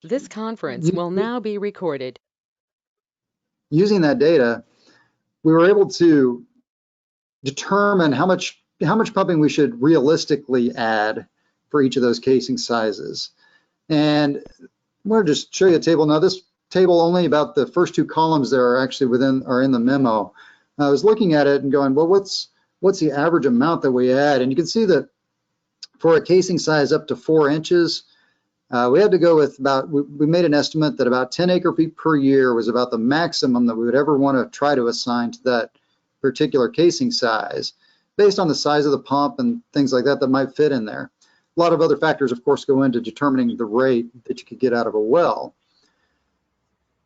This conference will now be recorded. Using that data, we were able to determine how much pumping we should realistically add for each of those casing sizes. And I'm going to just show you a table. Now, this table, only about the first two columns there are actually in the memo. I was looking at it and going, well, what's the average amount that we add? And you can see that for a casing size up to 4 inches, we had to go with we made an estimate that about 10 acre-feet per year was about the maximum that we would ever want to try to assign to that particular casing size, based on the size of the pump and things like that might fit in there. A lot of other factors, of course, go into determining the rate that you could get out of a well.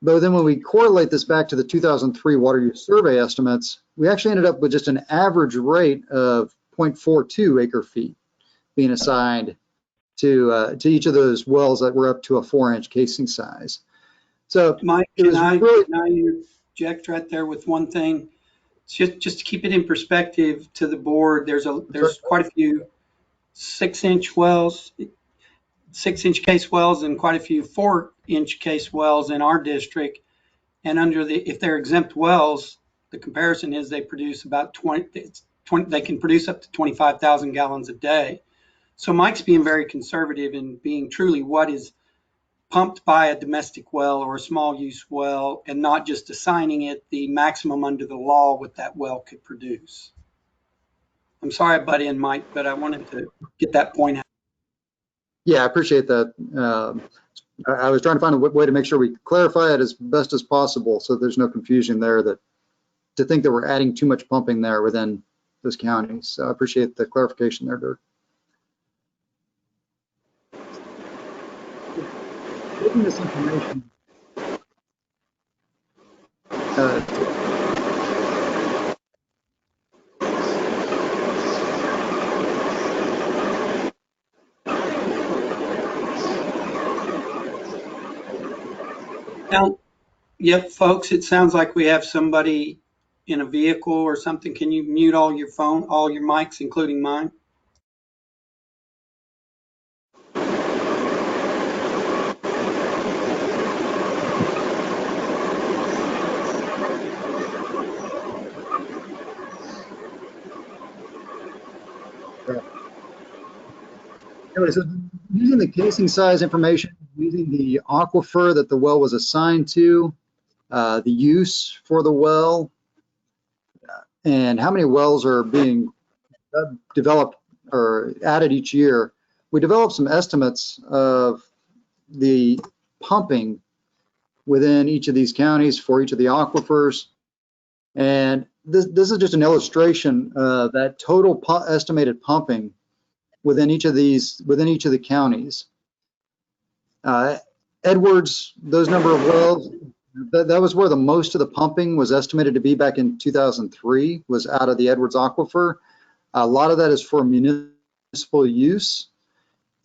But then when we correlate this back to the 2003 water use survey estimates, we actually ended up with just an average rate of 0.42 acre-feet being assigned to each of those wells that were up to a 4-inch casing size. So, Mike, can I interject right there with one thing? Just to keep it in perspective to the board, there's quite a few 6-inch wells, 6-inch case wells, and quite a few 4-inch case wells in our district. And if they're exempt wells, the comparison is they produce about 20, they can produce up to 25,000 gallons a day. So Mike's being very conservative in being truly what is pumped by a domestic well or a small use well, and not just assigning it the maximum under the law what that well could produce. I'm sorry I butt in, Mike, but I wanted to get that point out. Yeah, I appreciate that. I was trying to find a way to make sure we clarify it as best as possible so there's no confusion there to think that we're adding too much pumping there within those counties. So I appreciate the clarification there, Dirk. Taking this information, Now, yep, folks, it sounds like we have somebody in a vehicle or something. Can you mute all your mics, including mine? Anyway, so using the casing size information, using the aquifer that the well was assigned to, the use for the well, and how many wells are being developed or added each year, we developed some estimates of the pumping within each of these counties for each of the aquifers. And this is just an illustration of that total estimated pumping within each of the counties. Edwards, those number of wells, that was where the most of the pumping was estimated to be back in 2003, was out of the Edwards aquifer. A lot of that is for municipal use,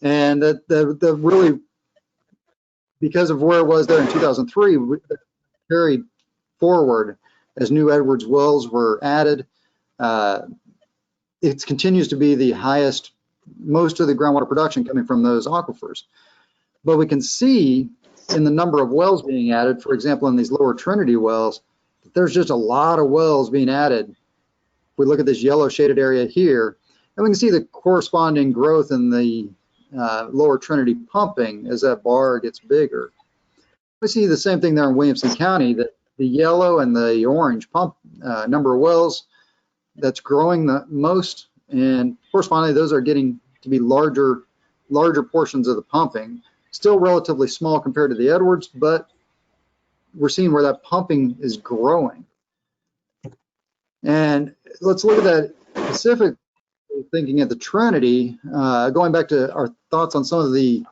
and that really, because of where it was there in 2003, carried forward as new Edwards wells were added. It continues to be the highest, most of the groundwater production coming from those aquifers. But we can see in the number of wells being added, for example, in these lower Trinity wells, there's just a lot of wells being added. If we look at this yellow shaded area here, and we can see the corresponding growth in the lower Trinity pumping as that bar gets bigger. We see the same thing there in Williamson County, that the yellow and the orange pump number of wells that's growing the most, and correspondingly those are getting to be larger portions of the pumping. Still relatively small compared to the Edwards, but we're seeing where that pumping is growing. And let's look at that specific thinking at the Trinity, going back to our thoughts on some of the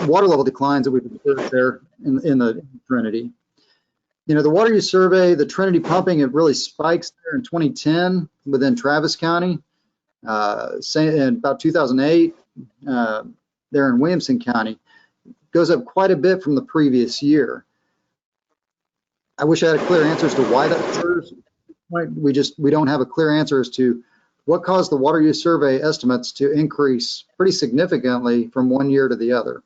water level declines that we've observed there in the Trinity. You know, the water use survey, the Trinity pumping, it really spikes there in 2010 within Travis County. In about 2008, there in Williamson County, goes up quite a bit from the previous year. I wish I had a clear answer as to why that occurs. We don't have a clear answer as to what caused the water use survey estimates to increase pretty significantly from one year to the other.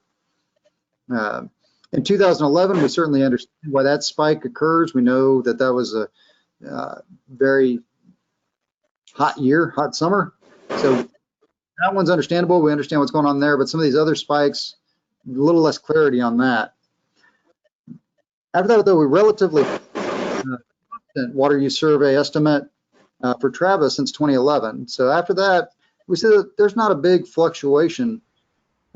In 2011, we certainly understand why that spike occurs. We know that that was a very hot year, hot summer. So that one's understandable. We understand what's going on there, but some of these other spikes, a little less clarity on that. After that, though, we relatively constant water use survey estimate for Travis since 2011. So after that, we see that there's not a big fluctuation.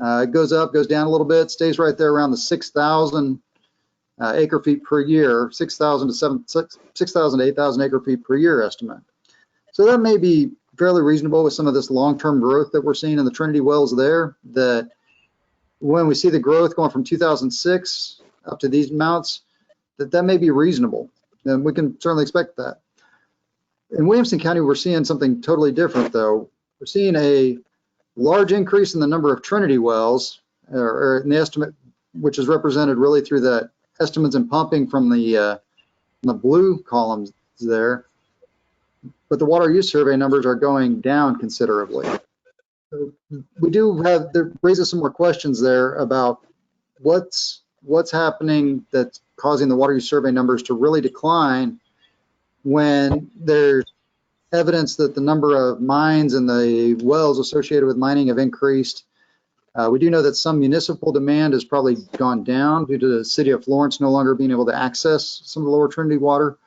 It goes up, goes down a little bit, stays right there around the 6,000 acre feet per year, 6,000 to 8,000 acre feet per year estimate. So that may be fairly reasonable with some of this long-term growth that we're seeing in the Trinity wells there, that when we see the growth going from 2006 up to these amounts, that may be reasonable. And we can certainly expect that. In Williamson County, we're seeing something totally different, though. We're seeing a large increase in the number of Trinity wells, or in the estimate, which is represented really through the estimates and pumping from the blue columns there. But the water use survey numbers are going down considerably. So we do have, that raises some more questions there about what's happening that's causing the water use survey numbers to really decline when there's evidence that the number of mines and the wells associated with mining have increased. We do know that some municipal demand has probably gone down due to the city of Florence no longer being able to access some of the lower Trinity water.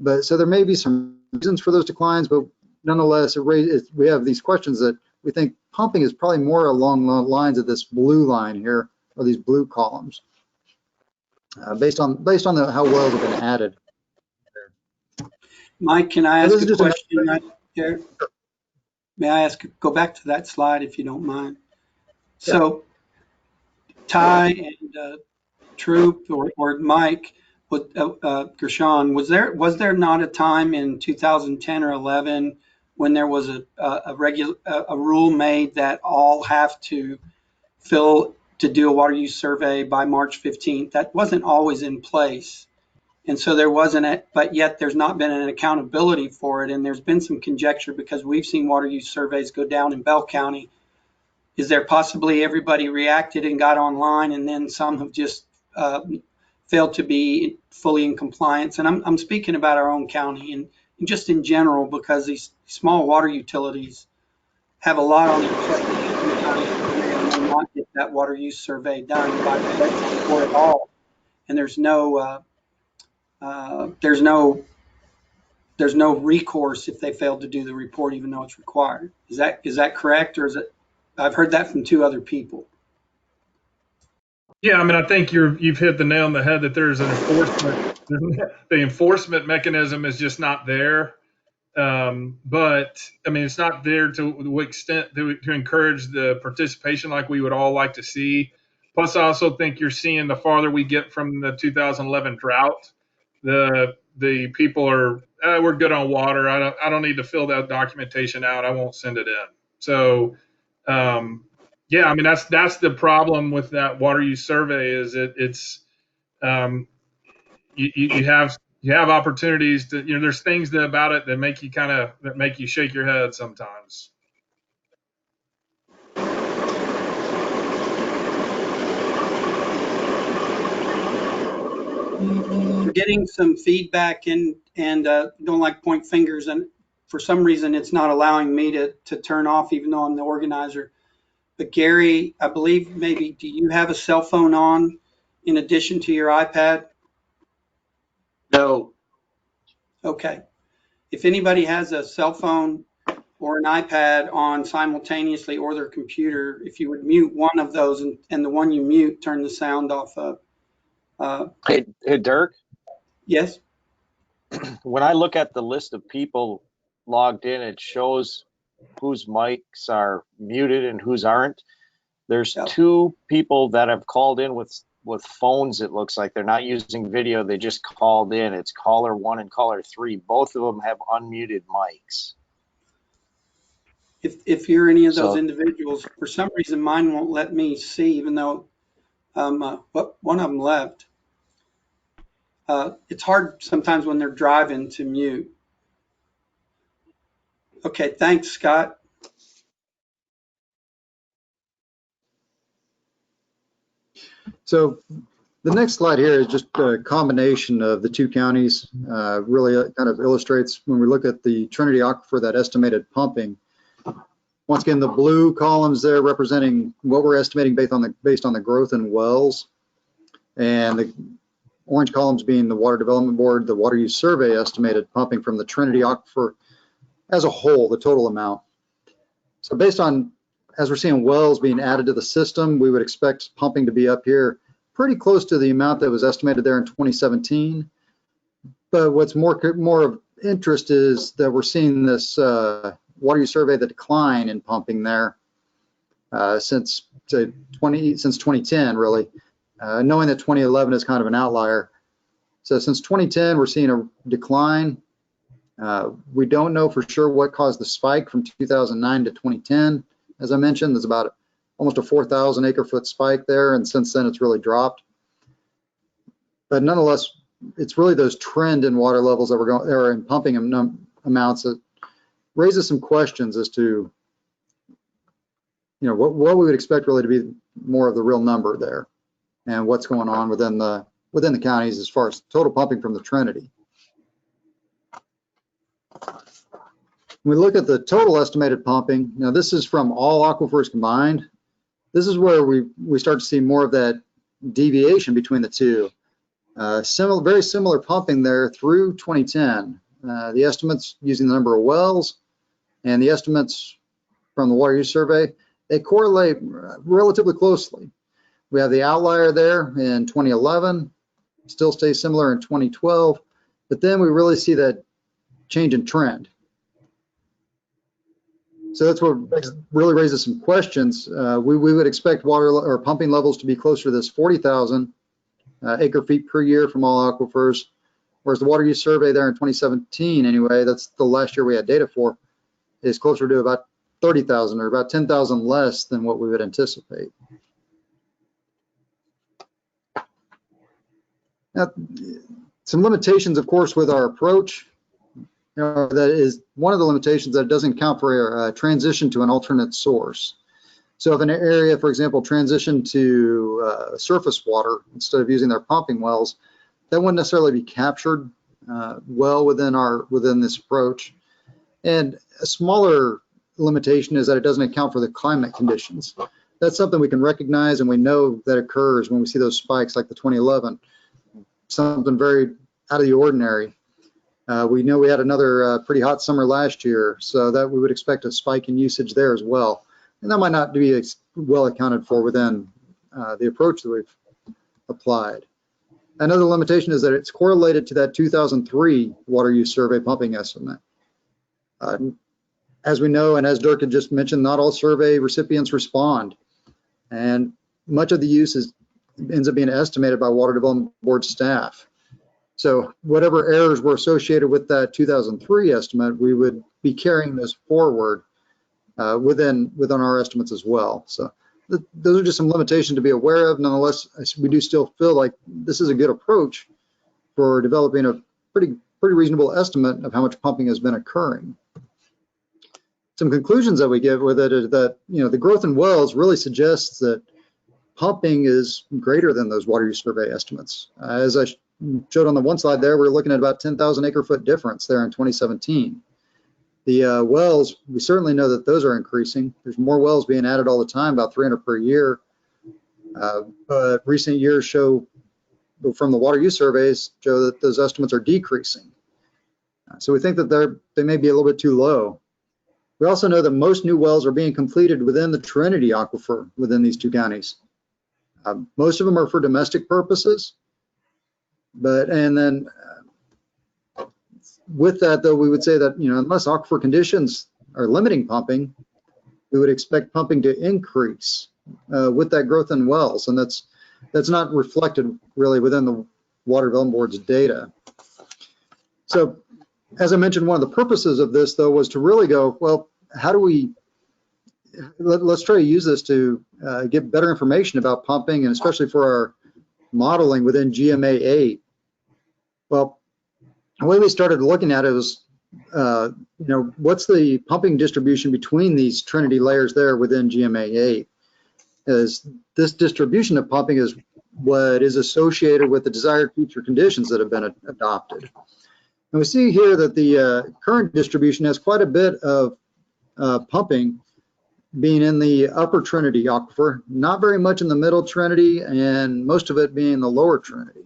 But so there may be some reasons for those declines, but nonetheless, we have these questions that we think pumping is probably more along the lines of this blue line here, or these blue columns, based on how wells have been added. Mike, can I ask a question right there? May I ask, go back to that slide if you don't mind. Yeah. So Ty and Troop or Mike, Gershon, was there not a time in 2010 or 11 when there was a rule made that all have to do a water use survey by March 15th? That wasn't always in place. And so there wasn't, but yet there's not been an accountability for it. And there's been some conjecture because we've seen water use surveys go down in Bell County. Is there possibly everybody reacted and got online, and then some have just failed to be fully in compliance? And I'm speaking about our own county and just in general, because these small water utilities have a lot on their plate and may not get that water use survey done by the or at all. And there's no recourse if they failed to do the report, even though it's required. Is that correct, or is it? I've heard that from two other people. Yeah, I mean, I think you've hit the nail on the head that there's an enforcement. The enforcement mechanism is just not there. But I mean, it's not there to the extent to encourage the participation like we would all like to see. Plus, I also think you're seeing the farther we get from the 2011 drought, the people are, we're good on water. I don't need to fill that documentation out. I won't send it in. So, yeah, I mean, that's the problem with that water use survey is it's you have opportunities to, there's things about it that make you shake your head sometimes. We're getting some feedback and don't like point fingers, and for some reason it's not allowing me to turn off even though I'm the organizer. But Gary, I believe maybe, do you have a cell phone on in addition to your iPad? No. Okay. If anybody has a cell phone or an iPad on simultaneously, or their computer, if you would mute one of those and the one you mute, turn the sound off of. Hey, Dirk? Yes? When I look at the list of people logged in, it shows whose mics are muted and whose aren't. There's two people that have called in with phones. It looks like they're not using video. They just called in. It's caller 1 and caller 3. Both of them have unmuted mics. If you're any of those individuals, for some reason mine won't let me see, even though one of them left. It's hard sometimes when they're driving to mute. Okay, thanks, Scott. So the next slide here is just a combination of the two counties. Really kind of illustrates when we look at the Trinity Aquifer, that estimated pumping. Once again, the blue columns there representing what we're estimating based on the growth in wells, and the orange columns being the Water Development Board, the Water Use Survey estimated pumping from the Trinity Aquifer as a whole, the total amount. So based on, as we're seeing wells being added to the system, we would expect pumping to be up here pretty close to the amount that was estimated there in 2017. But what's more of interest is that we're seeing this Water Use Survey, the decline in pumping there since 2010, really, knowing that 2011 is kind of an outlier. So since 2010, we're seeing a decline. We don't know for sure what caused the spike from 2009 to 2010. As I mentioned, there's about almost a 4,000 acre-foot spike there, and since then it's really dropped. But nonetheless, it's really those trend in water levels that we're going, or in pumping amounts, that raises some questions as to, what we would expect really to be more of the real number there, and what's going on within the counties as far as total pumping from the Trinity. When we look at the total estimated pumping, now this is from all aquifers combined. This is where we start to see more of that deviation between the two. Very similar pumping there through 2010. The estimates using the number of wells and the estimates from the Water Use Survey, they correlate relatively closely. We have the outlier there in 2011, still stays similar in 2012, but then we really see that change in trend. So that's what really raises some questions. We would expect water or pumping levels to be closer to this 40,000 acre feet per year from all aquifers, whereas the Water Use Survey there in 2017, anyway, that's the last year we had data for, is closer to about 30,000, or about 10,000 less than what we would anticipate. Now, some limitations, of course, with our approach. That is one of the limitations, that it doesn't account for a transition to an alternate source. So if an area, for example, transitioned to surface water instead of using their pumping wells, that wouldn't necessarily be captured well within this approach. And a smaller limitation is that it doesn't account for the climate conditions. That's something we can recognize, and we know that occurs when we see those spikes like the 2011, something very out of the ordinary. We know we had another pretty hot summer last year, so that we would expect a spike in usage there as well. And that might not be well accounted for within the approach that we've applied. Another limitation is that it's correlated to that 2003 Water Use Survey pumping estimate. As we know, and as Dirk had just mentioned, not all survey recipients respond. And much of the use ends up being estimated by Water Development Board staff. So whatever errors were associated with that 2003 estimate, we would be carrying this forward within our estimates as well. So those are just some limitations to be aware of. Nonetheless, we do still feel like this is a good approach for developing a pretty reasonable estimate of how much pumping has been occurring. Some conclusions that we give with it is that the growth in wells really suggests that pumping is greater than those Water Use Survey estimates. As I showed on the one slide there, we're looking at about 10,000 acre-foot difference there in 2017. The wells, we certainly know that those are increasing. There's more wells being added all the time, about 300 per year. But recent years show, from the Water Use Surveys, show that those estimates are decreasing. So we think that they may be a little bit too low. We also know that most new wells are being completed within the Trinity Aquifer within these two counties. Most of them are for domestic purposes. And then with that, though, we would say that, unless aquifer conditions are limiting pumping, we would expect pumping to increase with that growth in wells. And that's not reflected really within the Water Development Board's data. So as I mentioned, one of the purposes of this, though, was to really go, well, how do let's try to use this to get better information about pumping, and especially for our modeling within GMA 8. Well, the way we started looking at it was what's the pumping distribution between these Trinity layers there within GMA8? As this distribution of pumping is what is associated with the desired future conditions that have been adopted. And we see here that the current distribution has quite a bit of pumping being in the upper Trinity aquifer, not very much in the middle Trinity, and most of it being the lower Trinity.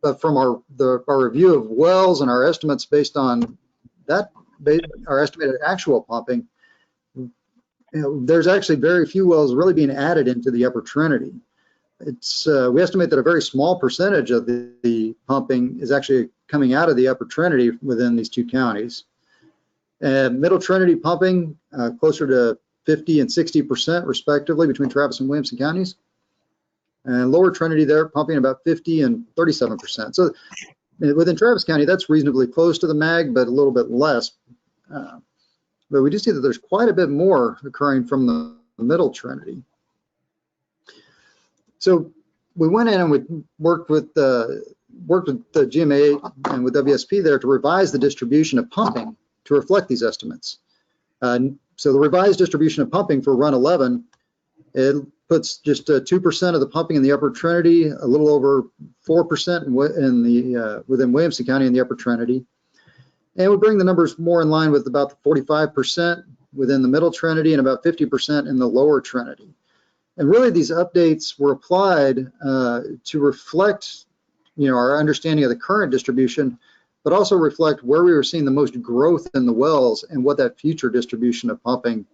But from our review of wells and our estimates based on that, our estimated actual pumping, there's actually very few wells really being added into the upper Trinity. We estimate that a very small percentage of the pumping is actually coming out of the upper Trinity within these two counties. And middle Trinity pumping closer to 50 and 60% respectively between Travis and Williamson counties. And lower Trinity there pumping about 50 and 37%. So within Travis County, that's reasonably close to the MAG, but a little bit less. But we do see that there's quite a bit more occurring from the middle Trinity. So we went in and we worked with the GMA and with WSP there to revise the distribution of pumping to reflect these estimates. So the revised distribution of pumping for run 11, it puts just 2% of the pumping in the upper Trinity, a little over 4% within Williamson County in the upper Trinity. And we bring the numbers more in line with about 45% within the middle Trinity and about 50% in the lower Trinity. And really these updates were applied to reflect our understanding of the current distribution, but also reflect where we were seeing the most growth in the wells and what that future distribution of pumping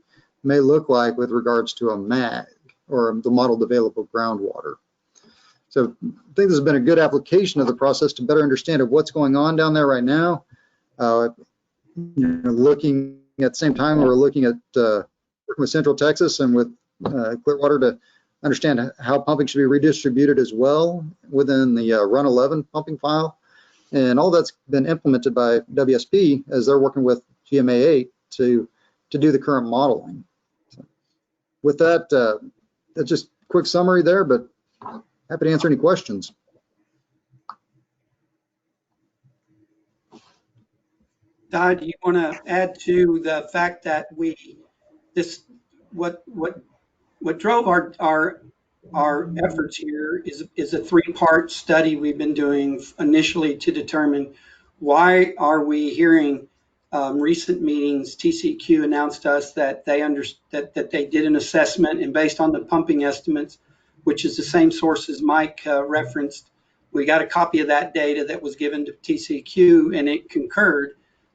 may look like with regards to a MAG, or the modeled available groundwater. So I think this has been a good application of the process to better understand what's going on down there right now. Looking at the same time, we're looking at working with Central Texas and with Clearwater to understand how pumping should be redistributed as well within the Run 11 pumping file. And all that's been implemented by WSP as they're working with GMA8 to do the current modeling. So with that, that's just a quick summary there, but happy to answer any questions. Di, do you want to add to the fact that what drove our efforts here is a three-part study we've been doing initially to determine why are we hearing recent meetings. TCEQ announced to us that that they did an assessment, and based on the pumping estimates, which is the same source as Mike referenced, we got a copy of that data that was given to TCEQ, and it concurred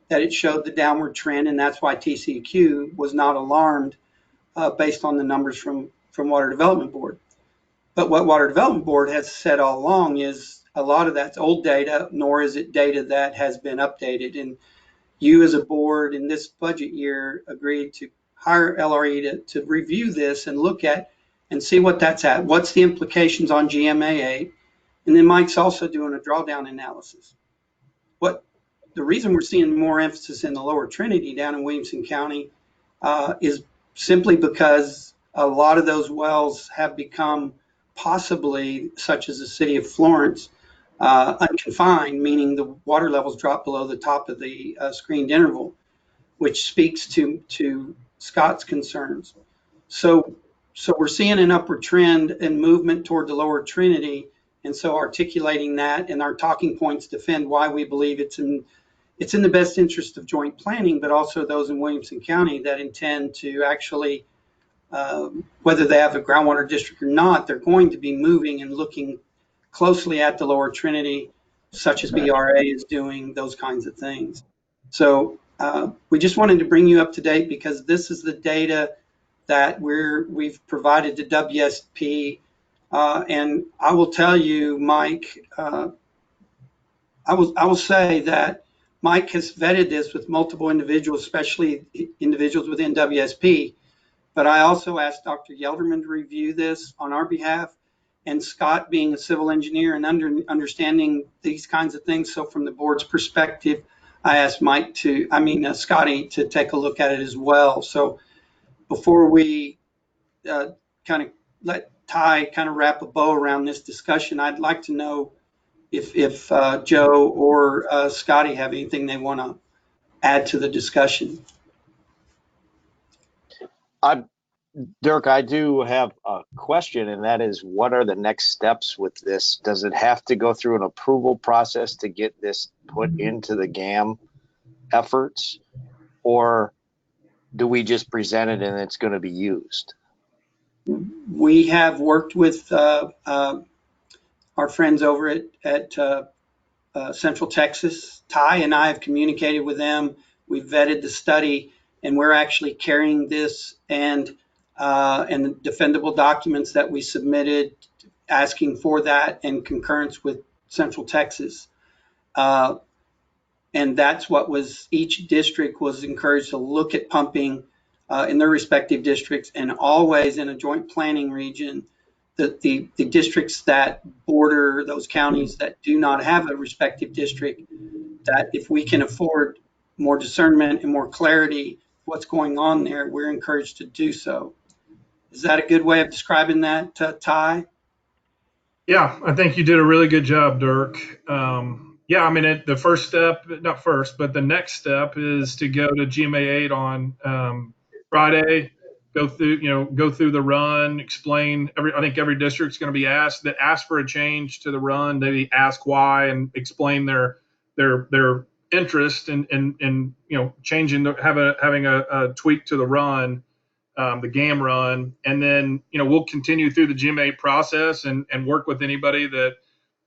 that it showed the downward trend, and that's why TCEQ was not alarmed based on the numbers from Water Development Board. But what Water Development Board has said all along is a lot of that's old data, nor is it data that has been updated. And you as a board in this budget year agreed to hire LRE to review this and look at and see what that's at. What's the implications on GMA8? And then Mike's also doing a drawdown analysis. The reason we're seeing more emphasis in the lower Trinity down in Williamson County is simply because a lot of those wells have become possibly, such as the city of Florence, unconfined, meaning the water levels drop below the top of the screened interval, which speaks to Scott's concerns. So we're seeing an upward trend and movement toward the lower Trinity, and so articulating that and our talking points defend why we believe it's in the best interest of joint planning, but also those in Williamson County that intend to actually, whether they have a groundwater district or not, they're going to be moving and looking closely at the lower Trinity, such as BRA is doing, those kinds of things. So we just wanted to bring you up to date because this is the data that we've provided to WSP. And I will tell you, Mike, I will say that Mike has vetted this with multiple individuals, especially individuals within WSP. But I also asked Dr. Yelderman to review this on our behalf, and Scott, being a civil engineer and understanding these kinds of things. So from the board's perspective, I asked Scotty to take a look at it as well. So before we kind of let Ty kind of wrap a bow around this discussion, I'd like to know if Joe or Scotty have anything they want to add to the discussion. Dirk, I do have a question, and that is, what are the next steps with this? Does it have to go through an approval process to get this put into the GAM efforts, or do we just present it and it's going to be used? We have worked with our friends over at Central Texas. Ty and I have communicated with them. We've vetted the study, and we're actually carrying this and the defendable documents that we submitted, asking for that in concurrence with Central Texas. And that's what was, each district was encouraged to look at pumping in their respective districts, and always in a joint planning region, the districts that border those counties that do not have a respective district, that if we can afford more discernment and more clarity what's going on there, we're encouraged to do so. Is that a good way of describing that, Ty? Yeah, I think you did a really good job, Dirk. Yeah, I mean, the first step, not first, but the next step is to go to GMA 8 on Friday, go through the run, explain I think every district's going to be asked for a change to the run. They ask why and explain their interest in changing, having a tweak to the run. The GAM run, and then we'll continue through the GMA process and work with anybody that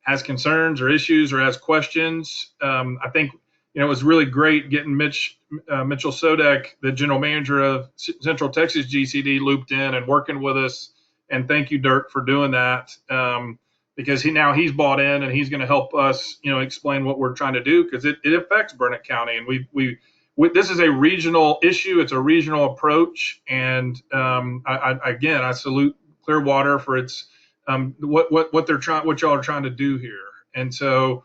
has concerns or issues or has questions. I think it was really great getting Mitchell Sodek, the general manager of Central Texas GCD, looped in and working with us. And thank you, Dirk, for doing that, because he's bought in and he's going to help us explain what we're trying to do, because it affects Burnett County, and this is a regional issue. It's a regional approach, and I salute Clearwater for its what y'all are trying to do here. And so,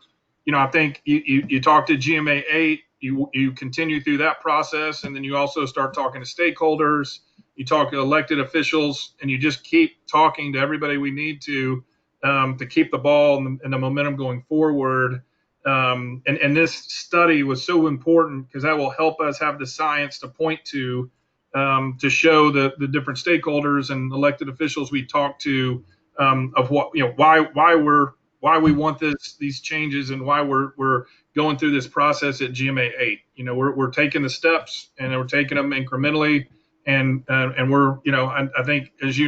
I think you talk to GMA 8, you continue through that process, and then you also start talking to stakeholders. You talk to elected officials, and you just keep talking to everybody we need to keep the ball and the momentum going forward. And this study was so important because that will help us have the science to point to show the different stakeholders and elected officials we talk to of what why we want these changes and why we're going through this process at GMA 8. We're taking the steps, and we're taking them incrementally, and we're I think, as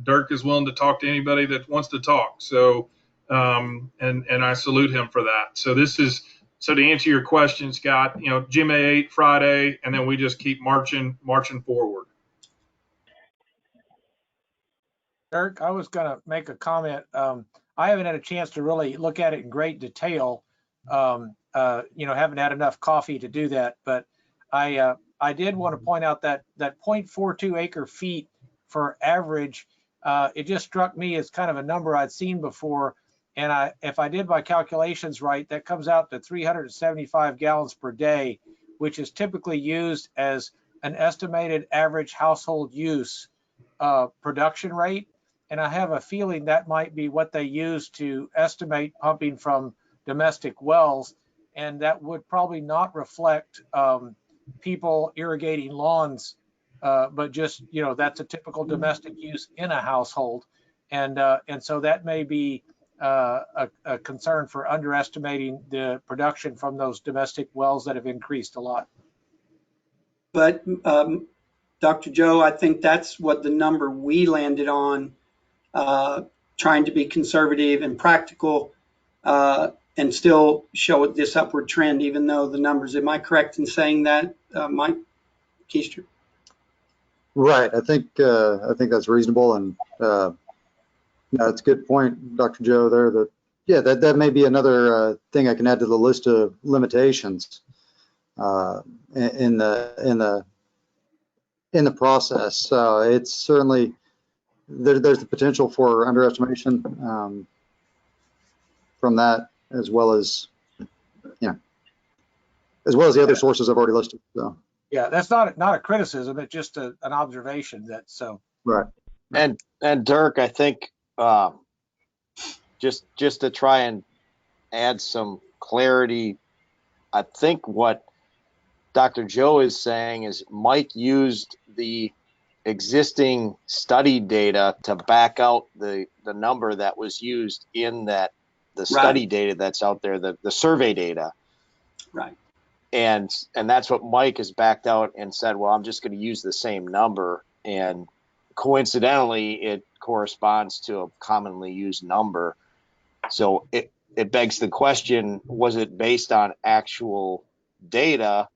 Dirk is willing to talk to anybody that wants to talk. So. And I salute him for that. So to answer your question, Scott, GMA 8 Friday, and then we just keep marching forward. Dirk, I was going to make a comment. I haven't had a chance to really look at it in great detail. Haven't had enough coffee to do that, but I did want to point out that 0.42 acre feet for average, it just struck me as kind of a number I'd seen before. And if I did my calculations right, that comes out to 375 gallons per day, which is typically used as an estimated average household use production rate. And I have a feeling that might be what they use to estimate pumping from domestic wells. And that would probably not reflect people irrigating lawns, but just, that's a typical domestic use in a household. And so that may be a concern for underestimating the production from those domestic wells that have increased a lot. But Dr. Joe, I think that's what the number we landed on, trying to be conservative and practical and still show this upward trend, even though the numbers. Am I correct in saying that, Mike Keister? Right. I think that's reasonable, and that's a good point, Dr. Joe. There, that may be another thing I can add to the list of limitations in the process. It's certainly there's the potential for underestimation from that, as well as the other sources I've already listed. So. Yeah, that's not a criticism. It's just an observation. Right. And Dirk, I think just to try and add some clarity, I think what Dr. Joe is saying is Mike used the existing study data to back out the number that was used in the study data that's out there, the survey data. Right. And that's what Mike has backed out and said, well, I'm just going to use the same number. And coincidentally, it corresponds to a commonly used number. So it begs the question, was it based on actual data,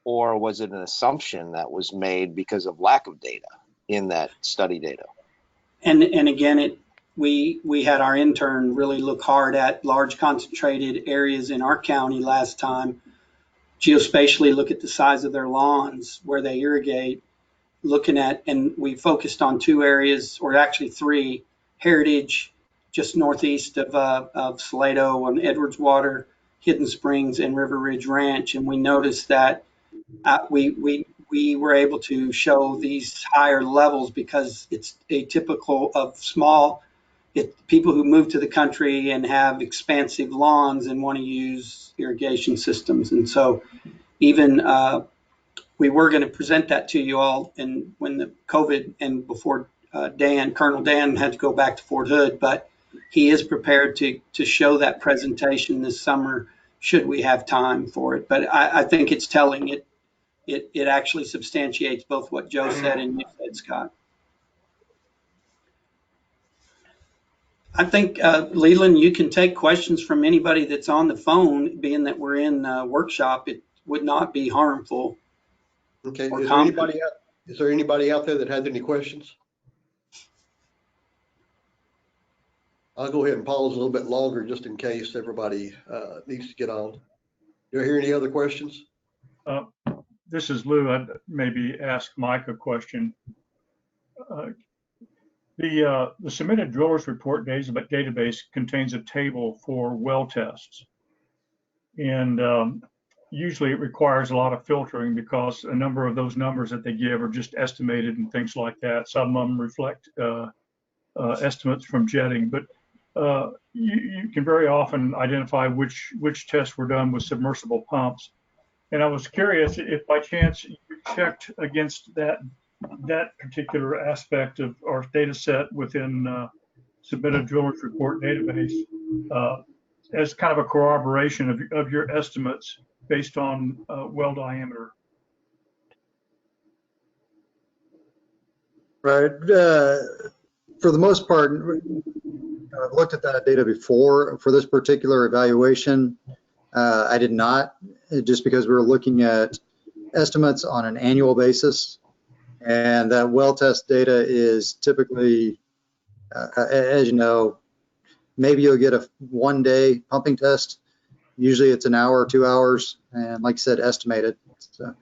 or was it an assumption that was made because of lack of data in that study data? And again, we had our intern really look hard at large concentrated areas in our county last time, geospatially look at the size of their lawns, where they irrigate, looking at, and we focused on 2 areas, or actually 3, Heritage, just northeast of Salado on Edwards Water, Hidden Springs, and River Ridge Ranch. And we noticed that we were able to show these higher levels because it's atypical of small people who move to the country and have expansive lawns and want to use irrigation systems. And so even we were going to present that to you all, and when the COVID and before Colonel Dan had to go back to Fort Hood, but he is prepared to show that presentation this summer should we have time for it. But I think it's telling. It actually substantiates both what Joe said and you said, Scott. I think, Leland, you can take questions from anybody that's on the phone, being that we're in a workshop. It would not be harmful. Okay, is there anybody out there that has any questions? I'll go ahead and pause a little bit longer just in case everybody needs to get on. Do I hear any other questions? This is Lou. I'd maybe ask Mike a question. The submitted drillers report database contains a table for well tests. And usually it requires a lot of filtering because a number of those numbers that they give are just estimated and things like that. Some of them reflect estimates from jetting, but you can very often identify which tests were done with submersible pumps. And I was curious if by chance you checked against that particular aspect of our data set within submitted drillers report database as kind of a corroboration of your estimates based on well diameter. Right. For the most part, I've looked at that data before. For this particular evaluation, I did not, just because we were looking at estimates on an annual basis. And that well test data is typically, as you know, maybe you'll get a 1-day pumping test. Usually it's an hour or 2 hours, and like I said, estimated. So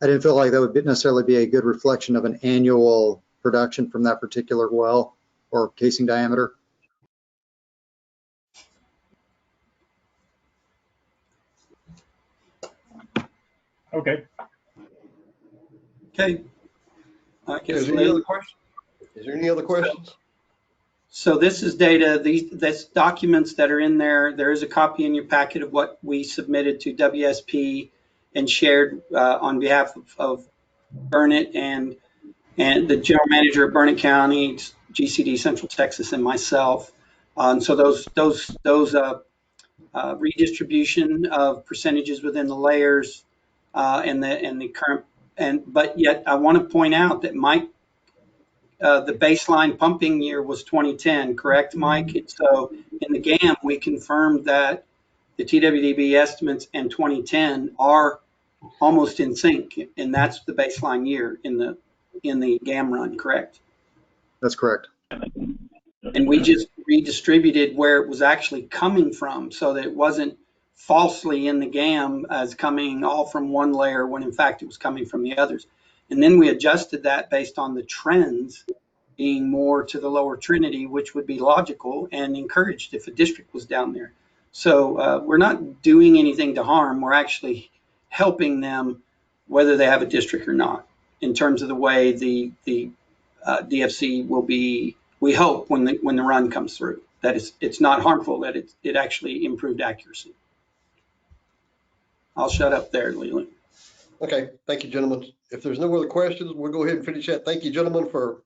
I didn't feel like that would necessarily be a good reflection of an annual production from that particular well or casing diameter. Okay. Okay. I guess Is there any other questions? So this is data, that's documents that are in there. There is a copy in your packet of what we submitted to WSP and shared on behalf of Burnett and the general manager of Burnett County, GCD Central Texas, and myself. And so those redistribution of percentages within the layers and the current, but yet I want to point out that Mike, the baseline pumping year was 2010, correct, Mike? So in the GAM, we confirmed that the TWDB estimates and 2010 are almost in sync, and that's the baseline year in the GAM run, correct? That's correct. And we just redistributed where it was actually coming from so that it wasn't falsely in the GAM as coming all from one layer when in fact it was coming from the others. And then we adjusted that based on the trends being more to the lower Trinity, which would be logical and encouraged if a district was down there. So we're not doing anything to harm. We're actually helping them whether they have a district or not in terms of the way the DFC will be, we hope, when the run comes through, that it's not harmful, that it actually improved accuracy. I'll shut up there, Leland. Okay, thank you, gentlemen. If there's no other questions, we'll go ahead and finish that. Thank you, gentlemen, for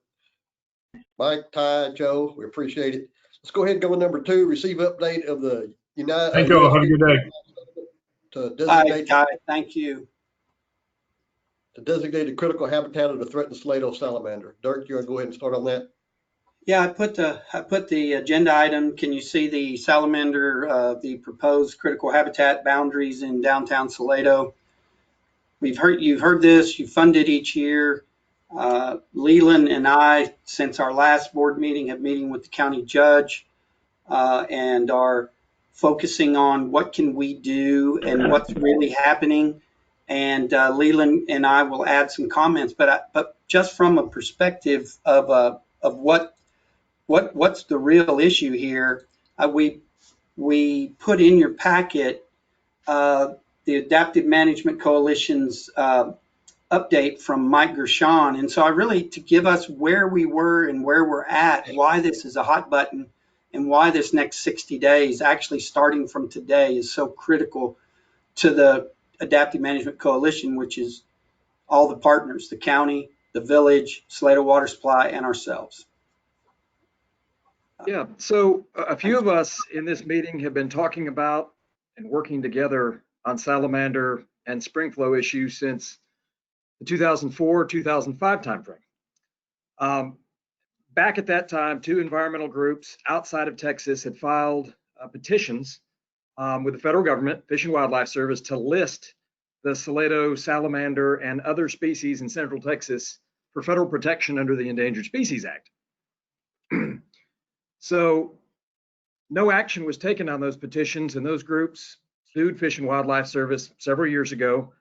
Mike, Ty, Joe. We appreciate it. Let's go ahead and go with number 2, receive update of the Thank you all. Have a good day. to Hi, designate Ty, thank you. the designated critical habitat of the threatened Salado salamander. Dirk, you want to go ahead and start on that? Yeah, I put the agenda item. Can you see the salamander, the proposed critical habitat boundaries in downtown Salado? You've heard this, you fund it each year. Leland and I, since our last board meeting, have meeting with the county judge and are focusing on what can we do and what's really happening. And Leland and I will add some comments, but just from a perspective of what's the real issue here, we put in your packet the Adaptive Management Coalition's update from Mike Gershon. And so I really, to give us where we were and where we're at, why this is a hot button and why this next 60 days, actually starting from today, is so critical to the Adaptive Management Coalition, which is all the partners, the county, the village, Salado Water Supply, and ourselves. Yeah, so a few of us in this meeting have been talking about and working together on salamander and spring flow issues since the 2004-2005 timeframe. Back at that time, 2 environmental groups outside of Texas had filed petitions with the federal government, Fish and Wildlife Service, to list the Salado salamander and other species in Central Texas for federal protection under the Endangered Species Act. So no action was taken on those petitions, and those groups sued Fish and Wildlife Service several years ago,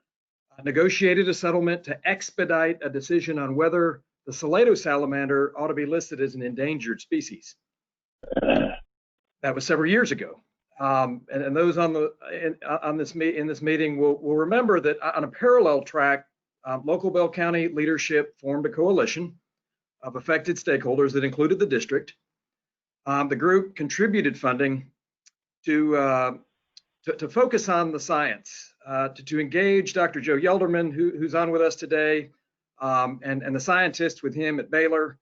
negotiated a settlement to expedite a decision on whether the Salado salamander ought to be listed as an endangered species. That was several years ago. And those in this meeting will remember that on a parallel track, local Bell County leadership formed a coalition of affected stakeholders that included the district. The group contributed funding to focus on the science, to engage Dr. Joe Yelderman, who's on with us today, and the scientists with him at Baylor,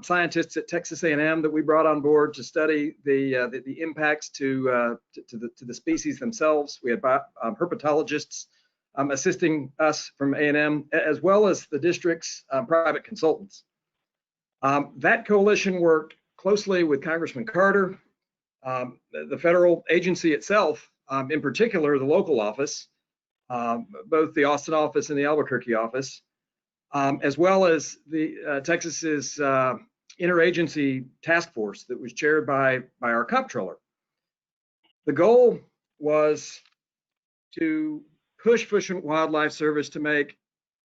scientists at Texas A&M that we brought on board to study the impacts to the species themselves. We had herpetologists assisting us from A&M, as well as the district's private consultants. That coalition worked closely with Congressman Carter, the federal agency itself, in particular the local office, both the Austin office and the Albuquerque office, as well as the Texas's interagency task force that was chaired by our comptroller. The goal was to push Fish and Wildlife Service to make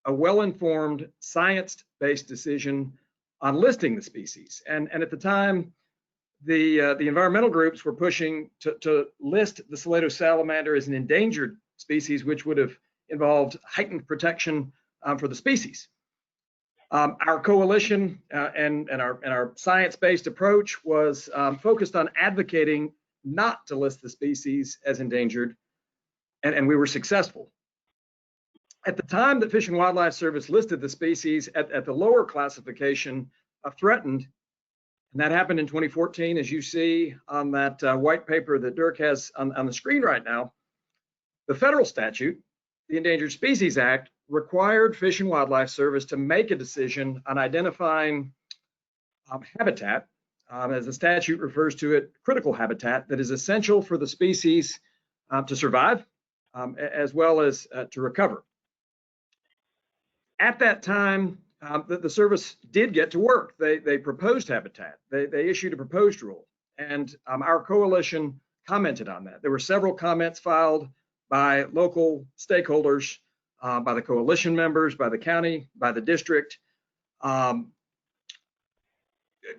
a well-informed, science-based decision on listing the species. And at the time, the environmental groups were pushing to list the Salado salamander as an endangered species, which would have involved heightened protection for the species. Our coalition and our science-based approach was focused on advocating not to list the species as endangered, and we were successful. At the time that Fish and Wildlife Service listed the species at the lower classification of threatened, and that happened in 2014, as you see on that white paper that Dirk has on the screen right now, the federal statute, the Endangered Species Act, required Fish and Wildlife Service to make a decision on identifying habitat, as the statute refers to it, critical habitat that is essential for the species to survive, as well as to recover. At that time, the service did get to work. They proposed habitat. They issued a proposed rule, and our coalition commented on that. There were several comments filed by local stakeholders, by the coalition members, by the county, by the district,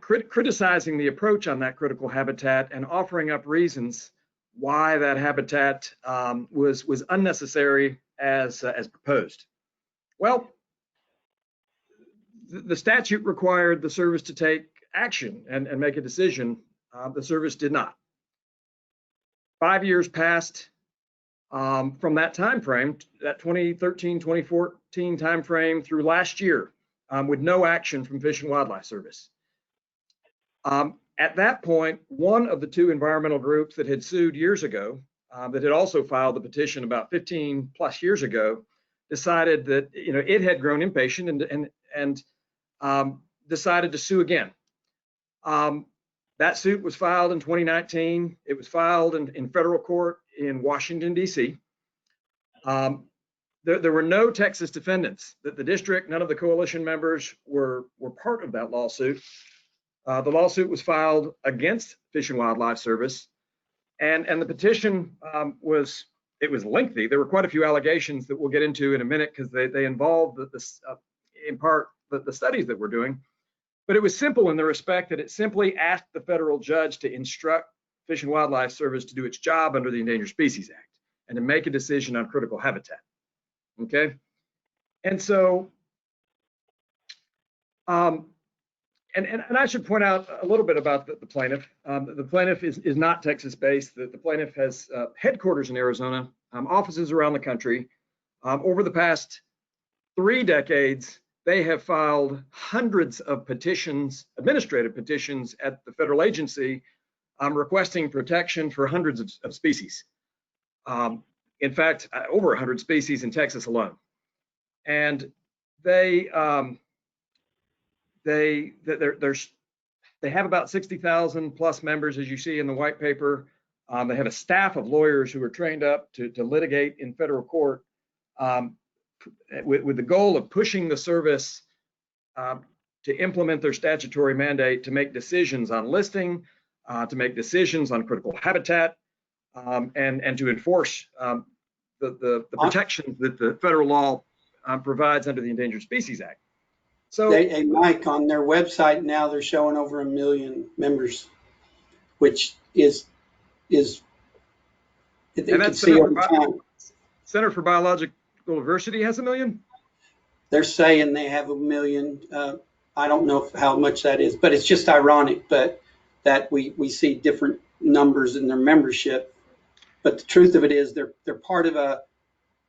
criticizing the approach on that critical habitat and offering up reasons why that habitat was unnecessary as proposed. Well, the statute required the service to take action and make a decision. The service did not. 5 years passed. from that time frame, that 2013, 2014 time frame through last year, with no action from Fish and Wildlife Service. At that point, one of the two environmental groups that had sued years ago, that had also filed the petition about 15 plus years ago, decided that it had grown impatient and decided to sue again. That suit was filed in 2019. It was filed in federal court in Washington, D.C. There were no Texas defendants. That the district, none of the coalition members were part of that lawsuit. The lawsuit was filed against Fish and Wildlife Service, and the petition was lengthy. There were quite a few allegations that we'll get into in a minute because they involved in part the studies that we're doing. But it was simple in the respect that it simply asked the federal judge to instruct Fish and Wildlife Service to do its job under the Endangered Species Act and to make a decision on critical habitat. Okay, and so, and I should point out a little bit about the plaintiff. The plaintiff is not Texas-based. The plaintiff has headquarters in Arizona, offices around the country. Over the past 3 decades, they have filed hundreds of petitions, administrative petitions at the federal agency, requesting protection for hundreds of species. In fact, over 100 species in Texas alone. And they have about 60,000 plus members, as you see in the white paper. They have a staff of lawyers who are trained up to litigate in federal court, with the goal of pushing the service to implement their statutory mandate to make decisions on listing, to make decisions on critical habitat, and to enforce the protections that the federal law provides under the Endangered Species Act. So, hey, Mike, on their website now they're showing over 1 million members, which is and that's Center for Biological Diversity has 1 million? They're saying they have 1 million. I don't know how much that is, but it's just ironic, but that we see different numbers in their membership. But the truth of it is they're part of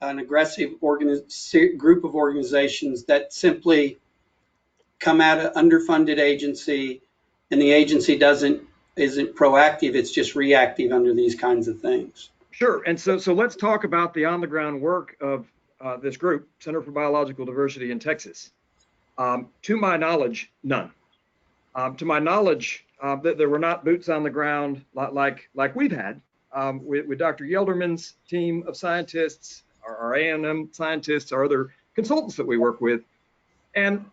an aggressive group of organizations that simply come at an underfunded agency, and the agency isn't proactive, it's just reactive under these kinds of things. Sure, and so let's talk about the on-the-ground work of this group, Center for Biological Diversity in Texas. To my knowledge, none. To my knowledge, that there were not boots on the ground like we've had with Dr. Yelderman's team of scientists, our A&M scientists, our other consultants that we work with. And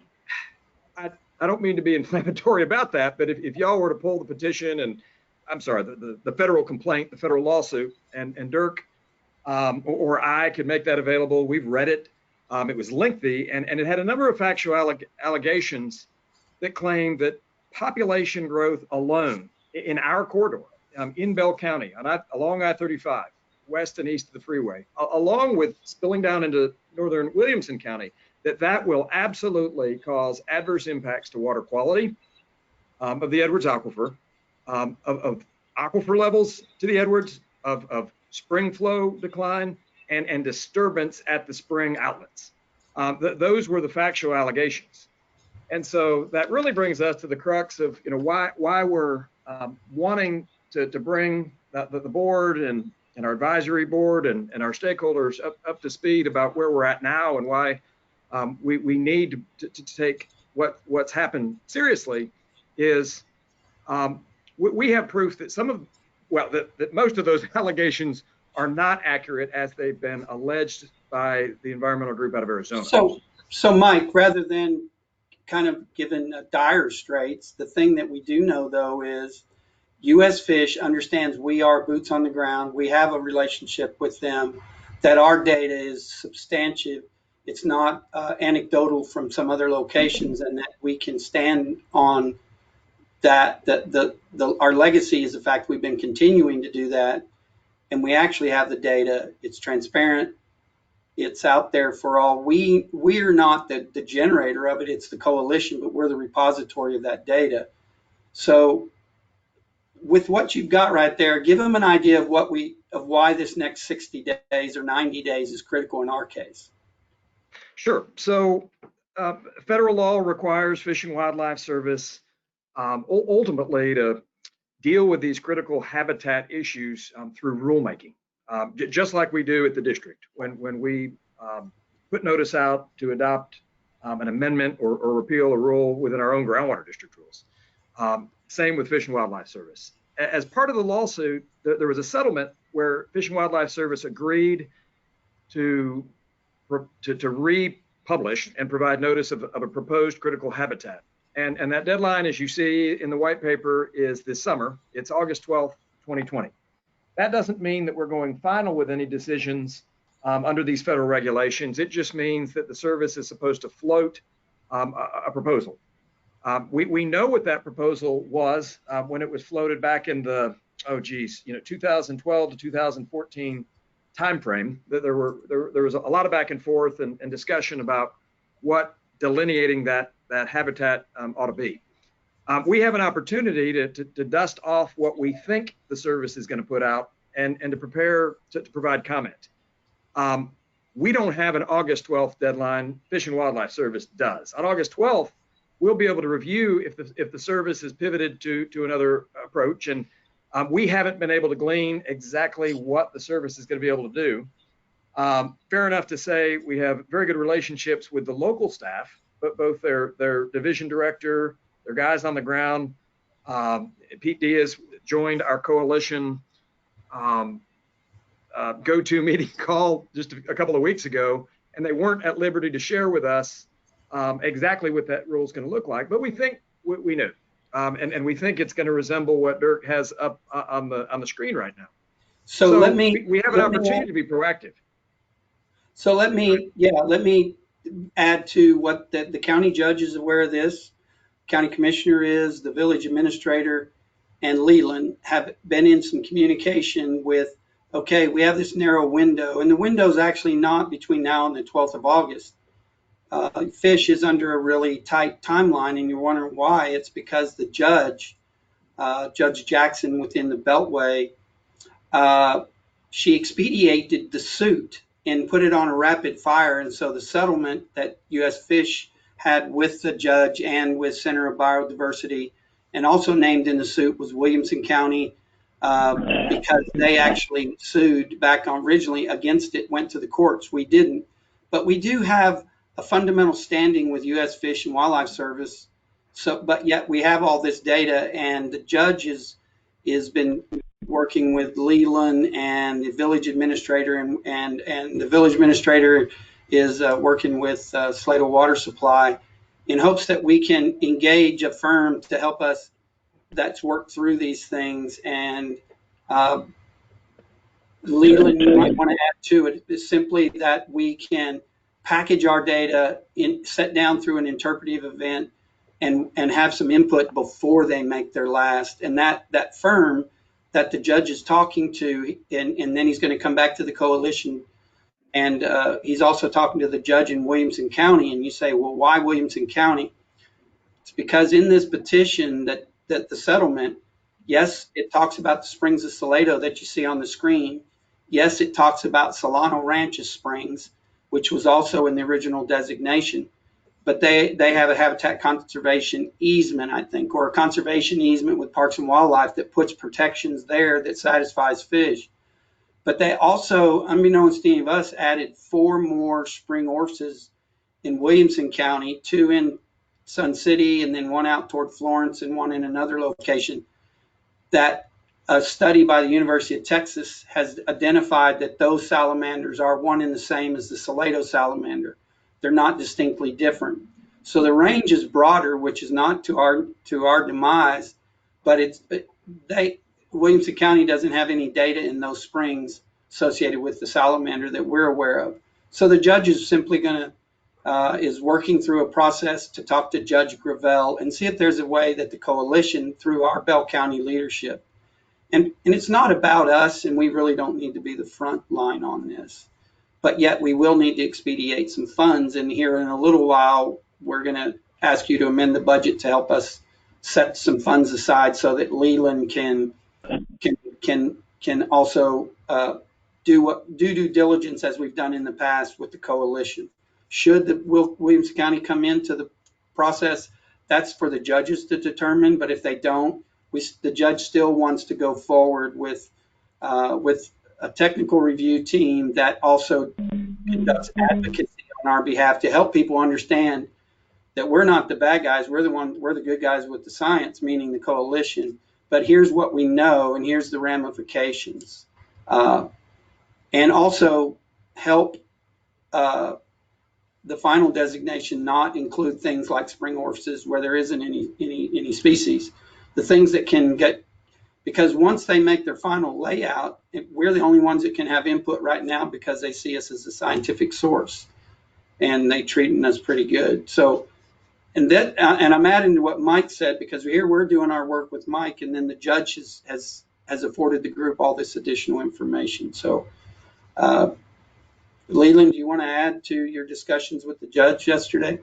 I don't mean to be inflammatory about that, but if y'all were to pull the petition and, I'm sorry, the federal complaint, the federal lawsuit, and Dirk or I could make that available. We've read it. It was lengthy, and it had a number of factual allegations that claimed that population growth alone in our corridor, in Bell County, along I-35, west and east of the freeway, along with spilling down into northern Williamson County, that will absolutely cause adverse impacts to water quality of the Edwards Aquifer, of aquifer levels to the Edwards, of spring flow decline, and disturbance at the spring outlets. Those were the factual allegations. And so that really brings us to the crux of why we're wanting to bring the board and our advisory board and our stakeholders up to speed about where we're at now, and why we need to take what's happened seriously. Is we have proof that that most of those allegations are not accurate as they've been alleged by the environmental group out of Arizona. So Mike, rather than kind of giving dire straits, the thing that we do know though is U.S. Fish understands we are boots on the ground. We have a relationship with them, that our data is substantive. It's not anecdotal from some other locations, and that we can stand on that. Our legacy is the fact we've been continuing to do that, and we actually have the data. It's transparent. It's out there for all. We're not the generator of it. It's the coalition, but we're the repository of that data. So with what you've got right there, give them an idea of why this next 60 days or 90 days is critical in our case. Sure. So federal law requires Fish and Wildlife Service ultimately to deal with these critical habitat issues through rulemaking, just like we do at the district when we put notice out to adopt an amendment or repeal a rule within our own groundwater district rules. Same with Fish and Wildlife Service. As part of the lawsuit, there was a settlement where Fish and Wildlife Service agreed to republish and provide notice of a proposed critical habitat. And that deadline, as you see in the white paper, is this summer. It's August 12th, 2020. That doesn't mean that we're going final with any decisions under these federal regulations. It just means that the service is supposed to float a proposal. We know what that proposal was when it was floated back in the 2012 to 2014 timeframe. That there was a lot of back and forth and discussion about what delineating that habitat ought to be. We have an opportunity to dust off what we think the service is going to put out and to prepare to provide comment. We don't have an August 12th deadline. Fish and Wildlife Service does. On August 12th, we'll be able to review if the service has pivoted to another approach. And we haven't been able to glean exactly what the service is going to be able to do. Fair enough to say we have very good relationships with the local staff, but both their division director, their guys on the ground. Pete Diaz joined our coalition go-to meeting call just a couple of weeks ago, and they weren't at liberty to share with us exactly what that rule is going to look like. But we think we knew, and we think it's going to resemble what Dirk has up on the screen right now. So we have an opportunity to be proactive. So let me add to what the county judge is aware of this, county commissioner is, the village administrator, and Leland have been in some communication with, okay, we have this narrow window, and the window is actually not between now and the 12th of August. Fish is under a really tight timeline, and you're wondering why. It's because the judge, Judge Jackson within the Beltway, she expedited the suit and put it on a rapid fire. And so the settlement that U.S. Fish had with the judge and with Center of Biodiversity, and also named in the suit, was Williamson County, because they actually sued back on originally against it, went to the courts. We didn't. But we do have a fundamental standing with U.S. Fish and Wildlife Service. So, but yet we have all this data, and the judge is been working with Leland and the village administrator, and the village administrator is working with Salado Water Supply in hopes that we can engage a firm to help us that's worked through these things. And Leland, you might want to add to it, is simply that we can package our data, set down through an interpretive event, and have some input before they make their last. And that firm that the judge is talking to, and then he's going to come back to the coalition, and he's also talking to the judge in Williamson County. And you say, well, why Williamson County? It's because in this petition that the settlement, yes, it talks about the springs of Salado that you see on the screen. Yes, it talks about Solano Ranches Springs, which was also in the original designation. But they have a habitat conservation easement, I think, or a conservation easement with Parks and Wildlife that puts protections there that satisfies fish. But they also, unbeknownst to any of us, added 4 more spring orifices in Williamson County, 2 in Sun City, and then 1 out toward Florence and 1 in another location. That a study by the University of Texas has identified that those salamanders are one and the same as the Salado salamander. They're not distinctly different. So the range is broader, which is not to our demise, but Williamson County doesn't have any data in those springs associated with the salamander that we're aware of. So the judge is simply is working through a process to talk to Judge Gravel and see if there's a way that the coalition, through our Bell County leadership, and it's not about us, and we really don't need to be the front line on this. But yet we will need to expedite some funds. And here in a little while, we're going to ask you to amend the budget to help us set some funds aside so that Leland can also do due diligence as we've done in the past with the coalition. Should the Williamson County come into the process, that's for the judges to determine. But if they don't, the judge still wants to go forward with a technical review team that also conducts advocacy on our behalf to help people understand that we're not the bad guys. We're the good guys with the science, meaning the coalition. But here's what we know, and here's the ramifications. And also help the final designation not include things like spring orifices where there isn't any species. The things that can get, because once they make their final layout, we're the only ones that can have input right now because they see us as a scientific source, and they treating us pretty good. So, and I'm adding to what Mike said, because here we're doing our work with Mike, and then the judge has afforded the group all this additional information. So, Leland, do you want to add to your discussions with the judge yesterday?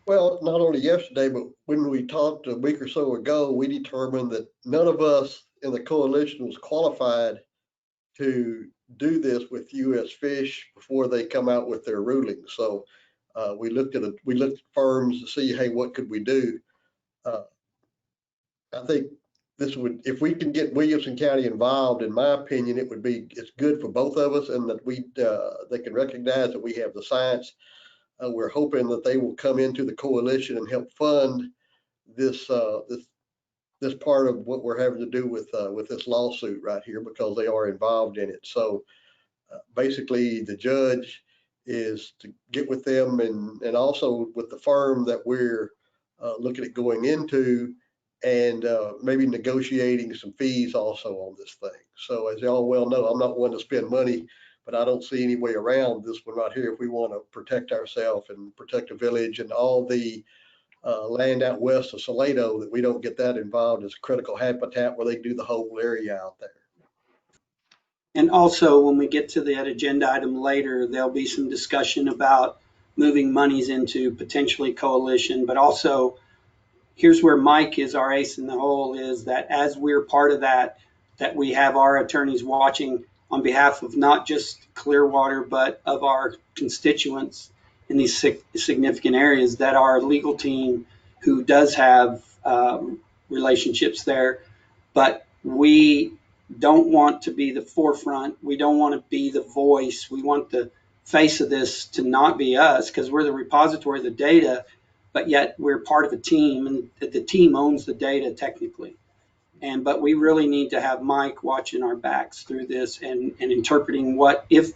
Well, not only yesterday, but when we talked a week or so ago, we determined that none of us in the coalition was qualified to do this with US Fish before they come out with their ruling. So we looked at firms to see, hey, what could we do? I think this would, if we can get Williamson County involved, in my opinion, it's good for both of us, and that they can recognize that we have the science. We're hoping that they will come into the coalition and help fund this part of what we're having to do with this lawsuit right here, because they are involved in it. So basically, the judge is to get with them and also with the firm that we're looking at going into, and maybe negotiating some fees also on this thing. So as y'all well know, I'm not one to spend money, but I don't see any way around this one right here if we want to protect ourselves and protect the village and all the land out west of Salado, that we don't get that involved as critical habitat where they do the whole area out there. And also, when we get to that agenda item later, there'll be some discussion about moving monies into potentially coalition, but also here's where Mike is our ace in the hole, is that as we're part of that we have our attorneys watching on behalf of not just Clearwater, but of our constituents in these significant areas, that our legal team, who does have relationships there, but we don't want to be the forefront. We don't want to be the voice. We want the face of this to not be us, because we're the repository of the data, but yet we're part of a team, and the team owns the data technically. But we really need to have Mike watching our backs through this and interpreting what, if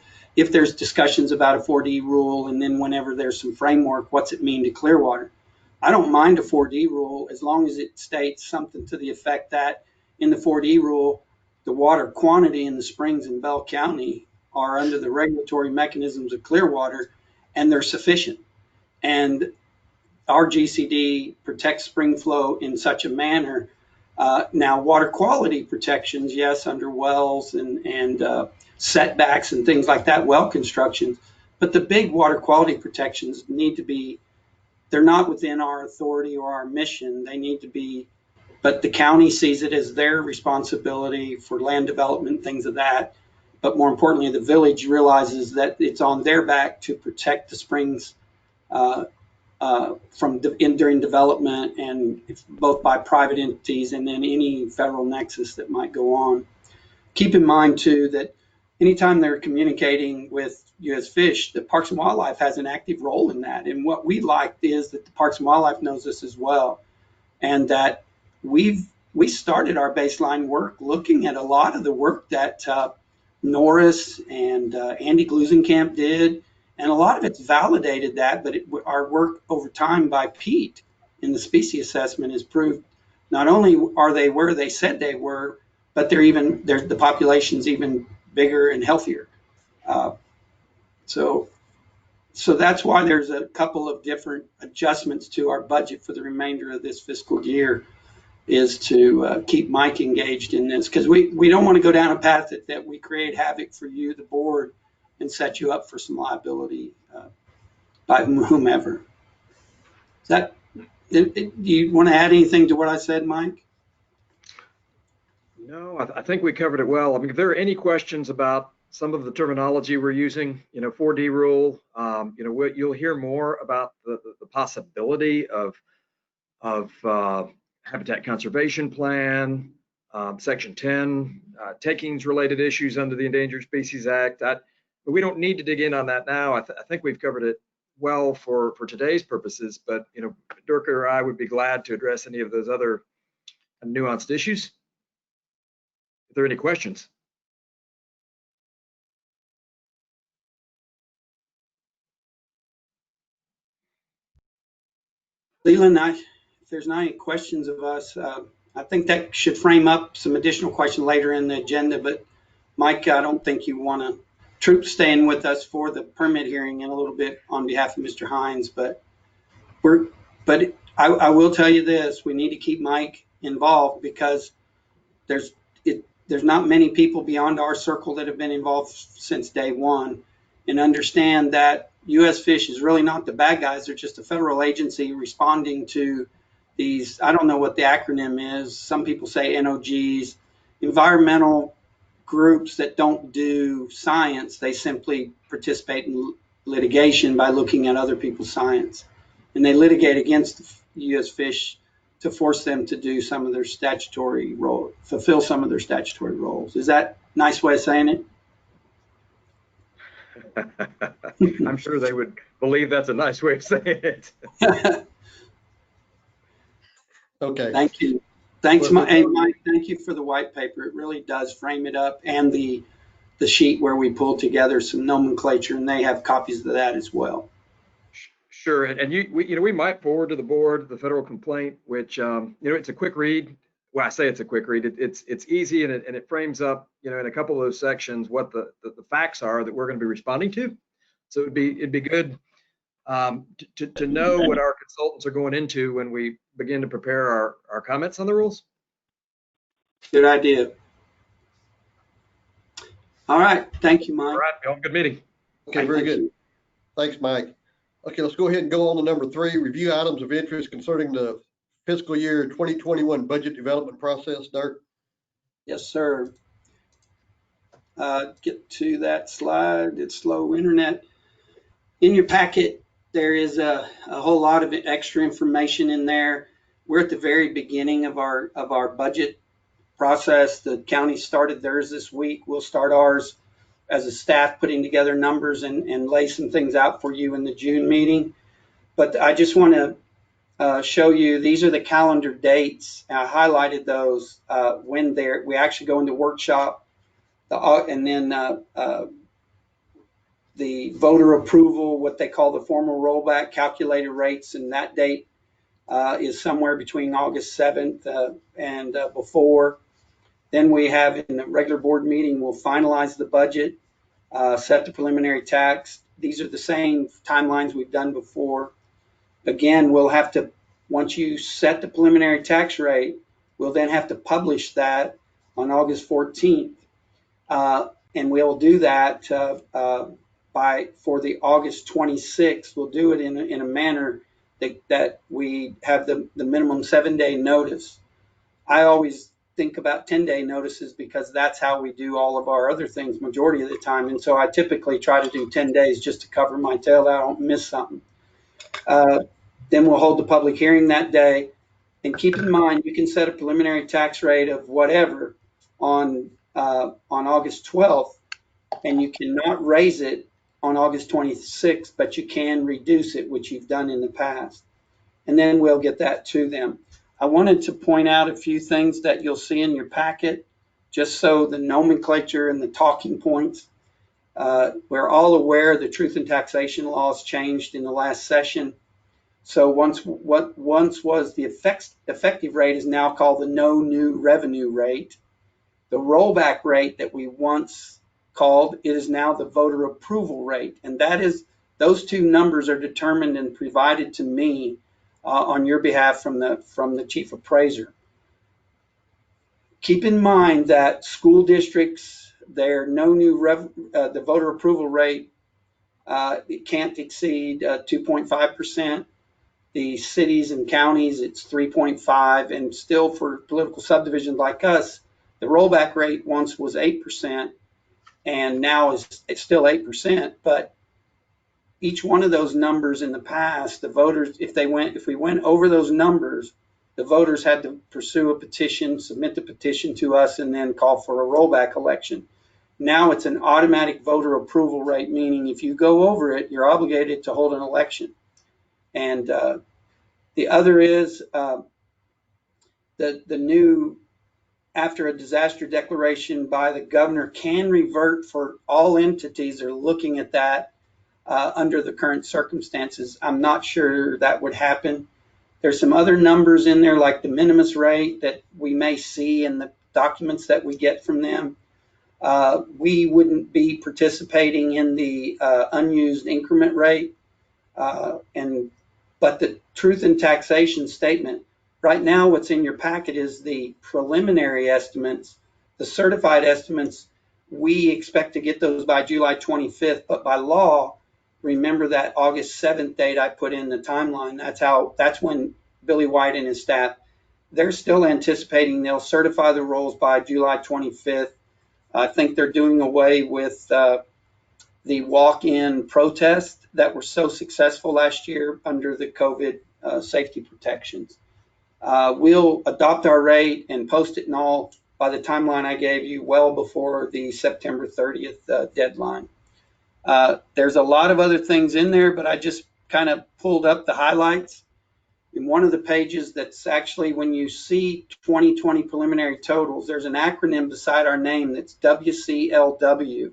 there's discussions about a 4D rule, and then whenever there's some framework, what's it mean to Clearwater? I don't mind a 4D rule as long as it states something to the effect that in the 4D rule, the water quantity in the springs in Bell County are under the regulatory mechanisms of Clearwater, and they're sufficient. And our GCD protects spring flow in such a manner. Now, water quality protections, yes, under wells and setbacks and things like that, well constructions, but the big water quality protections need to be, they're not within our authority or our mission. They need to be, but the county sees it as their responsibility for land development, things of that. But more importantly, the village realizes that it's on their back to protect the springs during development, and both by private entities and then any federal nexus that might go on. Keep in mind too that anytime they're communicating with US Fish, the Parks and Wildlife has an active role in that. And what we like is that the Parks and Wildlife knows this as well, and that we started our baseline work looking at a lot of the work that Norris and Andy Glusenkamp did. And a lot of it's validated that, but our work over time by Pete in the species assessment has proved not only are they where they said they were, but the population's even bigger and healthier. So that's why there's a couple of different adjustments to our budget for the remainder of this fiscal year, is to keep Mike engaged in this, because we don't want to go down a path that we create havoc for you, the board, and set you up for some liability by whomever. Does that Do you want to add anything to what I said, Mike? No, I think we covered it well. I mean, if there are any questions about some of the terminology we're using, 4D rule, you'll hear more about the possibility of habitat conservation plan, section 10, takings related issues under the Endangered Species Act. But we don't need to dig in on that now. I think we've covered it well for today's purposes, but Durka or I would be glad to address any of those other nuanced issues. If there are any questions. Leland, if there's not any questions of us, I think that should frame up some additional questions later in the agenda. But Mike, I don't think you want to troop staying with us for the permit hearing in a little bit on behalf of Mr. Hines. But I will tell you this: we need to keep Mike involved because there's not many people beyond our circle that have been involved since day one, and understand that U.S. Fish is really not the bad guys. They're just a federal agency responding to these, I don't know what the acronym is. Some people say NOGs, environmental groups that don't do science. They simply participate in litigation by looking at other people's science. And they litigate against U.S. Fish to force them to do some of their statutory role, fulfill some of their statutory roles. Is that a nice way of saying it? I'm sure they would believe that's a nice way of saying it. Okay. Thank you. Thanks, Mike. Hey, Mike, thank you for the white paper. It really does frame it up, and the sheet where we pulled together some nomenclature, and they have copies of that as well. Sure, and we might forward to the board the federal complaint, which it's a quick read. Well, I say it's a quick read. It's easy, and it frames up in a couple of those sections what the facts are that we're going to be responding to. So it'd be good to know what our consultants are going into when we begin to prepare our comments on the rules. Good idea. All right, thank you, Mike. All right, y'all, good meeting. Okay, very good. Thanks, Mike. Okay, let's go ahead and go on to number 3, review items of interest concerning the fiscal year 2021 budget development process. Dirk? Yes, sir. Get to that slide. It's slow internet. In your packet, there is a whole lot of extra information in there. We're at the very beginning of our budget process. The county started theirs this week. We'll start ours as a staff, putting together numbers and lay some things out for you in the June meeting. But I just want to show you, these are the calendar dates. I highlighted those when we actually go into workshop, and then the voter approval, what they call the formal rollback, calculated rates, and that date is somewhere between August 7th and before. Then we have, in the regular board meeting, we'll finalize the budget, set the preliminary tax. These are the same timelines we've done before. Again, we'll have to, once you set the preliminary tax rate, we'll then have to publish that on August 14th. And we'll do that for the August 26th. We'll do it in a manner that we have the minimum 7-day notice. I always think about 10-day notices because that's how we do all of our other things majority of the time. And so I typically try to do 10 days just to cover my tail that I don't miss something. Then we'll hold the public hearing that day. And keep in mind, you can set a preliminary tax rate of whatever on August 12th, and you cannot raise it on August 26th, but you can reduce it, which you've done in the past. And then we'll get that to them. I wanted to point out a few things that you'll see in your packet, just so the nomenclature and the talking points. We're all aware the truth in taxation laws changed in the last session. So what once was the effective rate is now called the no new revenue rate. The rollback rate that we once called, it is now the voter approval rate. And that is, those two numbers are determined and provided to me on your behalf from the chief appraiser. Keep in mind that school districts, their no new the voter approval rate, it can't exceed 2.5%. The cities and counties, it's 3.5, and still for political subdivisions like us, the rollback rate once was 8%, and now it's still 8%. But each one of those numbers in the past, the voters, if we went over those numbers, the voters had to pursue a petition, submit the petition to us, and then call for a rollback election. Now it's an automatic voter approval rate, meaning if you go over it, you're obligated to hold an election. And the other is the new, after a disaster declaration by the governor, can revert for all entities that are looking at that under the current circumstances. I'm not sure that would happen. There's some other numbers in there, like the minimus rate, that we may see in the documents that we get from them. We wouldn't be participating in the unused increment rate. But the truth in taxation statement, right now what's in your packet is the preliminary estimates. The certified estimates, we expect to get those by July 25th, but by law, remember that August 7th date I put in the timeline. That's when Billy White and his staff, they're still anticipating they'll certify the rolls by July 25th. I think they're doing away with the walk-in protests that were so successful last year under the COVID safety protections. We'll adopt our rate and post it and all by the timeline I gave you, well before the September 30th deadline. There's a lot of other things in there, but I just kind of pulled up the highlights. In one of the pages, that's actually when you see 2020 preliminary totals, there's an acronym beside our name that's WCLW.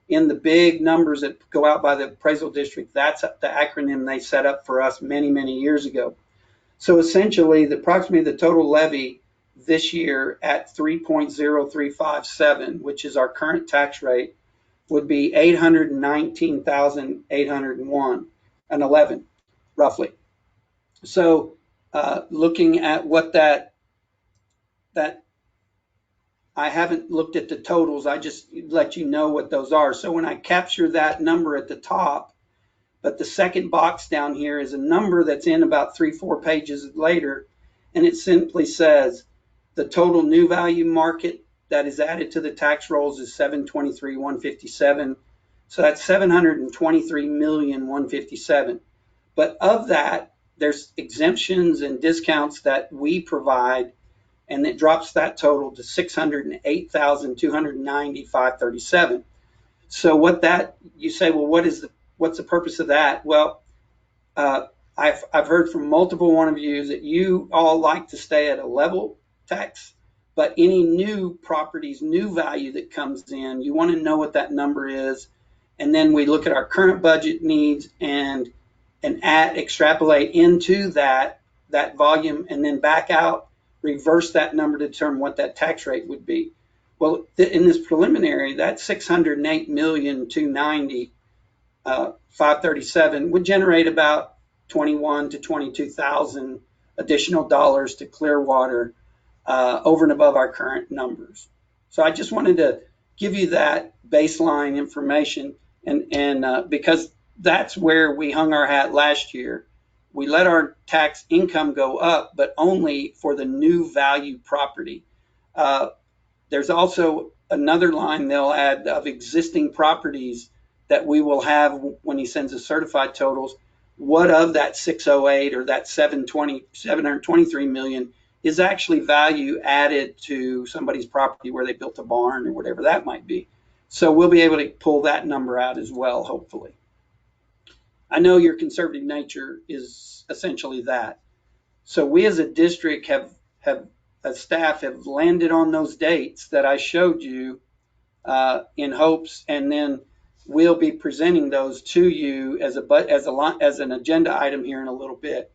In the big numbers that go out by the appraisal district, that's the acronym they set up for us many, many years ago. So essentially, approximately the total levy this year at 3.0357, which is our current tax rate, would be 819,801 and 11, roughly. So looking at what that I haven't looked at the totals. I just let you know what those are. So when I capture that number at the top, but the second box down here is a number that's in about 3-4 pages later, and it simply says the total new value market that is added to the tax rolls is 723,157. So that's 723,157,000. But of that, there's exemptions and discounts that we provide, and it drops that total to 608,290,537. So what that, you say, well, what's the purpose of that? Well, I've heard from multiple one of you that you all like to stay at a level tax, but any new properties, new value that comes in, you want to know what that number is. And then we look at our current budget needs and extrapolate into that volume, and then back out, reverse that number to determine what that tax rate would be. Well, in this preliminary, that 608,290,537 would generate about 21 to 22,000 additional dollars to Clearwater over and above our current numbers. So I just wanted to give you that baseline information, and because that's where we hung our hat last year. We let our tax income go up, but only for the new value property. There's also another line they'll add of existing properties that we will have when he sends us certified totals. What of that 608 or that 723 million is actually value added to somebody's property where they built a barn or whatever that might be. So we'll be able to pull that number out as well, hopefully. I know your conservative nature is essentially that. So we as a district as staff have landed on those dates that I showed you in hopes, and then we'll be presenting those to you as an agenda item here in a little bit.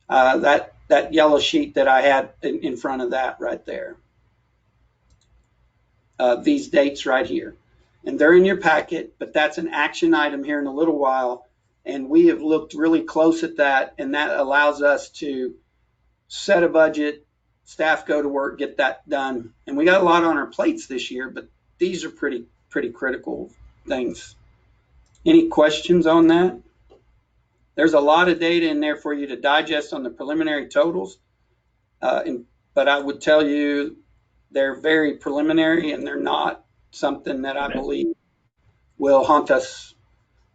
That yellow sheet that I had in front of that right there. These dates right here. And they're in your packet, but that's an action item here in a little while. And we have looked really close at that, and that allows us to set a budget, staff go to work, get that done. And we got a lot on our plates this year, but these are pretty critical things. Any questions on that? there's a lot of data in there for you to digest on the preliminary totals. But I would tell you they're very preliminary, and they're not something that I believe will haunt us.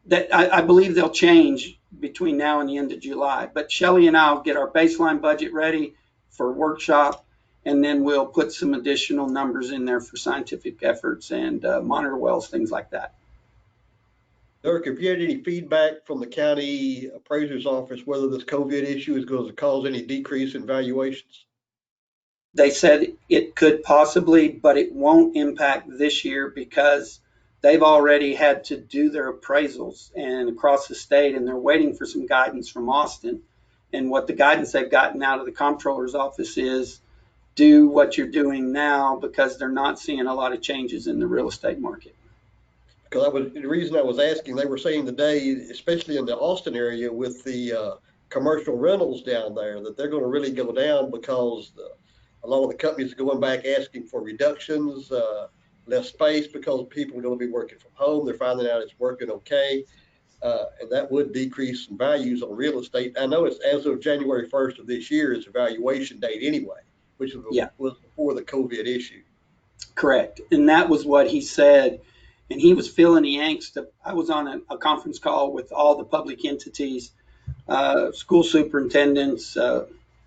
That I believe they'll change between now and the end of July. But Shelley and I will get our baseline budget ready for workshop, and then we'll put some additional numbers in there for scientific efforts and monitor wells, things like that. Dirk, have you had any feedback from the county appraiser's office whether this COVID issue is going to cause any decrease in valuations? They said it could possibly, but it won't impact this year because they've already had to do their appraisals and across the state, and they're waiting for some guidance from Austin. And what the guidance they've gotten out of the comptroller's office is do what you're doing now because they're not seeing a lot of changes in the real estate market. Because the reason I was asking, they were saying today, especially in the Austin area with the commercial rentals down there, that they're going to really go down because a lot of the companies are going back asking for reductions, less space because people are going to be working from home. They're finding out it's working okay. And that would decrease some values on real estate. I know it's as of January 1st of this year is evaluation date anyway, which was before the COVID issue. Correct. And that was what he said. And he was feeling the angst. I was on a conference call with all the public entities, school superintendents,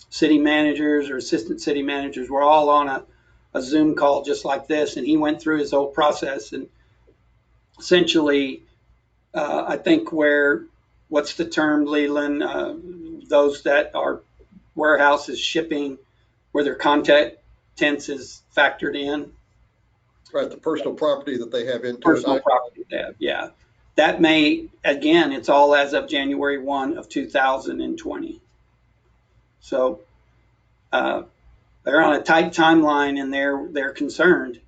city managers or assistant city managers. We're all on a Zoom call just like this. And he went through his whole process. And essentially, I think what's the term, Leland? Those that are warehouses shipping where their contents is factored in. Right, the personal property that they have into personal property they have, yeah. That may, again, it's all as of January 1 of 2020. So they're on a tight timeline and they're concerned.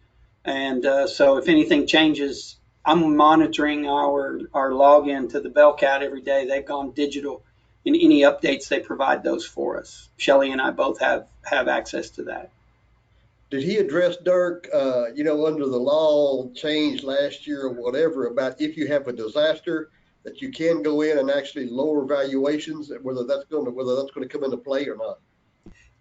And so if anything changes, I'm monitoring our login to the Bellcat every day. They've gone digital. In any updates, they provide those for us. Shelley and I both have access to that. Did he address, Dirk, under the law changed last year or whatever about if you have a disaster that you can go in and actually lower valuations, whether that's going to come into play or not?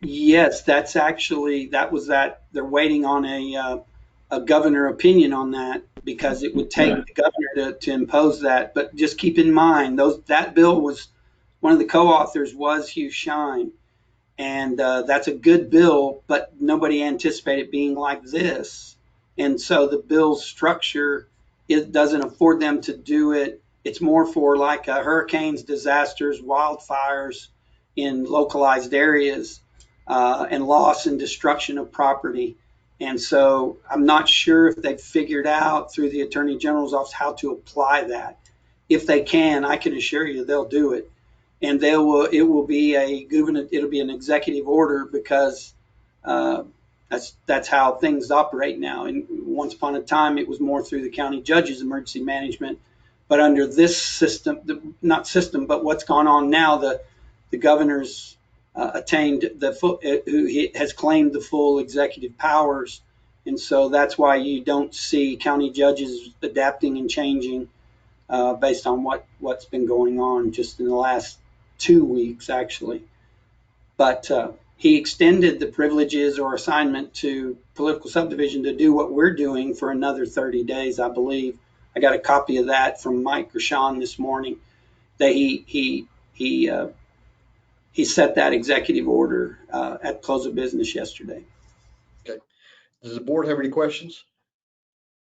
Yes, that was that. They're waiting on a governor opinion on that because it would take the governor to impose that. But just keep in mind that bill was one of the co-authors was Hugh Shine. And that's a good bill, but nobody anticipated it being like this. And so the bill's structure, it doesn't afford them to do it. It's more for like hurricanes, disasters, wildfires in localized areas, and loss and destruction of property. And so I'm not sure if they've figured out through the Attorney General's office how to apply that. If they can, I can assure you they'll do it. And it'll be an executive order because that's how things operate now. And once upon a time, it was more through the county judge's emergency management. But under this system, but what's gone on now, the governor's attained who has claimed the full executive powers. And so that's why you don't see county judges adapting and changing based on what's been going on just in the last 2 weeks, actually. But he extended the privileges or assignment to political subdivision to do what we're doing for another 30 days, I believe. I got a copy of that from Mike Gershon this morning. That he set that executive order at close of business yesterday. Okay. Does the board have any questions?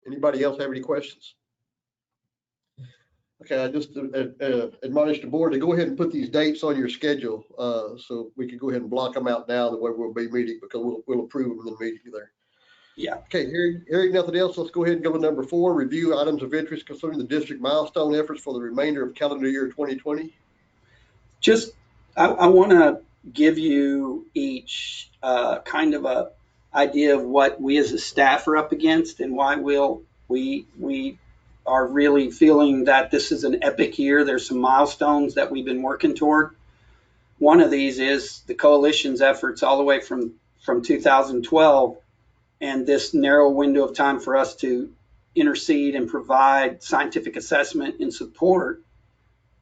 Anybody else have any questions? Okay, I just admonished the board to go ahead and put these dates on your schedule so we can go ahead and block them out now the way we'll be meeting because we'll approve them in the meeting there. Yeah. Okay, hearing nothing else, let's go ahead and go to number 4, review items of interest concerning the district milestone efforts for the remainder of calendar year 2020. I want to give you each kind of a idea of what we as a staff are up against and why we are really feeling that this is an epic year. There's some milestones that we've been working toward. One of these is the coalition's efforts all the way from 2012 and this narrow window of time for us to intercede and provide scientific assessment and support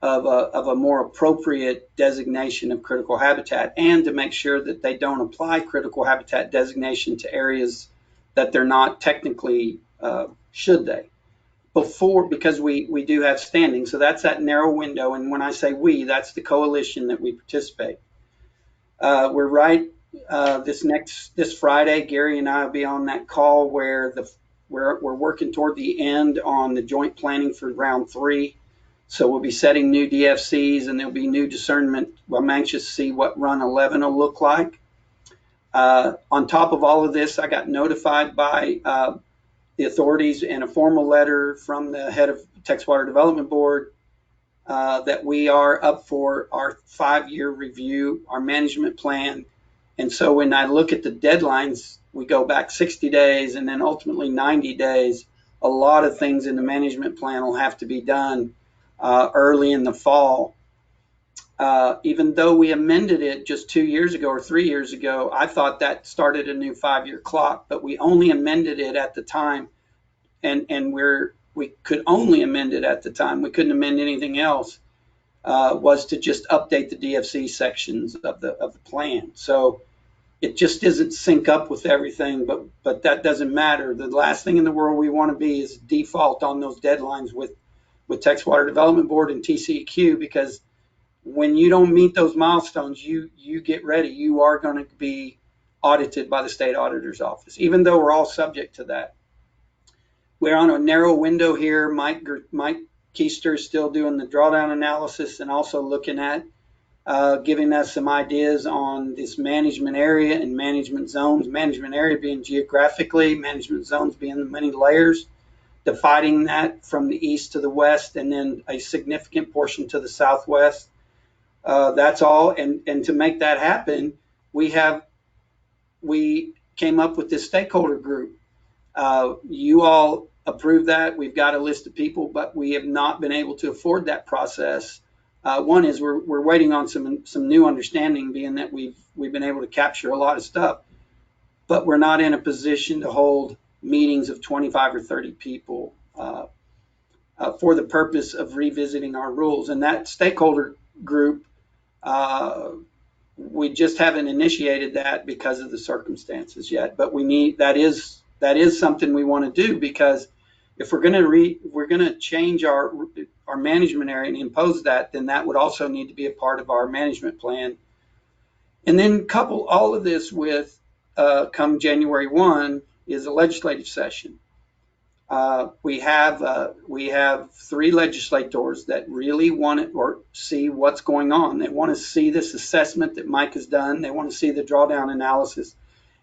of a more appropriate designation of critical habitat, and to make sure that they don't apply critical habitat designation to areas that they're not technically, should they? Because we do have standing. So that's that narrow window. And when I say we, that's the coalition that we participate. We're right. This Friday, Gary and I will be on that call where we're working toward the end on the joint planning for round 3. So we'll be setting new DFCs and there'll be new discernment. I'm anxious to see what run 11 will look like. On top of all of this, I got notified by the authorities in a formal letter from the head of Texas Water Development Board that we are up for our 5-year review, our management plan. And so when I look at the deadlines, we go back 60 days and then ultimately 90 days. A lot of things in the management plan will have to be done early in the fall. Even though we amended it just 2 years ago or 3 years ago, I thought that started a new 5-year clock, but we only amended it at the time, and we could only amend it at the time. We couldn't amend anything else. Was to just update the DFC sections of the plan. So it just doesn't sync up with everything, but that doesn't matter. The last thing in the world we want to be is default on those deadlines with Texas Water Development Board and TCEQ, because when you don't meet those milestones, you get ready. You are going to be audited by the state auditor's office, even though we're all subject to that. We're on a narrow window here. Mike Keister is still doing the drawdown analysis and also looking at giving us some ideas on this management area and management zones. Management area being geographically, management zones being the many layers, dividing that from the east to the west, and then a significant portion to the southwest. That's all. And to make that happen, we came up with this stakeholder group. You all approved that. We've got a list of people, but we have not been able to afford that process. One is we're waiting on some new understanding, being that we've been able to capture a lot of stuff, but we're not in a position to hold meetings of 25 or 30 people for the purpose of revisiting our rules. And that stakeholder group, we just haven't initiated that because of the circumstances yet. But that is something we want to do, because if we're going to change our management area and impose that, then that would also need to be a part of our management plan. And then couple all of this with come January 1 is a legislative session. We have 3 legislators that really want to or see what's going on. They want to see this assessment that Mike has done. They want to see the drawdown analysis,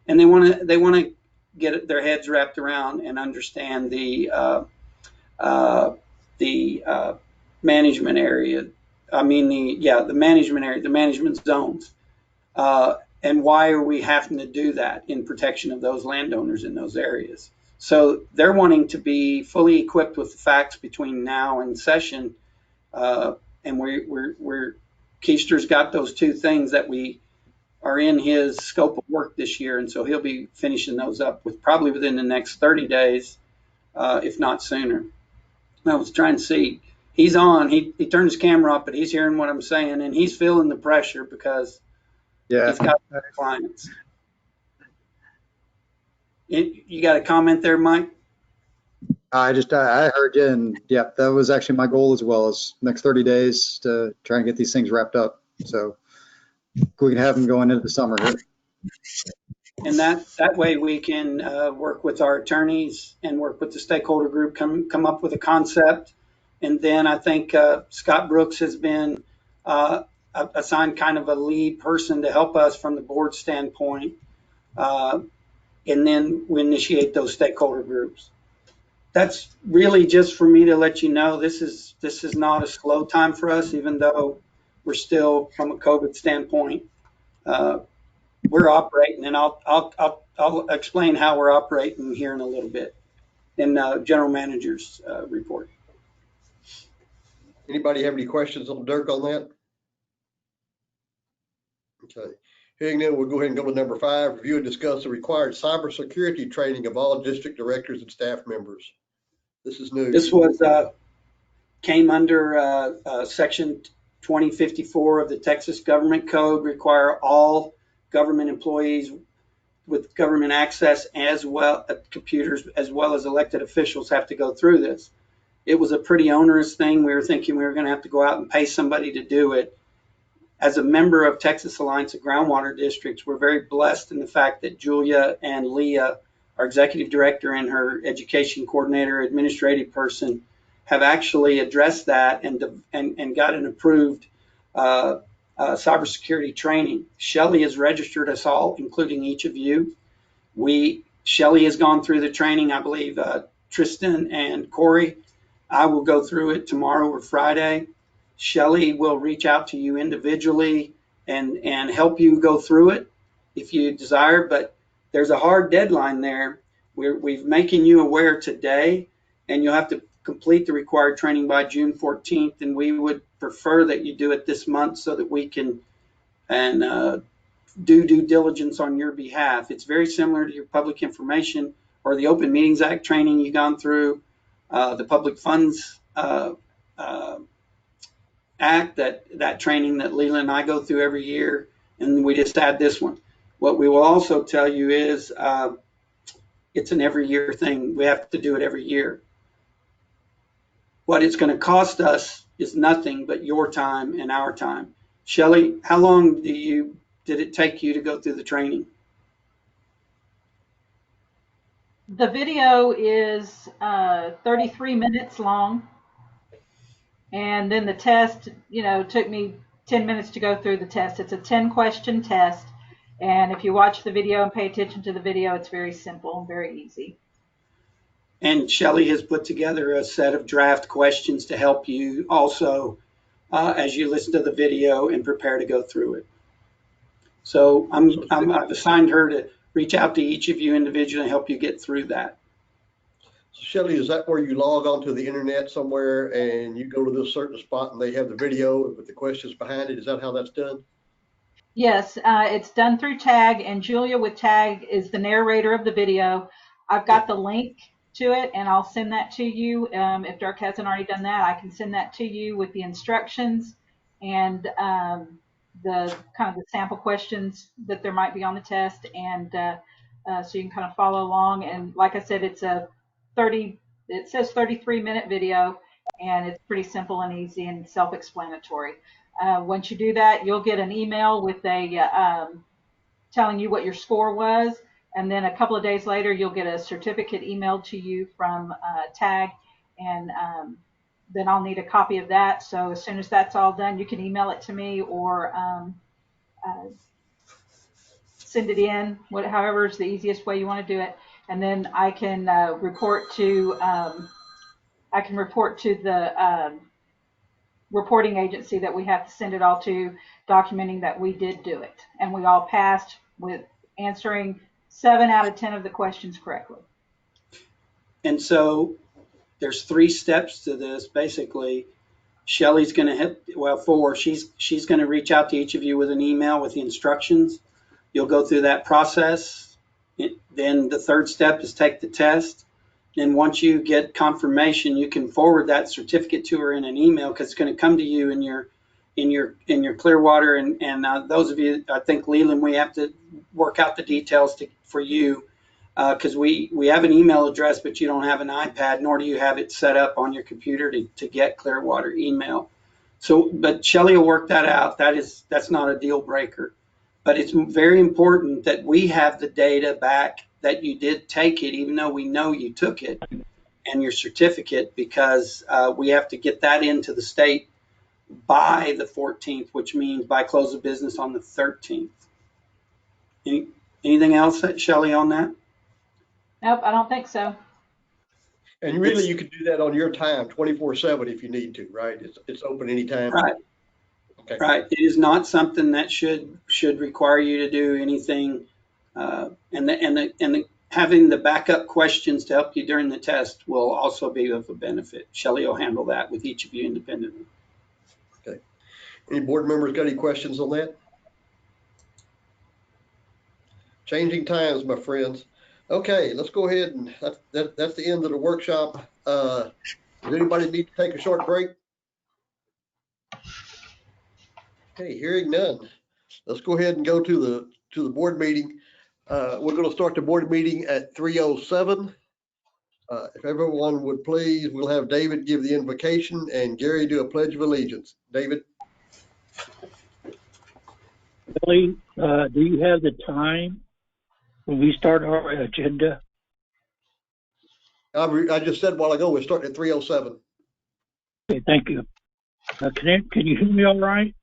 and they want to get their heads wrapped around and understand the management area. I mean the management area, the management zones, and why are we having to do that in protection of those landowners in those areas? So they're wanting to be fully equipped with the facts between now and session, and Keister's got those 2 things that we are in his scope of work this year, and so he'll be finishing those up probably within the next 30 days, if not sooner. I was trying to see. He's on. He turned his camera up, but he's hearing what I'm saying, and he's feeling the pressure because he's got clients. You got a comment there, Mike? I heard you, and yeah, that was actually my goal as well, as next 30 days to try and get these things wrapped up. So we can have them going into the summer here. And that way we can work with our attorneys and work with the stakeholder group, come up with a concept. And then I think Scott Brooks has been assigned kind of a lead person to help us from the board standpoint. And then we initiate those stakeholder groups. That's really just for me to let you know this is not a slow time for us, even though we're still, from a COVID standpoint, we're operating, and I'll explain how we're operating here in a little bit in general manager's report. Anybody have any questions on Dirk on that? Okay. Hearing none, we'll go ahead and go to number 5, review and discuss the required cybersecurity training of all district directors and staff members. This is new. This was came under Section 2054 of the Texas Government Code, require all government employees with government access as well computers as well as elected officials have to go through this. It was a pretty onerous thing. We were thinking we were going to have to go out and pay somebody to do it. As a member of Texas Alliance of Groundwater Districts, we're very blessed in the fact that Julia and Leah, our executive director and her education coordinator, administrative person, have actually addressed that and got an approved cybersecurity training. Shelley has registered us all, including each of you. Shelley has gone through the training. I believe Tristan and Corey, I will go through it tomorrow or Friday. Shelley will reach out to you individually and help you go through it if you desire, but there's a hard deadline there. We're making you aware today, and you'll have to complete the required training by June 14th, and we would prefer that you do it this month so that we can do due diligence on your behalf. It's very similar to your public information or the Open Meetings Act training you've gone through, the Public Funds Act, that training that Leland and I go through every year, and we just add this one. What we will also tell you is it's an every year thing. We have to do it every year. What it's going to cost us is nothing but your time and our time. Shelley, how long did it take you to go through the training? The video is 33 minutes long. And then the test, took me 10 minutes to go through the test. It's a 10-question test. And if you watch the video and pay attention to the video, it's very simple and very easy. And Shelley has put together a set of draft questions to help you also as you listen to the video and prepare to go through it. So I've assigned her to reach out to each of you individually and help you get through that. So Shelley, is that where you log onto the internet somewhere and you go to this certain spot and they have the video with the questions behind it? Is that how that's done? Yes, it's done through TAG, and Julia with TAG is the narrator of the video. I've got the link to it, and I'll send that to you. If Dirk hasn't already done that, I can send that to you with the instructions and the kind of the sample questions that there might be on the test, and so you can kind of follow along. And like I said, it says 33-minute video, and it's pretty simple and easy and self-explanatory. Once you do that, you'll get an email with a telling you what your score was, and then a couple of days later, you'll get a certificate emailed to you from TAG, and then I'll need a copy of that. So as soon as that's all done, you can email it to me or send it in, however is the easiest way you want to do it, and then I can report to the reporting agency that we have to send it all to, documenting that we did do it, and we all passed with answering 7 out of 10 of the questions correctly. And so there's 3 steps to this. Basically, Shelley's going to hit, well, 4. She's going to reach out to each of you with an email with the instructions. You'll go through that process. Then the 3rd step is take the test. And once you get confirmation, you can forward that certificate to her in an email, because it's going to come to you in your Clearwater. And those of you, I think Leland, we have to work out the details for you, because we have an email address, but you don't have an iPad, nor do you have it set up on your computer to get Clearwater email. So, but Shelley will work that out. That's not a deal breaker, but it's very important that we have the data back that you did take it, even though we know you took it, and your certificate, because we have to get that into the state by the 14th, which means by close of business on the 13th. Anything else, Shelley, on that? Nope, I don't think so. And really, you can do that on your time, 24/7 if you need to, right? It's open anytime. Right. Okay. Right. It is not something that should require you to do anything. And having the backup questions to help you during the test will also be of a benefit. Shelley will handle that with each of you independently. Okay. Any board members got any questions on that? Changing times, my friends. Okay, let's go ahead and that's the end of the workshop. Does anybody need to take a short break? Okay, hearing none. Let's go ahead and go to the board meeting. We're going to start the board meeting at 3:07. If everyone would please, we'll have David give the invocation and Gary do a pledge of allegiance. David? Billy, do you have the time when we start our agenda? I just said a while ago, we're starting at 3:07. Okay, thank you. Can you hear me all right?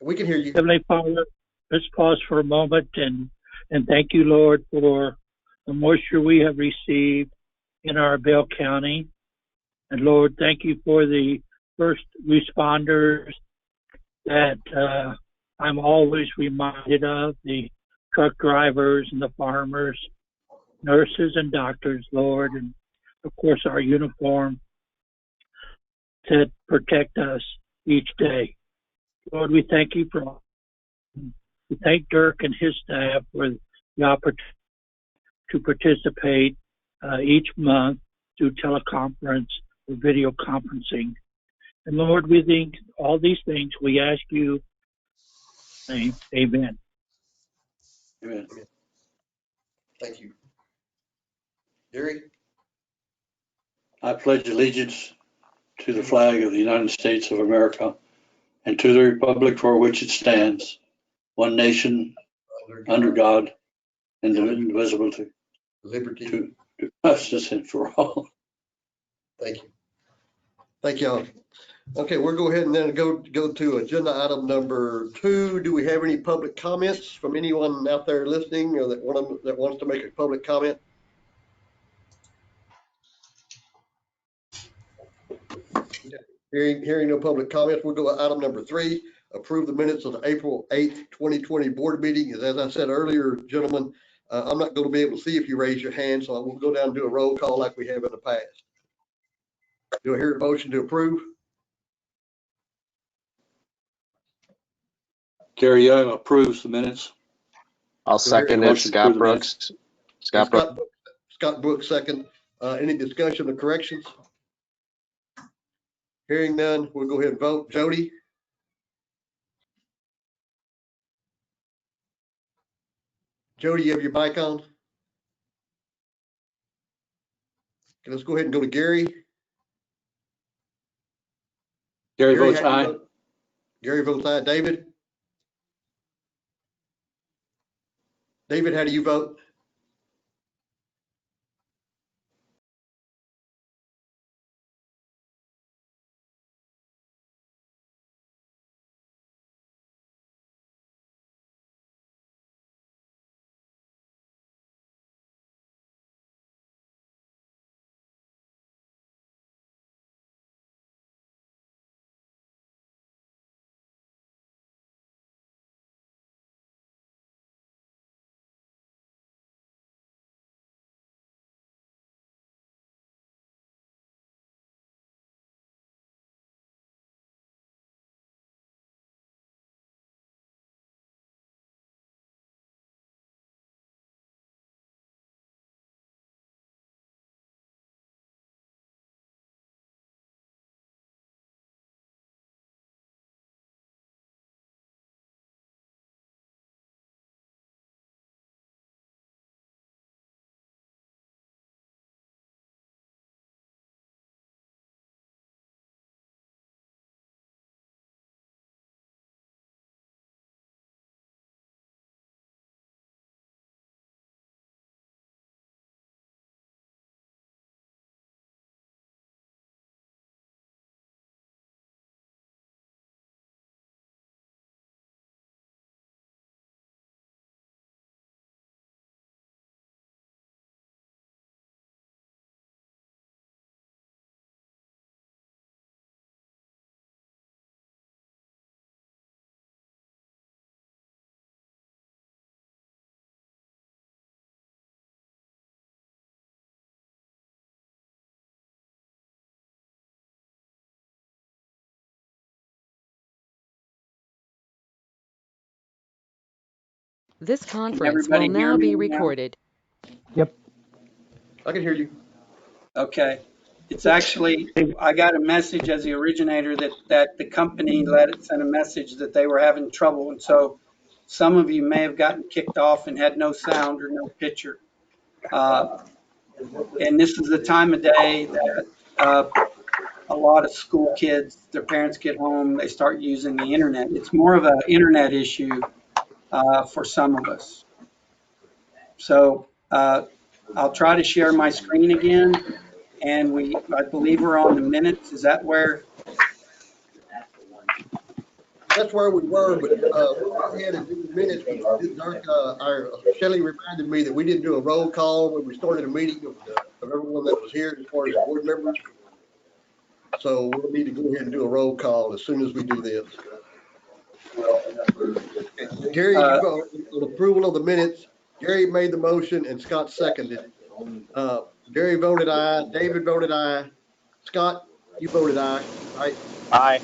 We can hear you. Heavenly Father, let's pause for a moment and thank you, Lord, for the moisture we have received in our Bell County. And Lord, thank you for the first responders that I'm always reminded of, the truck drivers and the farmers, nurses and doctors, Lord, and of course our uniform that protect us each day. Lord, we thank you we thank Dirk and his staff for the opportunity to participate each month through teleconference or video conferencing. And Lord, we think all these things we ask you, amen. Amen. Thank you. Gary? I pledge allegiance to the flag of the United States of America and to the republic for which it stands, one nation, under God, indivisible, to Liberty. to justice and for all. Thank you. Thank y'all. Okay, we'll go ahead and then go to agenda item number 2. Do we have any public comments from anyone out there listening or that wants to make a public comment? Hearing no public comments, we'll go to item number 3, approve the minutes of the April 8th, 2020 board meeting. As I said earlier, gentlemen, I'm not going to be able to see if you raise your hand, so I will go down and do a roll call like we have in the past. Do I hear a motion to approve? Gary Young approves the minutes. I'll second it. Scott Brooks. Scott Brooks, second. Any discussion or corrections? Hearing none, we'll go ahead and vote. Jody? Jody, you have your mic on? Okay, let's go ahead and go to Gary. Gary votes aye. Gary votes aye. David? David, how do you vote? This Can conference will everybody hear now me be now? recorded. Yep. I can hear you. Okay. It's actually, I got a message as the originator that the company sent a message that they were having trouble. And so some of you may have gotten kicked off and had no sound or no picture. And this is the time of day that a lot of school kids, their parents get home, they start using the internet. It's more of an internet issue for some of us. So I'll try to share my screen again. And I believe we're on the minutes. Is that where? That's where we were, but we'll go ahead and do the minutes. Shelley reminded me that we didn't do a roll call when we started a meeting of everyone that was here as far as board members. So we'll need to go ahead and do a roll call as soon as we do this. Gary, you vote on approval of the minutes. Gary made the motion and Scott seconded. Gary voted aye. David voted aye. Scott, you voted aye, right? Aye.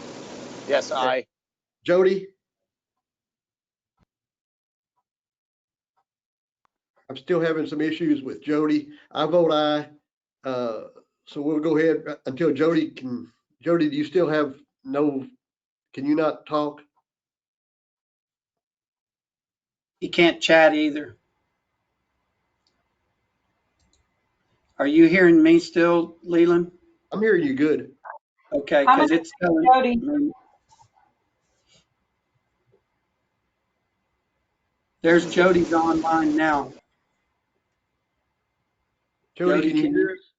Yes, Okay. aye. Jody? I'm still having some issues with Jody. I vote aye. So we'll go ahead until Jody can. Jody, do you still have no? Can you not talk? He can't chat either. Are you hearing me still, Leland? I'm hearing you good. Okay, because it's telling Jody. There's Jody's online now. Jody, can you hear us?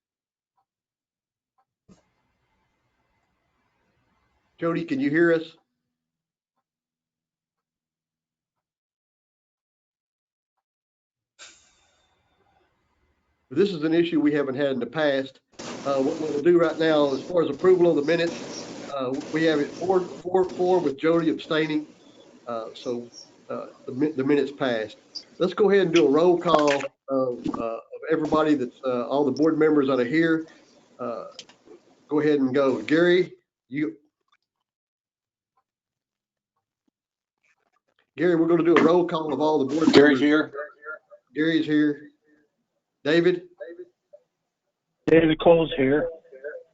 Jody, can you hear us? This is an issue we haven't had in the past. What we'll do right now, as far as approval of the minutes, we have it 4-4 with Jody abstaining. So the minutes passed. Let's go ahead and do a roll call of everybody that's all the board members that are here. Go ahead and go. Gary, Gary, we're going to do a roll call of all the board members. Gary's here. Gary's here. David? David Cole's here.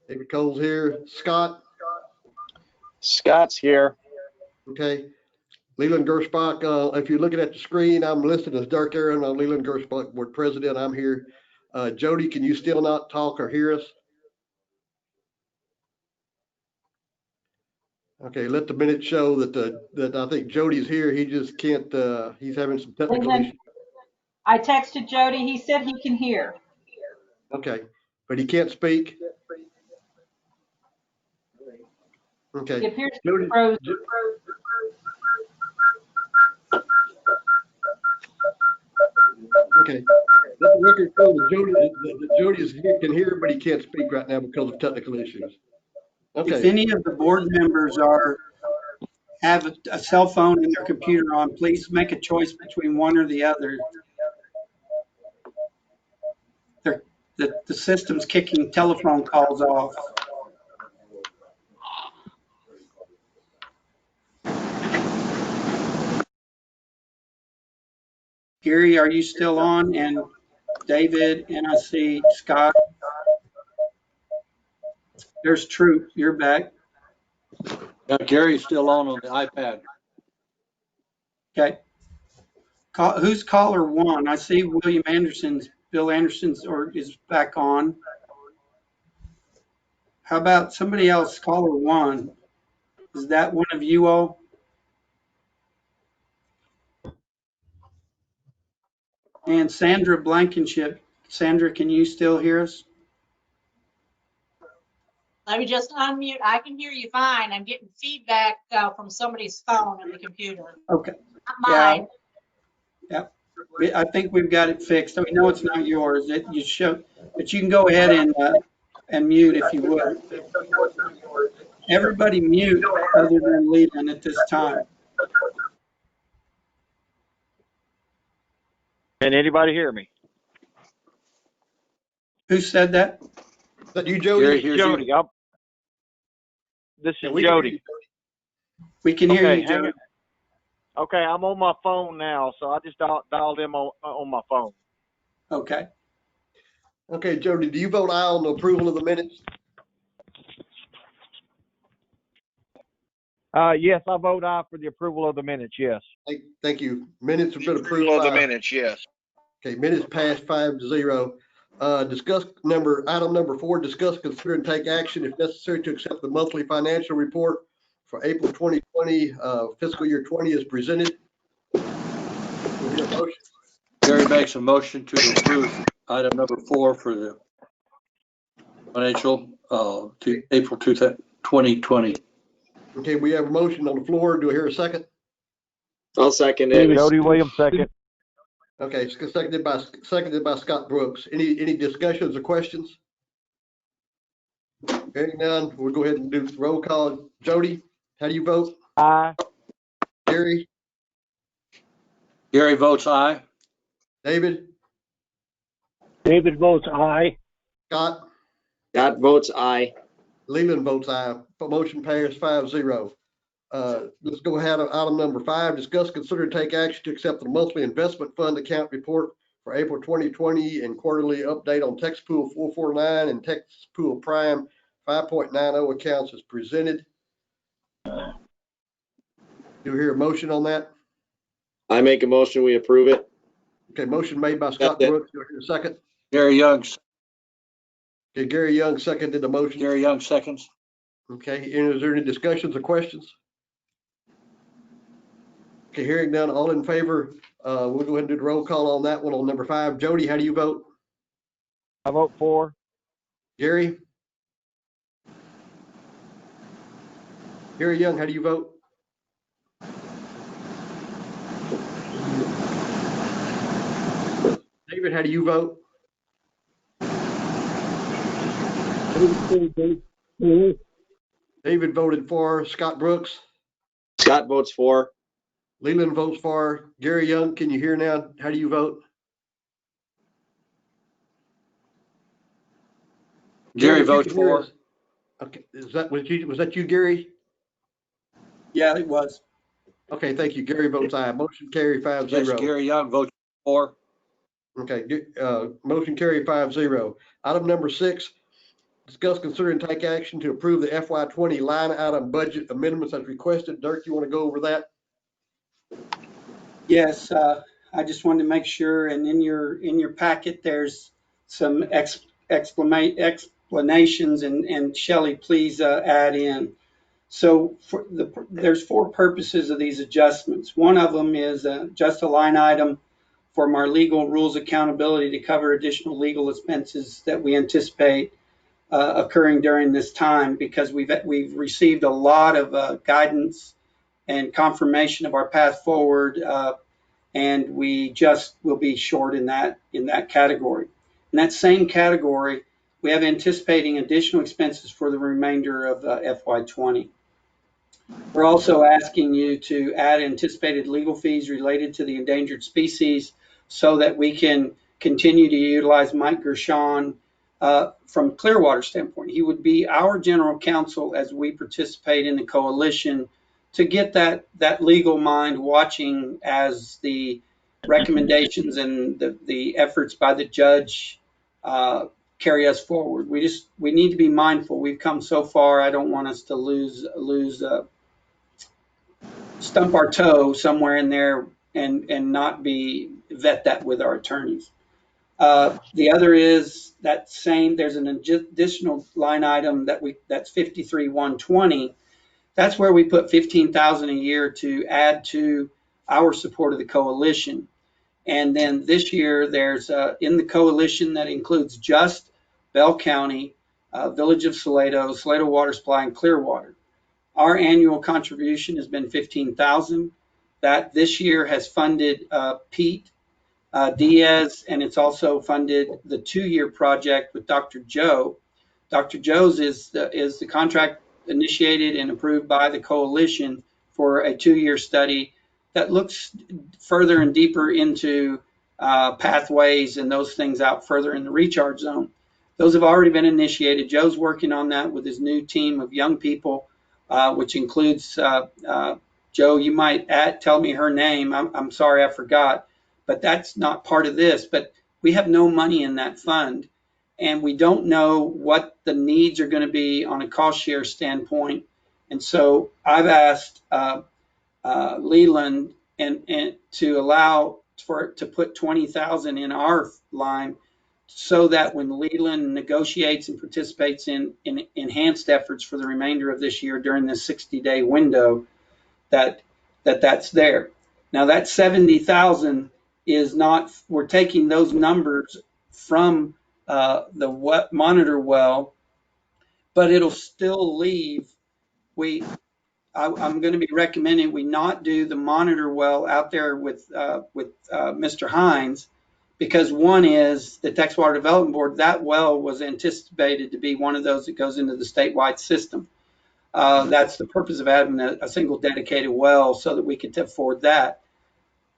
David Cole's here. Scott? Scott's here. Okay. Leland Gerspach, if you're looking at the screen, I'm listed as Dirk Aaron. I'm Leland Gerspach, board president. I'm here. Jody, can you still not talk or hear us? Okay, let the minutes show that I think Jody's here. He just can't, he's having some technical issues. I texted Jody. He said he can hear. Okay, but he can't speak? Okay. He appears to Jody, be frozen. Okay. Let the record show that Jody can hear, but he can't speak right now because of technical issues. Okay. If any of the board members have a cell phone and their computer on, please make a choice between one or the other. The system's kicking telephone calls off. Gary, are you still on? And David, and I see Scott. There's Troop, you're back. Gary's still on the iPad. Okay. Who's caller one? I see Bill Anderson's is back on. How about somebody else, caller one? Is that one of you all? And Sandra Blankenship. Sandra, can you still hear us? Let me just unmute. I can hear you fine. I'm getting feedback from somebody's phone on the computer. Okay. Not mine. Yeah. I think we've got it fixed. We know it's not yours. But you can go ahead and mute if you would. Everybody mute other than Leland at this time. Can anybody hear me? Who said that? Is that you, Jody? Jody. This is Jody. We can hear you, Jody. Okay, I'm on my phone now, so I just dialed in on my phone. Okay. Okay, Jody, do you vote aye on the approval of the minutes? Yes, I vote aye for the approval of the minutes, yes. Thank you. Minutes have been approved. Yes. Okay, minutes passed 5-0. Item number 4, discuss, consider, and take action if necessary to accept the monthly financial report for April 2020, fiscal year 20 is presented. We'll hear a motion. Gary makes a motion to approve item number 4 for the financial to April 2020. Okay, we have a motion on the floor. Do I hear a second? I'll second it. Jody Williams, second. Okay, it's seconded by Scott Brooks. Any discussions or questions? Hearing none, we'll go ahead and do the roll call. Jody, how do you vote? Aye. Gary? Gary votes aye. David? David votes aye. Scott? Scott votes aye. Leland votes aye. Motion passed 5-0. Let's go ahead on item number 5, discuss, consider, and take action to accept the monthly investment fund account report for April 2020 and quarterly update on TexPool 449 and TexPool Prime 5.90 accounts as presented. Do you hear a motion on that? I make a motion, we approve it. Okay, motion made by Scott Brooks. Do I hear a second? Gary Young. Okay, Gary Young seconded the motion. Gary Young seconds. Okay, and is there any discussions or questions? Okay, hearing none, all in favor, we'll go ahead and do the roll call on that one on number 5. Jody, how do you vote? I vote for. Gary? Gary Young, how do you vote? David, how do you vote? David voted for. Scott Brooks? Scott votes for. Leland votes for. Gary Young, can you hear now? How do you vote? Gary if you votes can hear for. us. Okay, was that you, Gary? Yeah, it was. Okay, thank you. Gary votes aye. Motion carried 5-0. Yes, Gary Young votes for. Okay, motion carried 5-0. Item number 6, discuss, consider, and take action to approve the FY20 line item budget amendments as requested. Dirk, you want to go over that? Yes, I just wanted to make sure, and in your packet, there's some explanations, and Shelley, please add in. So there's 4 purposes of these adjustments. One of them is just a line item from our legal rules accountability to cover additional legal expenses that we anticipate occurring during this time, because we've received a lot of guidance and confirmation of our path forward, and we just will be short in that category. In that same category, we have anticipating additional expenses for the remainder of FY20. We're also asking you to add anticipated legal fees related to the endangered species so that we can continue to utilize Mike Gershon from Clearwater standpoint. He would be our general counsel as we participate in the coalition to get that legal mind watching as the recommendations and the efforts by the judge carry us forward. We need to be mindful. We've come so far. I don't want us to stump our toe somewhere in there and not vet that with our attorneys. The other is there's an additional line item that's 53-120. That's where we put $15,000 a year to add to our support of the coalition. And then this year there's in the coalition that includes just Bell County, Village of Salado, Salado Water Supply, and Clearwater. Our annual contribution has been $15,000. That this year has funded Pete Diaz, and it's also funded the 2-year project with Dr. Joe. Dr. Joe's is the contract initiated and approved by the coalition for a 2-year study that looks further and deeper into pathways and those things out further in the recharge zone. Those have already been initiated. Joe's working on that with his new team of young people, which includes Joe. You might tell me her name. I'm sorry, I forgot, but that's not part of this. But we have no money in that fund, and we don't know what the needs are going to be on a cost share standpoint. And so I've asked Leland and to allow to put 20,000 in our line, so that when Leland negotiates and participates in enhanced efforts for the remainder of this year during this 60-day window, that's there. Now that 70,000 is not, we're taking those numbers from the monitor well, but it'll still leave, I'm going to be recommending we not do the monitor well out there with Mr. Hines, because one is the Texas Water Development Board, that well was anticipated to be one of those that goes into the statewide system. That's the purpose of having a single dedicated well, so that we could afford that.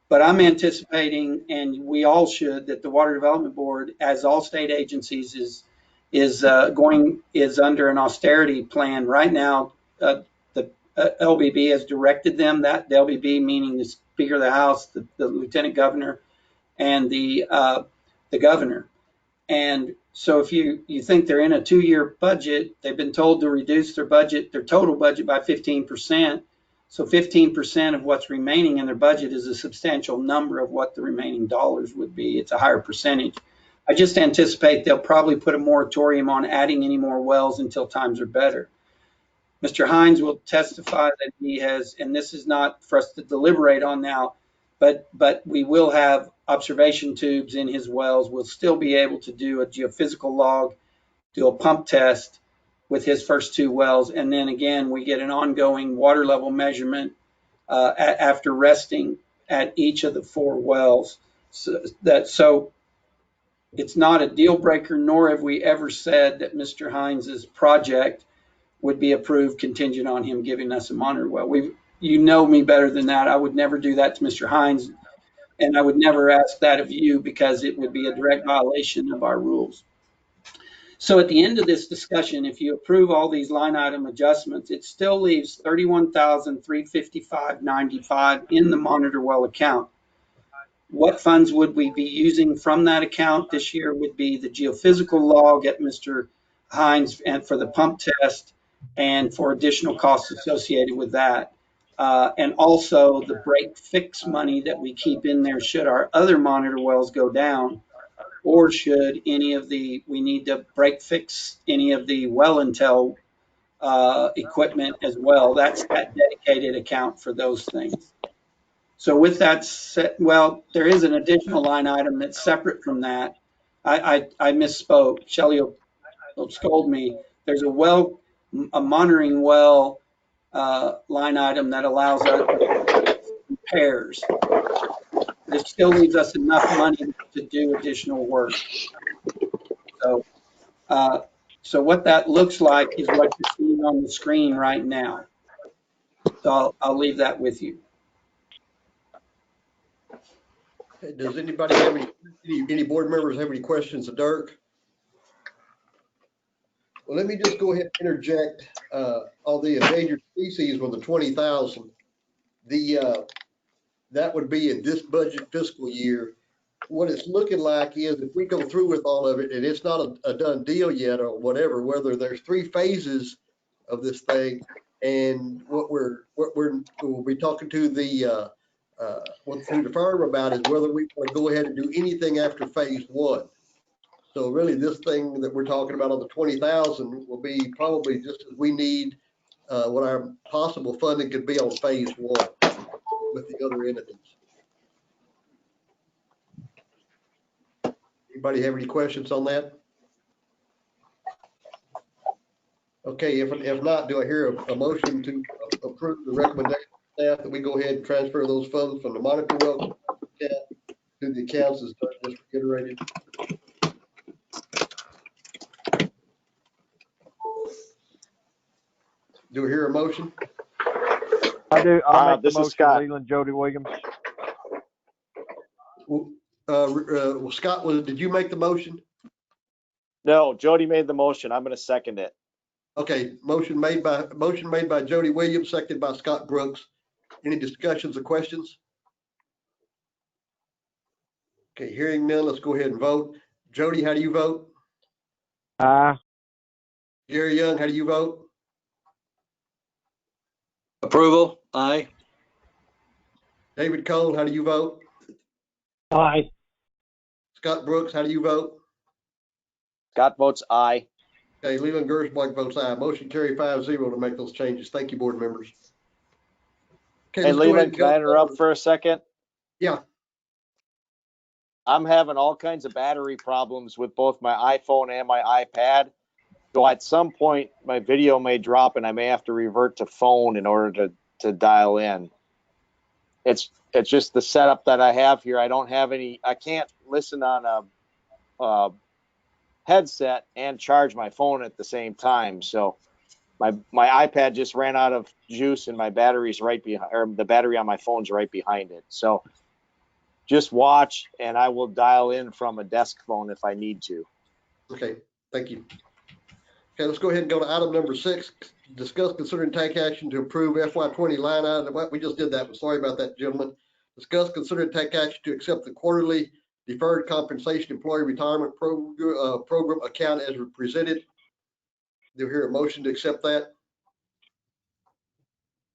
But I'm anticipating, and we all should, that the Water Development Board, as all state agencies, is under an austerity plan right now. The LBB has directed them, that the LBB meaning the Speaker of the House, the Lieutenant Governor, and the governor. And so if you think they're in a 2-year budget, they've been told to reduce their budget, their total budget, by 15%. So 15% of what's remaining in their budget is a substantial number of what the remaining dollars would be. It's a higher percentage. I just anticipate they'll probably put a moratorium on adding any more wells until times are better. Mr. Hines will testify that he has, and this is not for us to deliberate on now, but we will have observation tubes in his wells. We'll still be able to do a geophysical log, do a pump test with his first 2 wells, and then again we get an ongoing water level measurement after resting at each of the 4 wells. So it's not a deal breaker, nor have we ever said that Mr. Hines's project would be approved contingent on him giving us a monitor well. You know me better than that. I would never do that to Mr. Hines, and I would never ask that of you, because it would be a direct violation of our rules. So at the end of this discussion, if you approve all these line item adjustments, it still leaves $31,355.95 in the monitor well account. What funds would we be using from that account this year would be the geophysical log at Mr. Hines, and for the pump test, and for additional costs associated with that. And also the break fix money that we keep in there should our other monitor wells go down, or should we need to break fix any of the well intel equipment as well. That's that dedicated account for those things. So with that said, well, there is an additional line item that's separate from that. I misspoke. Shelley will scold me. There's a monitoring well line item that allows us repairs. This still leaves us enough money to do additional work. So what that looks like is what you're seeing on the screen right now. So I'll leave that with you. Does anybody have any board members have any questions of Dirk? Well, let me just go ahead and interject on the endangered species with the 20,000. That would be in this budget fiscal year. What it's looking like is, if we go through with all of it, and it's not a done deal yet or whatever, whether there's 3 phases of this thing, and what we'll be talking to the firm about is whether we want to go ahead and do anything after phase 1. So really, this thing that we're talking about on the 20,000 will be probably just as we need what our possible funding could be on phase 1 with the other entities. Anybody have any questions on that? Okay, if not, do I hear a motion to approve the recommendation of staff that we go ahead and transfer those funds from the monitor well account to the accounts as just reiterated? Do we hear a motion? I do. I'll make the This is motion, Scott. Leland Jody Williams. Well, Scott, did you make the motion? No, Jody made the motion. I'm going to second it. Okay, motion made by Jody Williams, seconded by Scott Brooks. Any discussions or questions? Okay, hearing none, let's go ahead and vote. Jody, how do you vote? Aye. Gary Young, how do you vote? Approval? Aye. David Cole, how do you vote? Aye. Scott Brooks, how do you vote? Scott votes aye. Okay, Leland Gersbach votes aye. Motion carried 5-0 to make those changes. Thank you, board members. Okay, Hey, let's go ahead Leland, and can I go. interrupt for a second? Yeah. I'm having all kinds of battery problems with both my iPhone and my iPad. So at some point, my video may drop and I may have to revert to phone in order to dial in. It's just the setup that I have here. I don't have any, I can't listen on a headset and charge my phone at the same time. So my iPad just ran out of juice and my battery's right behind, or the battery on my phone's right behind it. So just watch and I will dial in from a desk phone if I need to. Okay, thank you. Okay, let's go ahead and go to item number 6. Discuss, consider, and take action to approve FY20 line item. We just did that, but sorry about that, gentlemen. Discuss, consider, and take action to accept the quarterly deferred compensation employee retirement program account as presented. Do you hear a motion to accept that?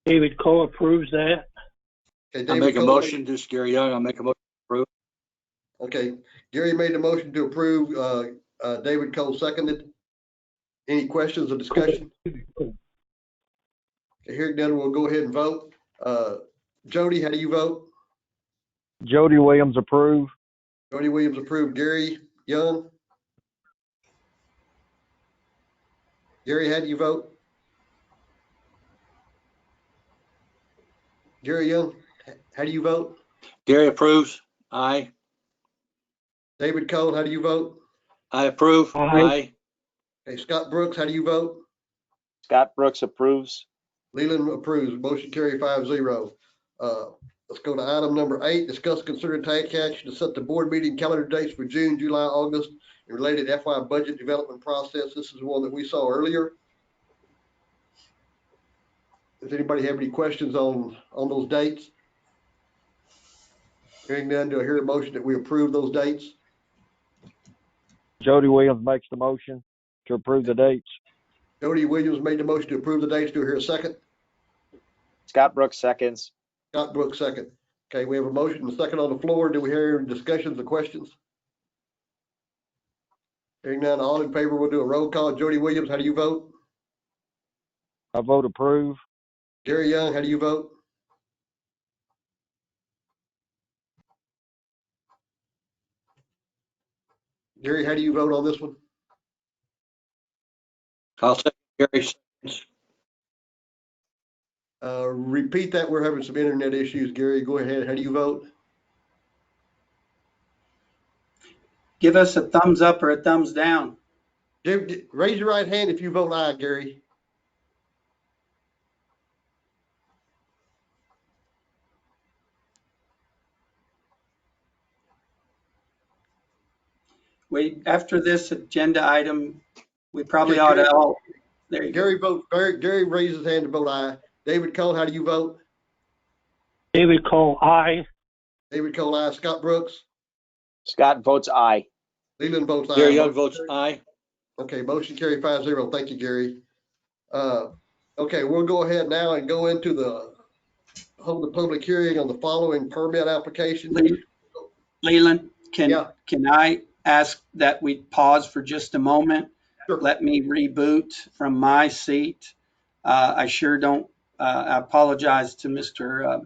David Cole approves that. Okay, I David make a Cole motion, this is Gary Young, I make a motion to approve. Okay, Gary made the motion to approve. David Cole seconded. Any questions or discussion? Okay, hearing none, we'll go ahead and vote. Jody, how do you vote? Jody Williams approve. Jody Williams approved. Gary Young? Gary, how do you vote? Gary Young, how do you vote? Gary approves. Aye. David Cole, how do you vote? I approve. Aye. Aye. Okay, Scott Brooks, how do you vote? Scott Brooks approves. Leland approves. Motion carried 5-0. Let's go to item number 8. Discuss, consider, and take action to set the board meeting calendar dates for June, July, August, and related FY budget development process. This is one that we saw earlier. Does anybody have any questions on those dates? Hearing none, do I hear a motion that we approve those dates? Jody Williams makes the motion to approve the dates. Jody Williams made the motion to approve the dates. Do I hear a second? Scott Brooks seconds. Scott Brooks, second. Okay, we have a motion and a second on the floor. Do we hear discussions or questions? Hearing none, all in favor, we'll do a roll call. Jody Williams, how do you vote? I vote approve. Gary Young, how do you vote? Gary, how do you vote on this one? I'll second Gary. Repeat that. We're having some internet issues. Gary, go ahead. How do you vote? Give us a thumbs up or a thumbs down. Raise your right hand if you vote aye, Gary. After this agenda item, we probably ought to all, there you go. Gary raises his hand to vote aye. David Cole, how do you vote? David Cole, aye. David Cole, aye. Scott Brooks? Scott votes aye. Leland votes aye. Gary Young votes aye. Okay, motion carried 5-0. Thank you, Gary. Okay, we'll go ahead now and go into hold the public hearing on the following permit application. Leland, can Yeah. I ask that we pause for just a moment? Sure. Let me reboot from my seat. I sure don't, I apologize to Mr.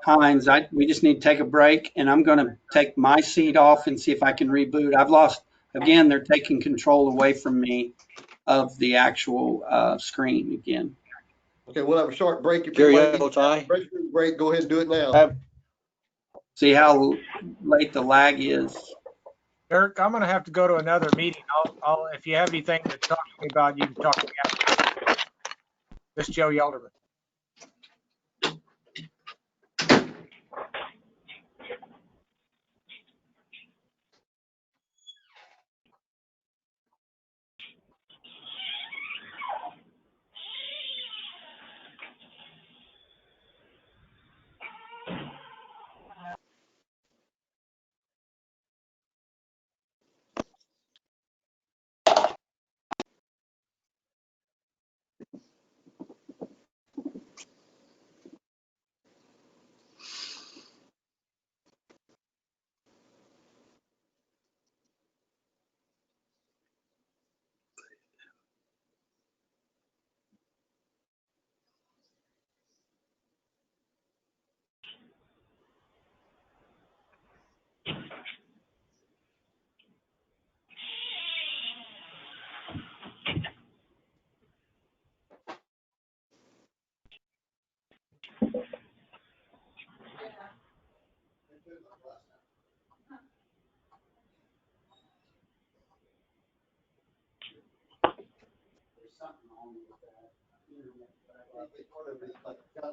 Hines. We just need to take a break, and I'm going to take my seat off and see if I can reboot. I've lost, again, they're taking control away from me of the actual screen again. Okay, we'll have a short break. If Gary everybody Young votes aye. break, go ahead and do it now. See how late the lag is. Dirk, I'm going to have to go to another meeting. If you have anything to talk to me about, you can talk to me after. This is Joe Yelderman.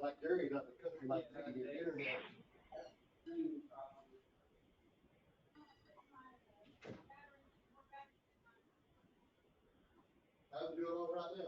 Like Gary, not the country like the internet. I'm doing all right now.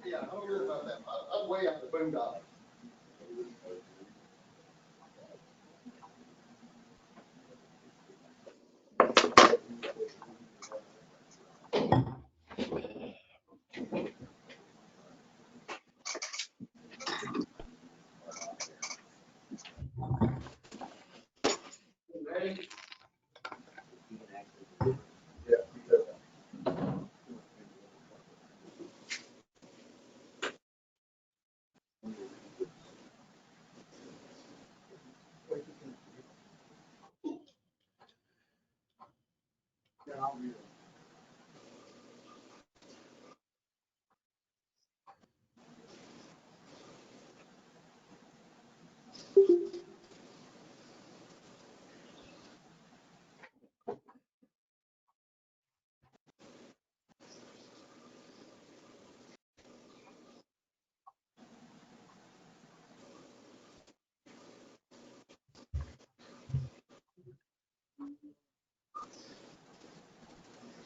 Yeah, I don't know about that. I'm way out the boondocks.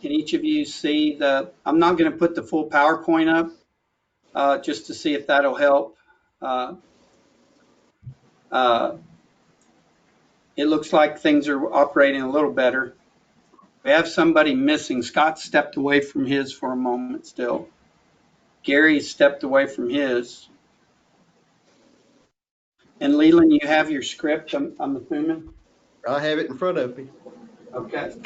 Can each of you see I'm not going to put the full PowerPoint up just to see if that'll help. It looks like things are operating a little better. We have somebody missing. Scott stepped away from his for a moment still. Gary stepped away from his. And Leland, you have your script, I'm assuming? I have it in front of me. Okay.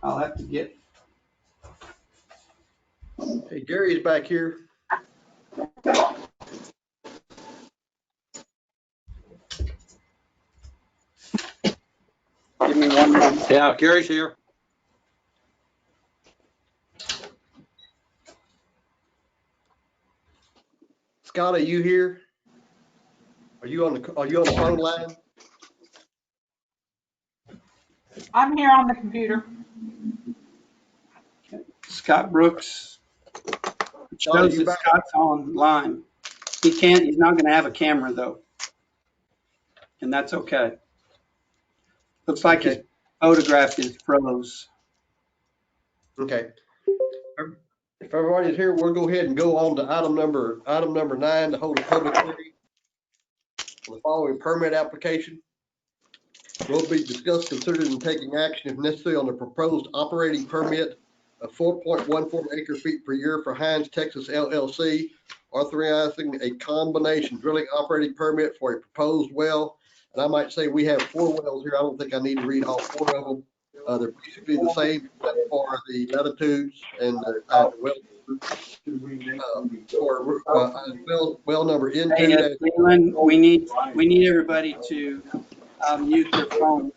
I'll have to get. Hey, Gary's back here. Give me 1 moment. Yeah, Gary's here. Scott, are you here? Are you on the phone line? I'm here on the computer. Scott Brooks. It shows that Scott's online. He's not going to have a camera though. And that's okay. Looks like his photograph is froze. Okay. If everybody's here, we'll go ahead and go on to item number 9 to hold a public hearing for the following permit application. Will be discussed, considered, and taking action if necessary on the proposed operating permit of 4.14 acre feet per year for Hines, Texas LLC, authorizing a combination drilling operating permit for a proposed well. And I might say we have 4 wells here. I don't think I need to read all 4 of them. They're basically the same except for the latitudes and the well. Well number N2. Hey, Leland, we need everybody to mute their phone.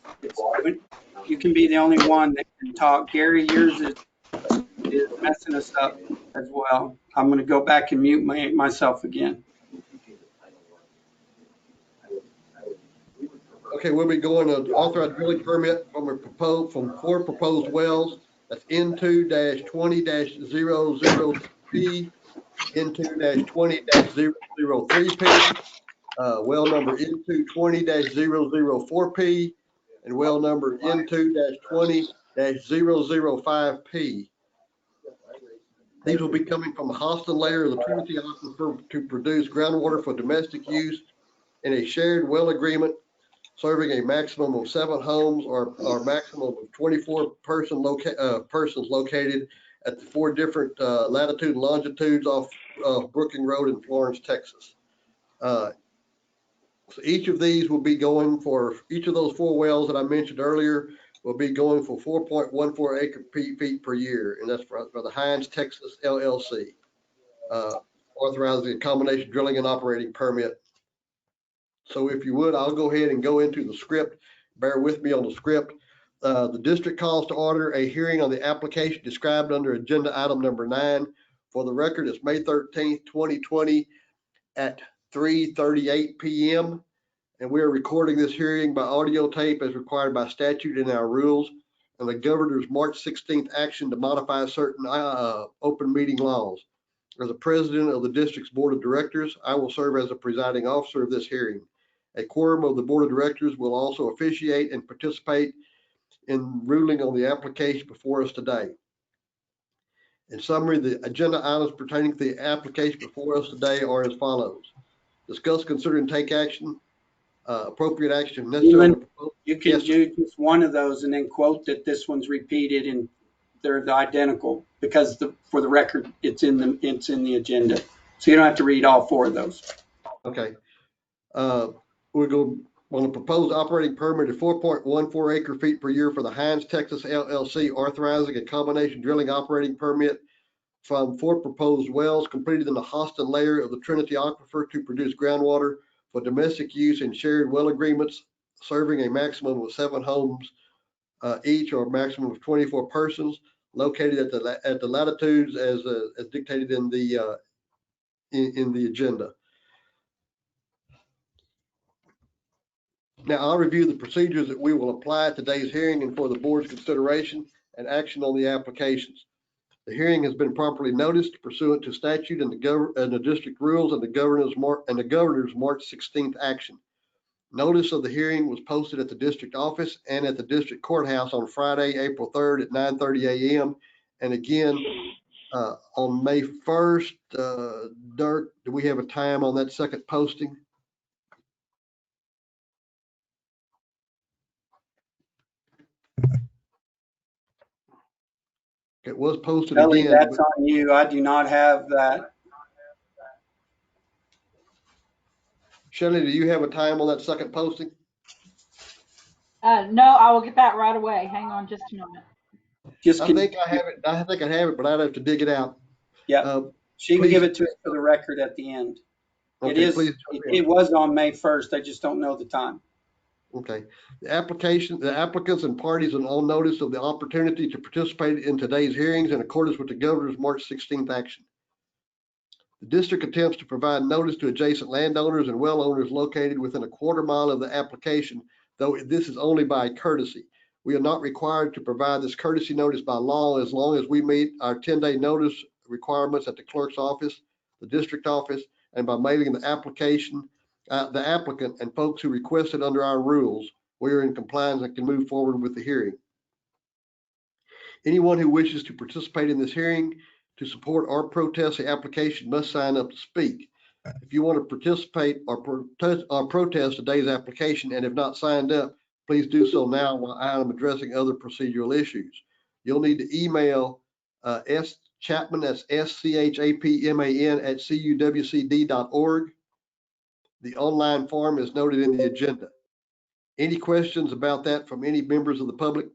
You can be the only one that can talk. Gary, yours is messing us up as well. I'm going to go back and mute myself again. Okay, we'll be going to authorized drilling permit from 4 proposed wells. That's N2-20-00P, N2-20-003P, well number N2-20-004P, and well number N2-20-005P. These will be coming from a Hostin layer of the Trinity Aquifer to produce groundwater for domestic use in a shared well agreement serving a maximum of 7 homes or maximum of 24 persons located at the 4 different latitude and longitudes off Brookings Road in Florence, Texas. So each of these will be going for, each of those 4 wells that I mentioned earlier will be going for 4.14 acre feet per year, and that's for the Hines, Texas LLC, authorizing a combination drilling and operating permit. So if you would, I'll go ahead and go into the script. Bear with me on the script. The district calls to order a hearing on the application described under agenda item number 9. For the record, it's May 13th, 2020 at 3:38 p.m. And we are recording this hearing by audio tape as required by statute in our rules and the governor's March 16th action to modify certain open meeting laws. As the president of the district's board of directors, I will serve as the presiding officer of this hearing. A quorum of the board of directors will also officiate and participate in ruling on the application before us today. In summary, the agenda items pertaining to the application before us today are as follows. Discuss, consider, and take action, appropriate action necessary. You can do just one of those and then quote that this one's repeated and they're identical, because for the record, it's in the agenda. So you don't have to read all 4 of those. Okay. We're going on the proposed operating permit of 4.14 acre feet per year for the Hines, Texas LLC, authorizing a combination drilling operating permit from 4 proposed wells completed in the Houston layer of the Trinity Aquifer to produce groundwater for domestic use in shared well agreements, serving a maximum of 7 homes each, or a maximum of 24 persons, located at the latitudes as dictated in the agenda. Now, I'll review the procedures that we will apply at today's hearing and for the board's consideration and action on the applications. The hearing has been properly noticed pursuant to statute and the district rules and the governor's March 16th action. Notice of the hearing was posted at the district office and at the district courthouse on Friday, April 3rd at 9:30 a.m. and again on May 1st. Dirk, do we have a time on that second posting? It was posted Kelly, again. that's on you. I do not have that. Shelley, do you have a time on that second posting? No, I will get that right away. Hang on just a moment. I think I have it. I think I have it, but I'd have to dig it out. Yeah, she can give it to us for the record at the end. Okay, it was on May 1st. I just don't know the time. Okay. The applicants and parties are on notice of the opportunity to participate in today's hearings in accordance with the governor's March 16th action. The district attempts to provide notice to adjacent landowners and well owners located within a quarter mile of the application, though this is only by courtesy. We are not required to provide this courtesy notice by law as long as we meet our 10-day notice requirements at the clerk's office, the district office, and by mailing the application, the applicant and folks who requested under our rules. We are in compliance and can move forward with the hearing. Anyone who wishes to participate in this hearing to support or protest the application must sign up to speak. If you want to participate or protest today's application and have not signed up, please do so now while I am addressing other procedural issues. You'll need to email Chapman, that's SCHAPMAN at CUWCD.org. The online form is noted in the agenda. Any questions about that from any members of the public?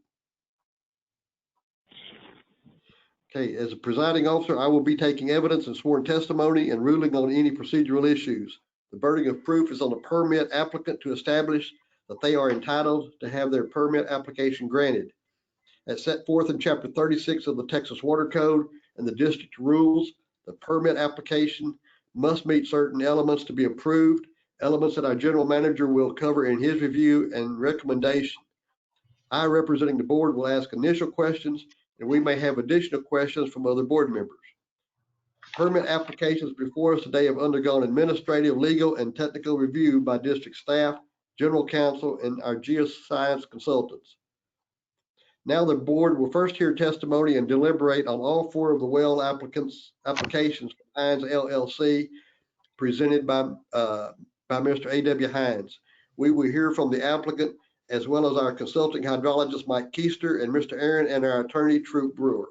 Okay, as a presiding officer, I will be taking evidence and sworn testimony and ruling on any procedural issues. The burden of proof is on the permit applicant to establish that they are entitled to have their permit application granted. As set forth in Chapter 36 of the Texas Water Code and the district rules, the permit application must meet certain elements to be approved, elements that our general manager will cover in his review and recommendation. I, representing the board, will ask initial questions, and we may have additional questions from other board members. Permit applications before us today have undergone administrative, legal, and technical review by district staff, general counsel, and our geoscience consultants. Now the board will first hear testimony and deliberate on all 4 of the well applications from Hines LLC presented by Mr. A.W. Hines. We will hear from the applicant as well as our consulting hydrologist, Mike Keister, and Mr. Aaron, and our attorney, Troop Brewer.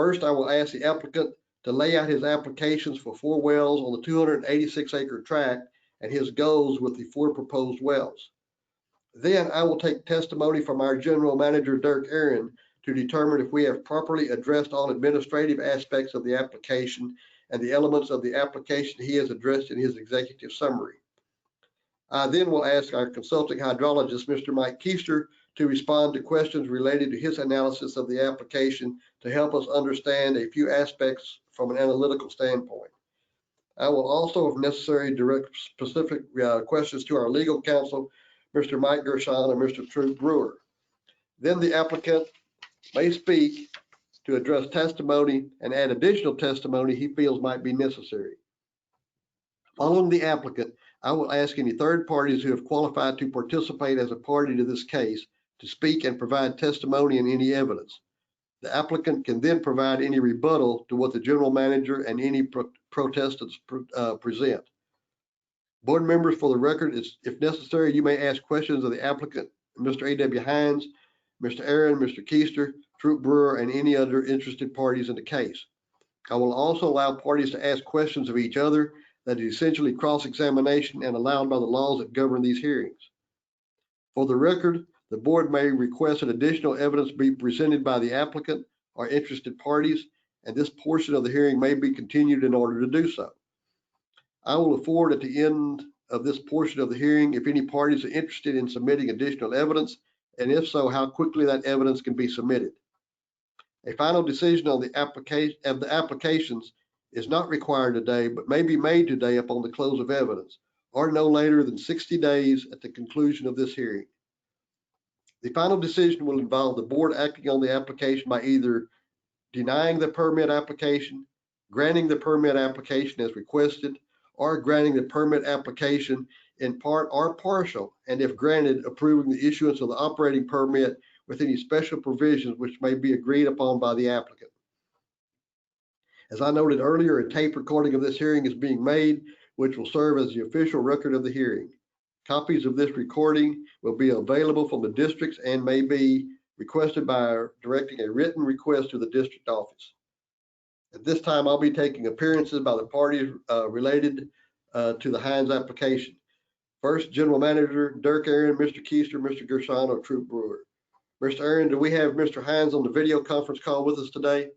First, I will ask the applicant to lay out his applications for 4 wells on the 286-acre tract and his goals with the 4 proposed wells. Then I will take testimony from our general manager, Dirk Aaron, to determine if we have properly addressed all administrative aspects of the application and the elements of the application he has addressed in his executive summary. I then will ask our consulting hydrologist, Mr. Mike Keister, to respond to questions related to his analysis of the application to help us understand a few aspects from an analytical standpoint. I will also, if necessary, direct specific questions to our legal counsel, Mr. Mike Gershon and Mr. Troop Brewer. Then the applicant may speak to address testimony and add additional testimony he feels might be necessary. Following the applicant, I will ask any third parties who have qualified to participate as a party to this case to speak and provide testimony and any evidence. The applicant can then provide any rebuttal to what the general manager and any protestants present. Board members, for the record, if necessary, you may ask questions of the applicant, Mr. A.W. Hines, Mr. Aaron, Mr. Keister, Troop Brewer, and any other interested parties in the case. I will also allow parties to ask questions of each other that is essentially cross-examination and allowed by the laws that govern these hearings. For the record, the board may request that additional evidence be presented by the applicant or interested parties, and this portion of the hearing may be continued in order to do so. I will afford at the end of this portion of the hearing if any parties are interested in submitting additional evidence, and if so, how quickly that evidence can be submitted. A final decision on the applications is not required today, but may be made today upon the close of evidence, or no later than 60 days at the conclusion of this hearing. The final decision will involve the board acting on the application by either denying the permit application, granting the permit application as requested, or granting the permit application in part or partial, and if granted, approving the issuance of the operating permit with any special provisions which may be agreed upon by the applicant. As I noted earlier, a tape recording of this hearing is being made, which will serve as the official record of the hearing. Copies of this recording will be available from the districts and may be requested by directing a written request to the district office. At this time, I'll be taking appearances by the parties related to the Hines application. First, General Manager Dirk Aaron, Mr. Keister, Mr. Gershon, or Troop Brewer. Mr. Aaron, do we have Mr. Hines on the video conference call with us today?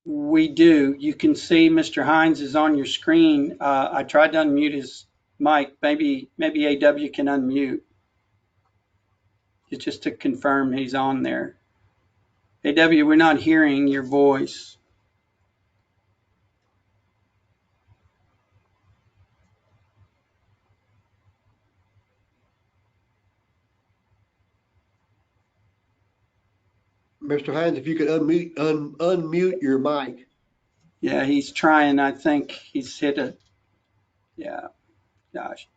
We do. You can see Mr. Hines is on your screen. I tried to unmute his mic. Maybe AW can unmute. It's just to confirm he's on there. AW, we're not hearing your voice. Mr. Hines, if you could unmute your mic. Yeah, he's trying. I think he's hit a, yeah, gosh.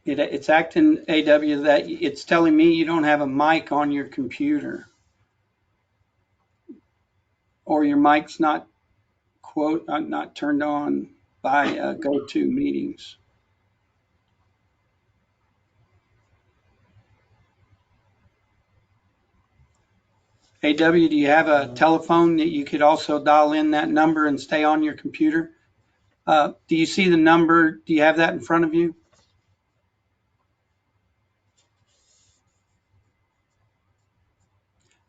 It's acting, AW, that it's telling me you don't have a mic on your computer. Or your mic's not, not turned on by GoToMeetings. AW, do you have a telephone that you could also dial in that number and stay on your computer? Do you see the number? Do you have that in front of you?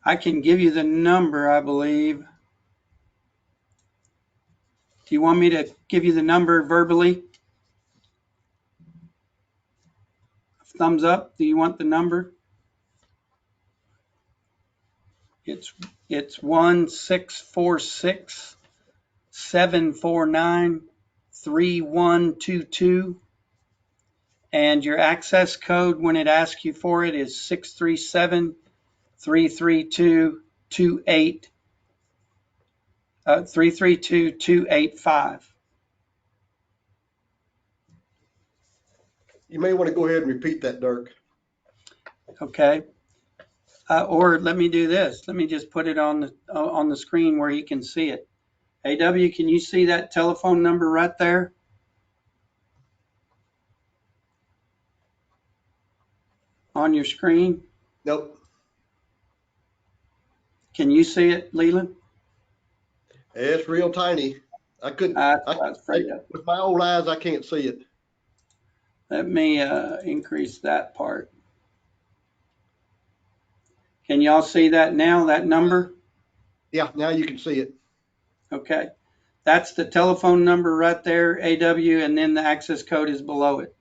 I can give you the number, I believe. Do you want me to give you the number verbally? Thumbs up. Do you want the number? It's 1-646-749-3122. And your access code when it asks you for it is 332-285. You may want to go ahead and repeat that, Dirk. Okay. Or let me do this. Let me just put it on the screen where you can see it. AW, can you see that telephone number right there? On your screen? Nope. Can you see it, Leland? It's real tiny. I couldn't, That's what I was afraid of. with my old eyes, I can't see it. Let me increase that part. Can y'all see that now, that number? Yeah, now you can see it. Okay. That's the telephone number right there, AW, and then the access code is below it.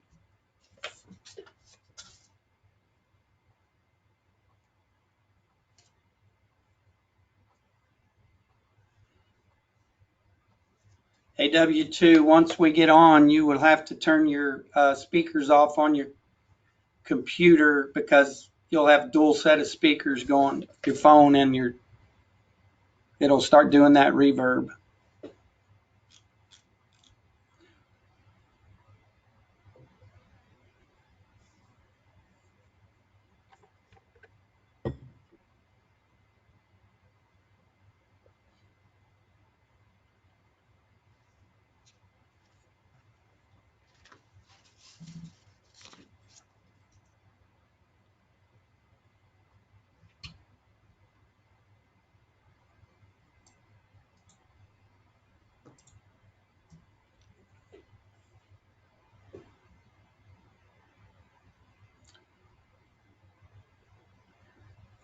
AW2, once we get on, you will have to turn your speakers off on your computer because you'll have dual set of speakers going, your phone and your, it'll start doing that reverb.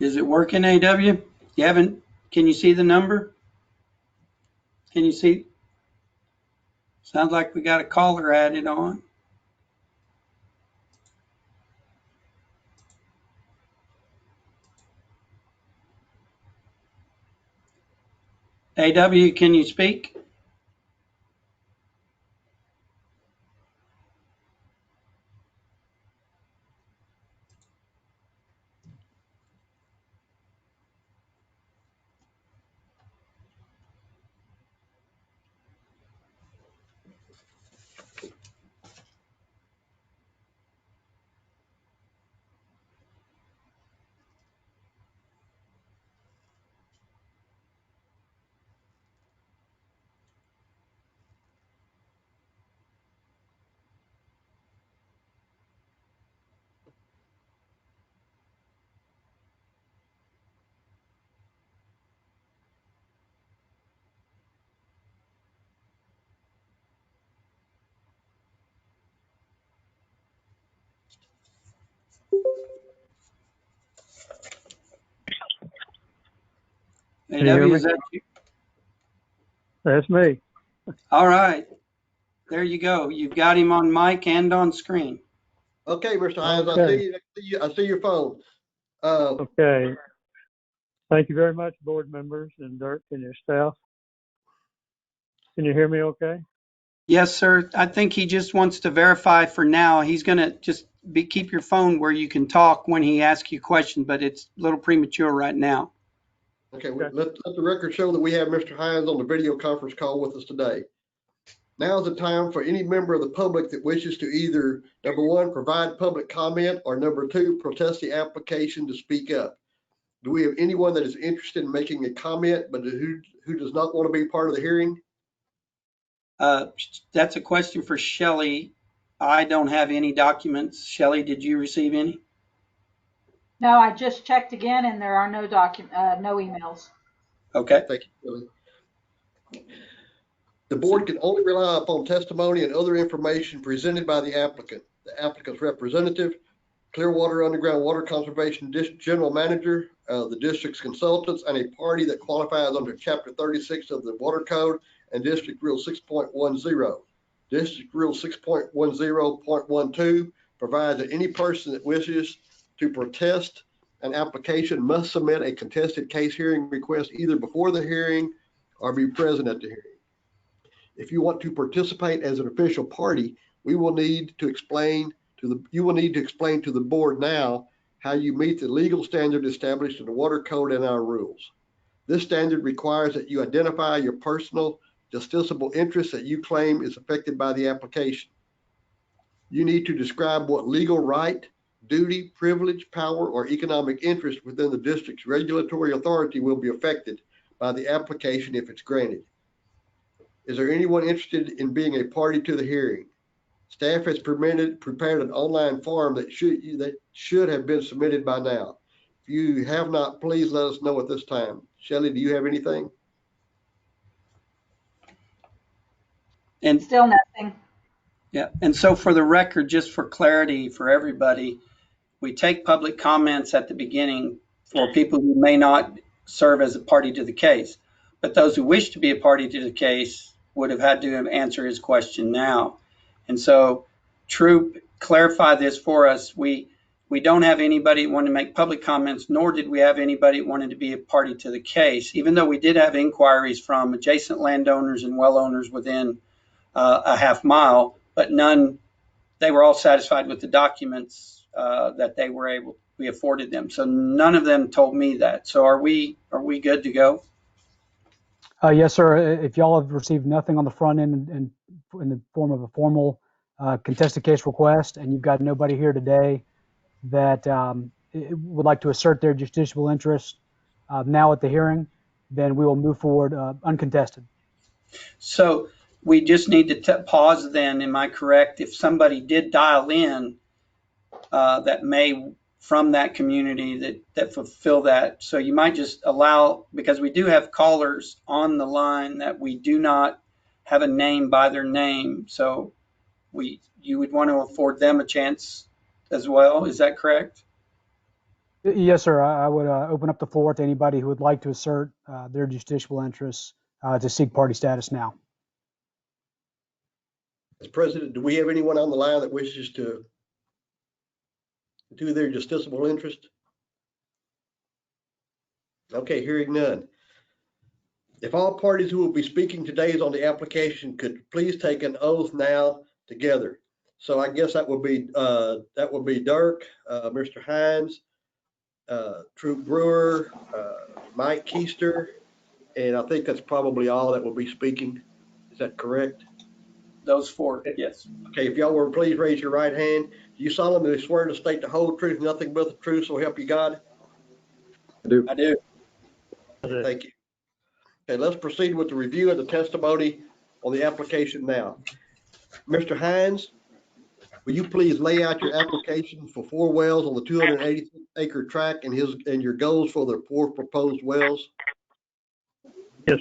Is it working, AW? You haven't, can you see the number? Can you see? Sounds like we got a caller added on. AW, can you speak? Can you hear AW, me? is that you? That's me. All right. There you go. You've got him on mic and on screen. Okay, Mr. Hines, Okay. I see your phone. Okay. Thank you very much, board members and Dirk and your staff. Can you hear me okay? Yes, sir. I think he just wants to verify for now. He's going to just keep your phone where you can talk when he asks you questions, but it's a little premature right now. Okay, let the record show that we have Mr. Hines on the video conference call with us today. Now is the time for any member of the public that wishes to either, number one, provide public comment, or number two, protest the application to speak up. Do we have anyone that is interested in making a comment, but who does not want to be part of the hearing? That's a question for Shelley. I don't have any documents. Shelley, did you receive any? No, I just checked again and there are no no emails. Okay. Thank you, Shelley. The board can only rely upon testimony and other information presented by the applicant, the applicant's representative, Clearwater Underground Water Conservation District General Manager, the district's consultants, and a party that qualifies under Chapter 36 of the Water Code and District Rule 6.10. District Rule 6.10.12 provides that any person that wishes to protest an application must submit a contested case hearing request either before the hearing or be present at the hearing. If you want to participate as an official party, you will need to explain to the board now how you meet the legal standard established in the Water Code and our rules. This standard requires that you identify your personal justiciable interest that you claim is affected by the application. You need to describe what legal right, duty, privilege, power, or economic interest within the district's regulatory authority will be affected by the application if it's granted. Is there anyone interested in being a party to the hearing? Staff has prepared an online form that should have been submitted by now. If you have not, please let us know at this time. Shelley, do you have anything? And Still nothing. yeah, and so for the record, just for clarity for everybody, we take public comments at the beginning for people who may not serve as a party to the case. But those who wish to be a party to the case would have had to answer his question now. And so, Troop, clarify this for us. We don't have anybody want to make public comments, nor did we have anybody wanted to be a party to the case, even though we did have inquiries from adjacent landowners and well owners within a half mile, but none, they were all satisfied with the documents that we afforded them. So none of them told me that. So are we good to go? Yes, sir. If y'all have received nothing on the front end and in the form of a formal contested case request, and you've got nobody here today that would like to assert their justiciable interest now at the hearing, then we will move forward uncontested. So we just need to pause then, am I correct? If somebody did dial in that may, from that community that fulfill that. So you might just allow, because we do have callers on the line that we do not have a name by their name. So you would want to afford them a chance as well. Is that correct? Yes, sir. I would open up the floor to anybody who would like to assert their justiciable interests to seek party status now. Mr. President, do we have anyone on the line that wishes to do their justiciable interest? Okay, hearing none. If all parties who will be speaking today on the application could please take an oath now together. So I guess that would be Dirk, Mr. Hines, Troop Brewer, Mike Keister, and I think that's probably all that will be speaking. Is that correct? Those four, yes. Okay, if y'all will please raise your right hand. Do you solemnly swear to state the whole truth, nothing but the truth, so help you God? I do. I do. Thank you. Okay, let's proceed with the review of the testimony on the application now. Mr. Hines, will you please lay out your application for 4 wells on the 280-acre tract and your goals for the 4 proposed wells? Yes.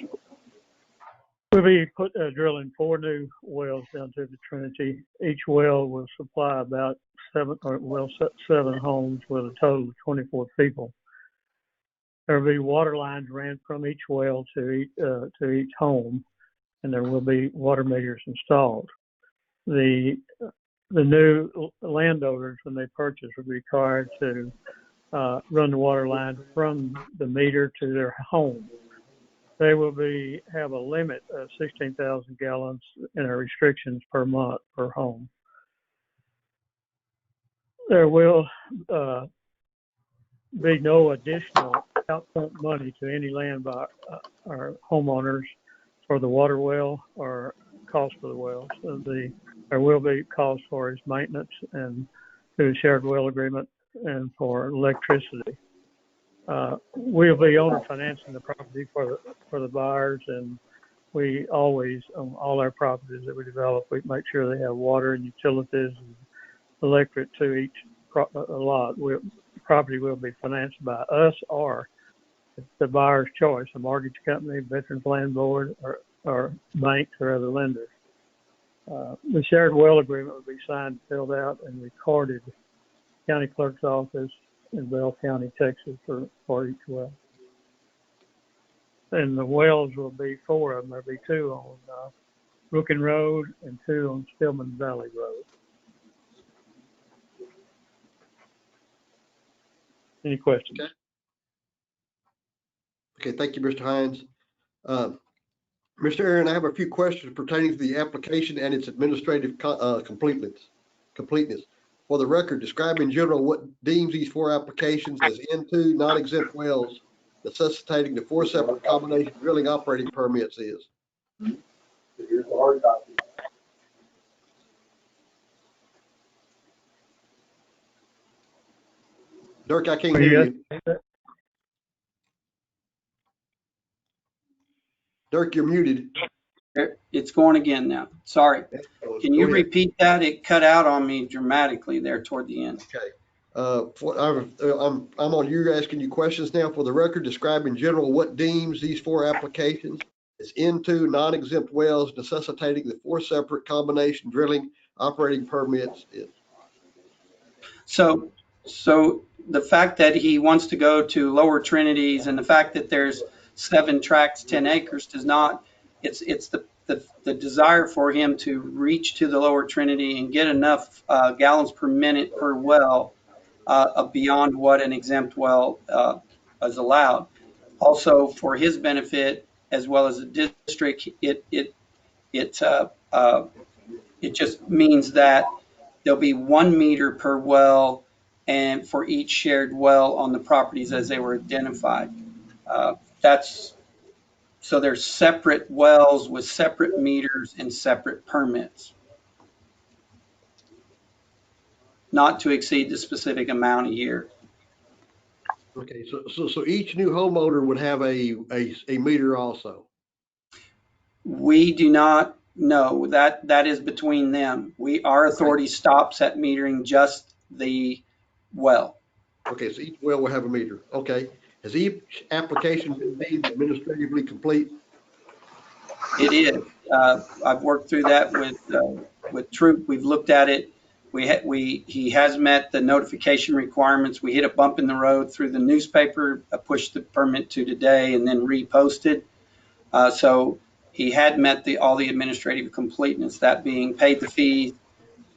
We'll be drilling 4 new wells down to the Trinity. Each well will supply about 7 homes with a total of 24 people. There will be water lines ran from each well to each home, and there will be water meters installed. The new landowners, when they purchase, will be required to run the water line from the meter to their home. They will have a limit of 16,000 gallons and restrictions per month per home. There will be no additional upfront money to any land by our homeowners for the water well or cost for the wells. So there will be costs for its maintenance and through the shared well agreement and for electricity. We'll be owner financing the property for the buyers, and we always, on all our properties that we develop, we make sure they have water and utilities and electric to each lot. Property will be financed by us or the buyer's choice, a mortgage company, Veterans Land Board, or banks or other lenders. The shared well agreement will be signed, filled out, and recorded county clerk's office in Bell County, Texas for each well. And the wells will be 4 of them. There'll be 2 on Rookin Road and 2 on Stillman Valley Road. Any questions? Okay, thank you, Mr. Hines. Mr. Aaron, I have a few questions pertaining to the application and its administrative completeness. For the record, describe in general what deems these 4 applications as N2 non-exempt wells necessitating the 4 separate combination drilling operating permits is. Here's the hard copy. Dirk, I can't hear you. Dirk, you're muted. It's going again now. Sorry. Can you repeat that? It cut out on me dramatically there toward the end. Okay. I'm on you asking you questions now. For the record, describe in general what deems these 4 applications as into non-exempt wells necessitating the 4 separate combination drilling operating permits. So the fact that he wants to go to Lower Trinities and the fact that there's 7 tracts, 10 acres does not, it's the desire for him to reach to the Lower Trinity and get enough gallons per minute per well beyond what an exempt well is allowed. Also, for his benefit as well as the district, it just means that there'll be 1 meter per well and for each shared well on the properties as they were identified. So there's separate wells with separate meters and separate permits, not to exceed the specific amount a year. Okay, so each new homeowner would have a meter also. We do not know. That is between them. Our authority stops at metering just the well. Okay, so each well will have a meter. Okay. Has each application been deemed administratively complete? It is. I've worked through that with Troop. We've looked at it. He has met the notification requirements. We hit a bump in the road through the newspaper, pushed the permit to today, and then reposted. So he had met all the administrative completeness, that being paid the fees,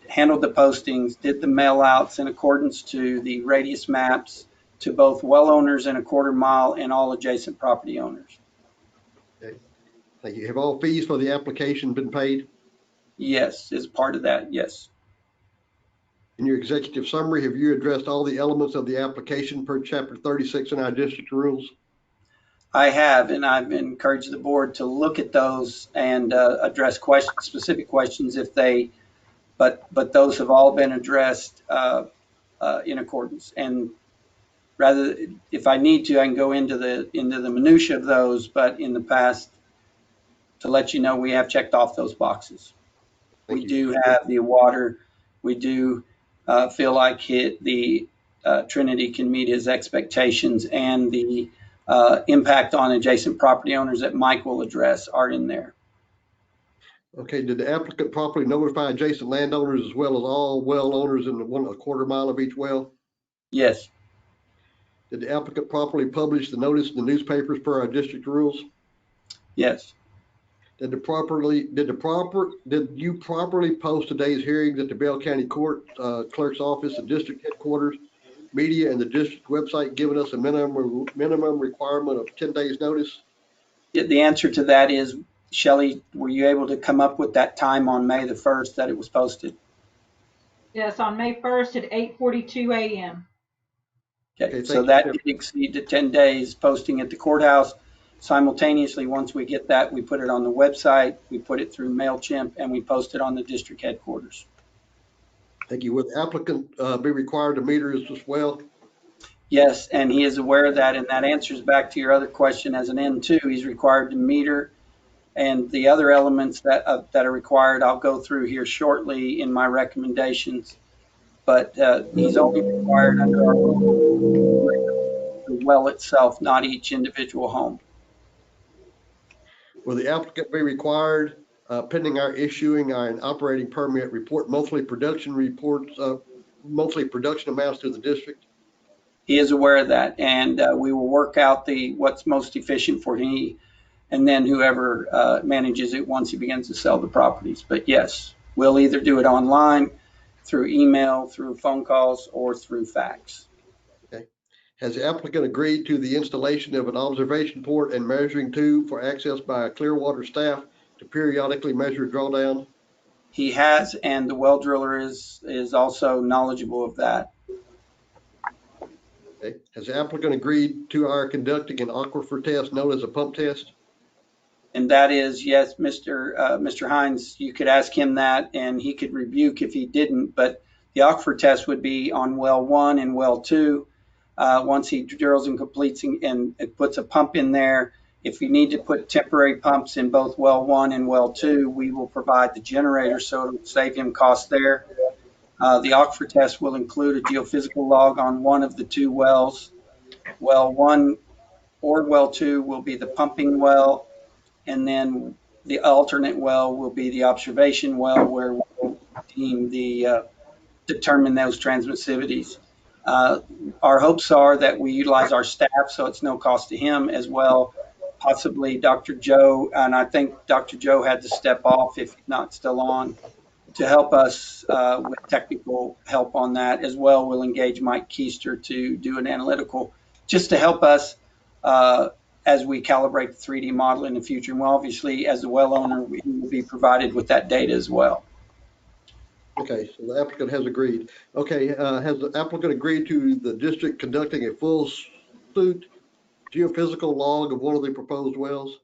handled the postings, did the mail outs in accordance to the radius maps to both well owners in a quarter mile and all adjacent property owners. Okay. Thank you. Have all fees for the application been paid? Yes, as part of that, yes. In your executive summary, have you addressed all the elements of the application per Chapter 36 in our district rules? I have, and I've encouraged the board to look at those and address specific questions if they, but those have all been addressed in accordance. And rather, if I need to, I can go into the minutia of those, but in the past, to let you know, we have checked off those boxes. We do have the water. We do feel like the Trinity can meet his expectations, and the impact on adjacent property owners that Mike will address are in there. Okay, did the applicant properly notify adjacent landowners as well as all well owners in the 1/4 mile of each well? Yes. Did the applicant properly publish the notice in the newspapers per our district rules? Yes. Did you properly post today's hearings at the Bell County Court Clerk's Office and District Headquarters, media, and the district website, giving us a minimum requirement of 10 days notice? The answer to that is, Shelley, were you able to come up with that time on May the 1st that it was posted? Yes, on May 1st at 8:42 a.m. Okay, so that did exceed the 10 days posting at the courthouse. Simultaneously, once we get that, we put it on the website, we put it through MailChimp, and we post it on the district headquarters. Thank you. Will the applicant be required to meter as well? Yes, and he is aware of that, and that answers back to your other question. As an N2, he's required to meter, and the other elements that are required, I'll go through here shortly in my recommendations, but he's only required under our the well itself, not each individual home. Will the applicant be required, pending our issuing an operating permit, report monthly production reports, monthly production amounts to the district? He is aware of that, and we will work out what's most efficient for him, and then whoever manages it once he begins to sell the properties. But yes, we'll either do it online, through email, through phone calls, or through fax. Okay. Has the applicant agreed to the installation of an observation port and measuring tube for access by Clearwater staff to periodically measure drawdown? He has, and the well driller is also knowledgeable of that. Okay. Has the applicant agreed to our conducting an aquifer test known as a pump test? And that is, yes, Mr. Hines, you could ask him that, and he could rebuke if he didn't, but the aquifer test would be on well 1 and well 2. Once he drills and completes and puts a pump in there, If you need to put temporary pumps in both well 1 and well 2, we will provide the generator, so it'll save him costs there. The aquifer test will include a geophysical log on one of the 2 wells. Well 1 or well 2 will be the pumping well, and then the alternate well will be the observation well, where we'll determine those transmissivities. Our hopes are that we utilize our staff, so it's no cost to him as well. Possibly Dr. Joe, and I think Dr. Joe had to step off if he's not still on, to help us with technical help on that as well. We'll engage Mike Keister to do an analytical, just to help us as we calibrate the 3D model in the future. And obviously, as the well owner, we will be provided with that data as well. Okay, so the applicant has agreed. Okay, has the applicant agreed to the district conducting a full suit geophysical log of one of the proposed wells?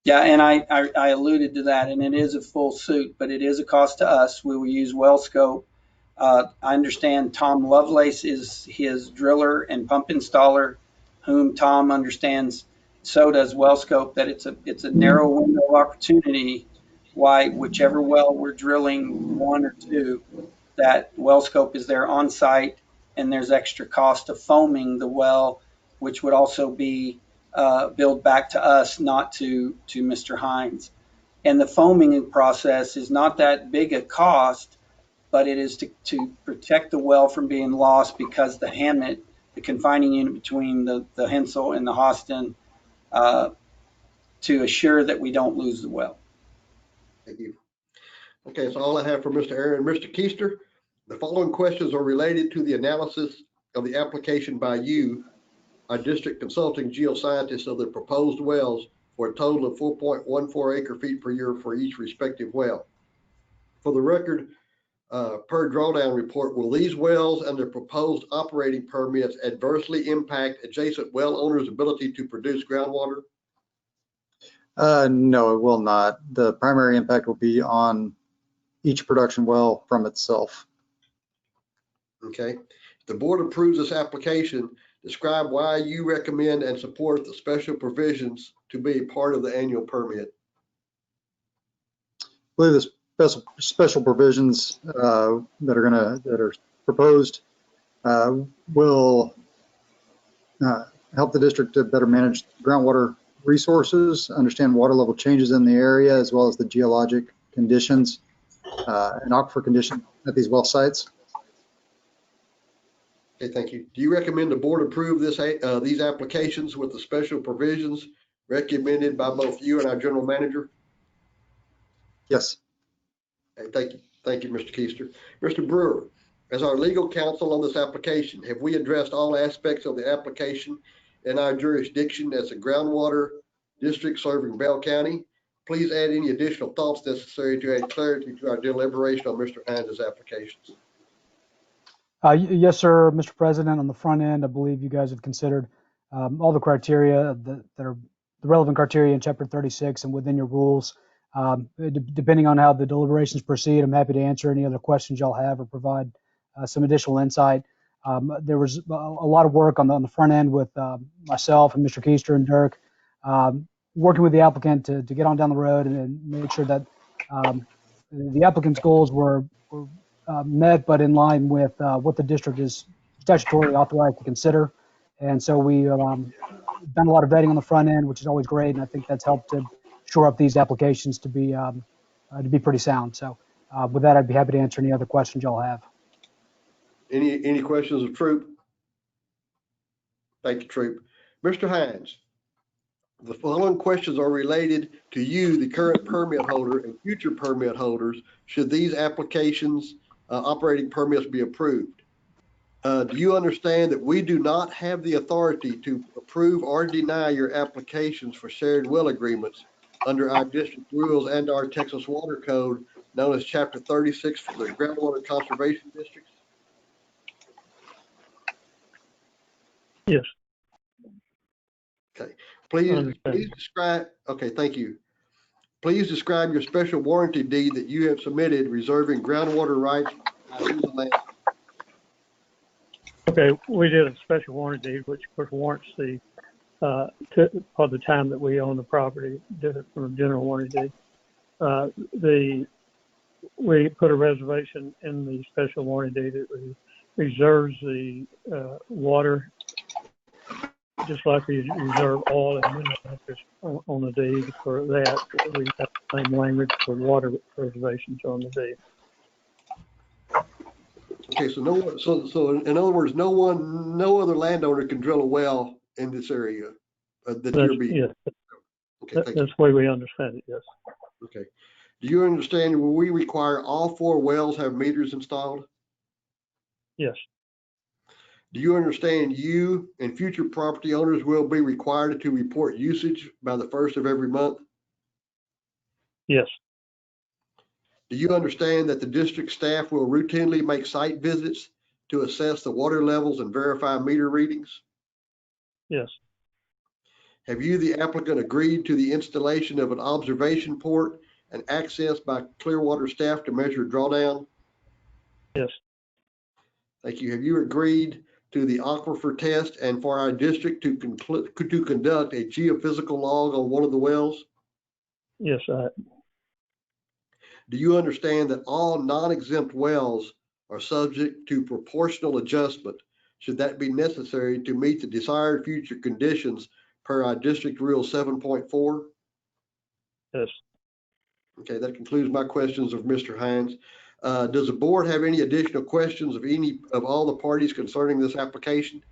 Yeah, and I alluded to that, and it is a full suit, but it is a cost to us. We will use WellScope. I understand Tom Lovelace is his driller and pump installer, whom Tom understands. So does WellScope. That it's a narrow window of opportunity. Why whichever well we're drilling, 1 or 2, that WellScope is there on site, and there's extra cost of foaming the well, which would also be billed back to us, not to Mr. Hines. And the foaming process is not that big a cost, but it is to protect the well from being lost, because the hammock, the confining unit between the Hensel and the Hostin, to assure that we don't lose the well. Thank you. Okay, that's all I have for Mr. Aaron. Mr. Keister, the following questions are related to the analysis of the application by you, our district consulting geoscientist, of the proposed wells for a total of 4.14 acre feet per year for each respective well. For the record, per drawdown report, will these wells and their proposed operating permits adversely impact adjacent well owners' ability to produce groundwater? No, it will not. The primary impact will be on each production well from itself. Okay. If the board approves this application, describe why you recommend and support the special provisions to be part of the annual permit. I believe the special provisions that are proposed will help the district to better manage groundwater resources, understand water level changes in the area, as well as the geologic conditions and aquifer condition at these well sites. Okay, thank you. Do you recommend the board approve these applications with the special provisions recommended by both you and our general manager? Yes. Okay, thank you. Thank you, Mr. Keister. Mr. Brewer, as our legal counsel on this application, have we addressed all aspects of the application in our jurisdiction as a groundwater district serving Bell County? Please add any additional thoughts necessary to add clarity to our deliberation on Mr. Hines' applications. Yes, sir, Mr. President. On the front end, I believe you guys have considered all the criteria that are the relevant criteria in Chapter 36 and within your rules. Depending on how the deliberations proceed, I'm happy to answer any other questions y'all have or provide some additional insight. There was a lot of work on the front end with myself and Mr. Keister and Dirk, working with the applicant to get on down the road and make sure that the applicant's goals were met, but in line with what the district is statutorily authorized to consider. And so we done a lot of vetting on the front end, which is always great, and I think that's helped to shore up these applications to be pretty sound. So with that, I'd be happy to answer any other questions y'all have. Any questions of Troop? Thank you, Troop. Mr. Hines, the following questions are related to you, the current permit holder, and future permit holders, should these applications, operating permits, be approved. Do you understand that we do not have the authority to approve or deny your applications for shared well agreements under our district rules and our Texas Water Code, known as Chapter 36 for the Groundwater Conservation Districts? Yes. Okay. Please describe. Okay, thank you. Please describe your special warranty deed that you have submitted reserving groundwater rights to the land. Okay, we did a special warranty deed, which of course warrants the for the time that we own the property from a general warranty deed. We put a reservation in the special warranty deed that reserves the water, just like we reserve oil and mineral interest on the deed. For that, we have the same language for water reservations on the deed. Okay, so in other words, no other landowner can drill a well in this area that you're being. Yes, okay, that's the way we understand it. Yes. Okay. Do you understand? Will we require all 4 wells have meters installed? Yes. Do you understand you and future property owners will be required to report usage by the 1st of every month? Yes. Do you understand that the district staff will routinely make site visits to assess the water levels and verify meter readings? Yes. Have you, the applicant, agreed to the installation of an observation port and access by Clearwater staff to measure drawdown? Yes. Thank you. Have you agreed to the aquifer test and for our district to conduct a geophysical log on one of the wells? Yes. Do you understand that all non-exempt wells are subject to proportional adjustment should that be necessary to meet the desired future conditions per our district rule 7.4? Yes. Okay, that concludes my questions of Mr. Hines. Does the board have any additional questions of any of all the parties concerning this application?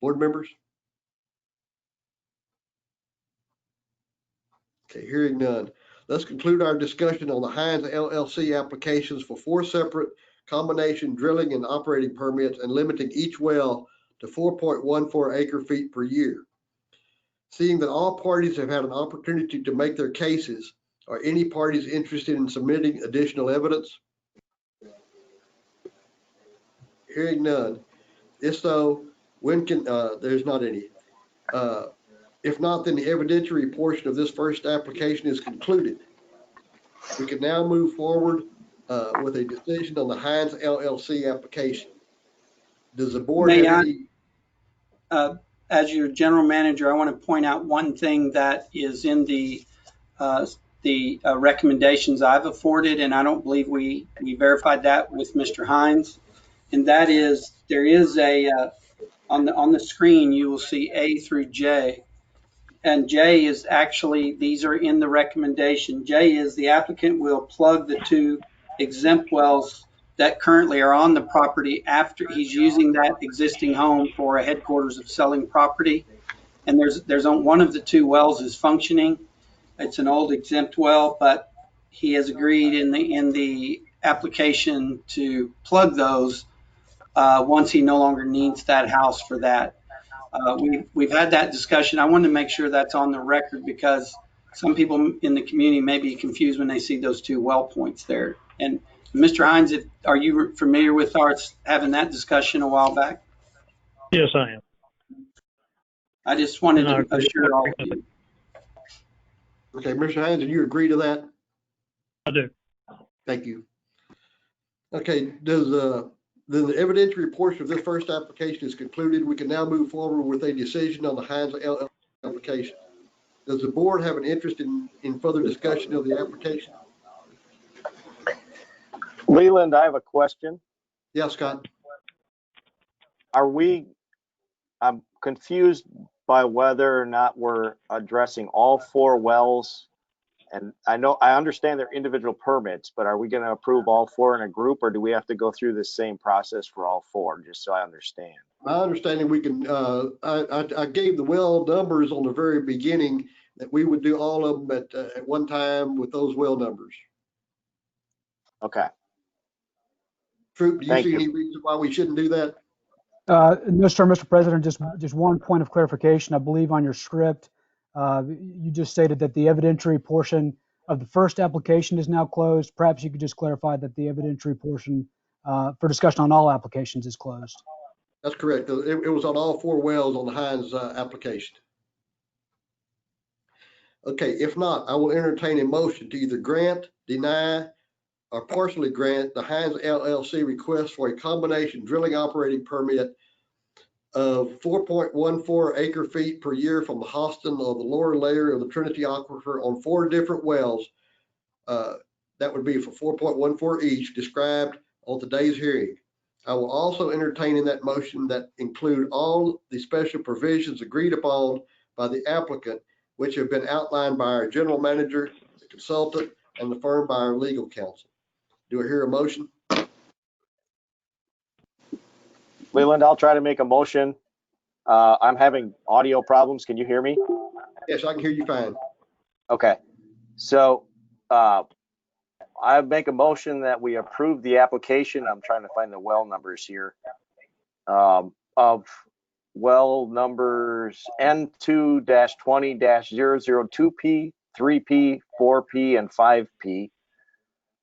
Board members? Okay, hearing none. Let's conclude our discussion on the Hines LLC applications for 4 separate combination drilling and operating permits and limiting each well to 4.14 acre feet per year. Seeing that all parties have had an opportunity to make their cases, are any parties interested in submitting additional evidence? Hearing none. If so, when can, there's not any. If not, then the evidentiary portion of this first application is concluded. We can now move forward with a decision on the Hines LLC application. Does the board have any? As your general manager, I want to point out one thing that is in the recommendations I've afforded, and I don't believe we verified that with Mr. Hines. And that is, there is a on the screen you will see A through J, and J is actually, these are in the recommendation. J is the applicant will plug the 2 exempt wells that currently are on the property after he's using that existing home for a headquarters of selling property. And there's one of the 2 wells is functioning. It's an old exempt well, but he has agreed in the application to plug those once he no longer needs that house for that. We've had that discussion. I want to make sure that's on the record because some people in the community may be confused when they see those 2 well points there. And Mr. Hines, are you familiar with us having that discussion a while back? Yes, I am. I just wanted to assure all of you. Okay, Mr. Hines, do you agree to that? I do. Thank you. Okay, does the evidentiary portion of this first application is concluded. We can now move forward with a decision on the Hines LLC application. Does the board have an interest in further discussion of the application? Leland, I have a question. Yeah, Scott. I'm confused by whether or not we're addressing all 4 wells. And I understand they're individual permits, but are we going to approve all 4 in a group, or do we have to go through the same process for all 4, just so I understand? My understanding, we can, I gave the well numbers on the very beginning that we would do all of them at one time with those well numbers. Okay. Troop, do you see any reason why we shouldn't do that? No, sir, Mr. President, just one point of clarification. I believe on your script, you just stated that the evidentiary portion of the first application is now closed. Perhaps you could just clarify that the evidentiary portion for discussion on all applications is closed. That's correct. It was on all 4 wells on the Hines application. Okay, if not, I will entertain a motion to either grant, deny, or partially grant the Hines LLC request for a combination drilling operating permit of 4.14 acre feet per year from the Houston of the lower layer of the Trinity Aquifer on 4 different wells. That would be for 4.14 each, described on today's hearing. I will also entertain in that motion that include all the special provisions agreed upon by the applicant, which have been outlined by our general manager, the consultant, and the firm by our legal counsel. Do I hear a motion? Leland, I'll try to make a motion. I'm having audio problems. Can you hear me? Yes, I can hear you fine. Okay. So I make a motion that we approve the application. I'm trying to find the well numbers here. Of well numbers N2-20-002P, 3P, 4P, and 5P,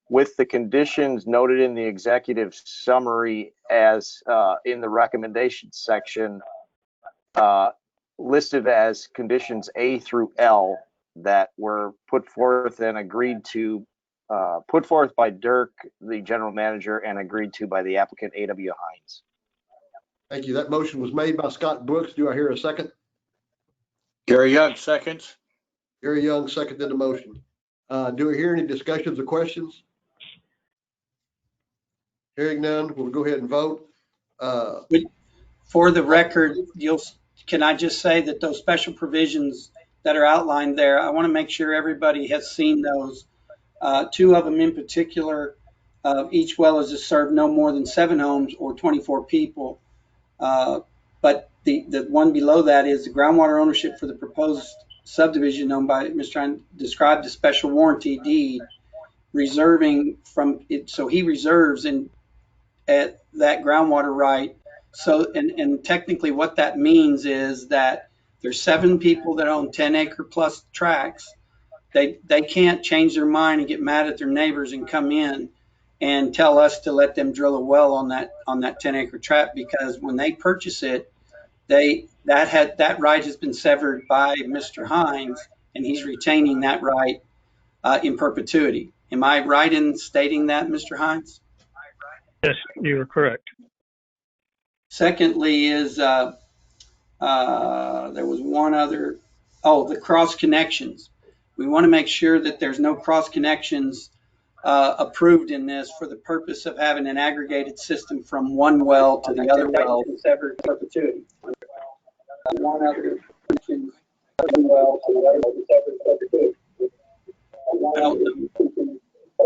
with the conditions noted in the executive summary as in the recommendations section, listed as conditions A through L that were put forth and agreed to, put forth by Dirk, the general manager, and agreed to by the applicant, A.W. Hines. Thank you. That motion was made by Scott Brooks. Do I hear a second? Gary Young, seconds. Gary Young seconded the motion. Do we hear any discussions or questions? Hearing none, we'll go ahead and vote. For the record, can I just say that those special provisions that are outlined there, I want to make sure everybody has seen those. 2 of them in particular, each well is to serve no more than 7 homes or 24 people. But the one below that is the groundwater ownership for the proposed subdivision owned by Mr. Hines described a special warranty deed reserving from it. So he reserves at that groundwater right. So, and technically what that means is that there's 7 people that own 10 acre plus tracts. They can't change their mind and get mad at their neighbors and come in and tell us to let them drill a well on that 10 acre tract, because when they purchase it, that right has been severed by Mr. Hines, and he's retaining that right in perpetuity. Am I right in stating that, Mr. Hines? Yes, you are correct. Secondly is there was one other, the cross connections. We want to make sure that there's no cross connections approved in this for the purpose of having an aggregated system from one well to the other well. Severed perpetuity. One other well to the other well. I don't know.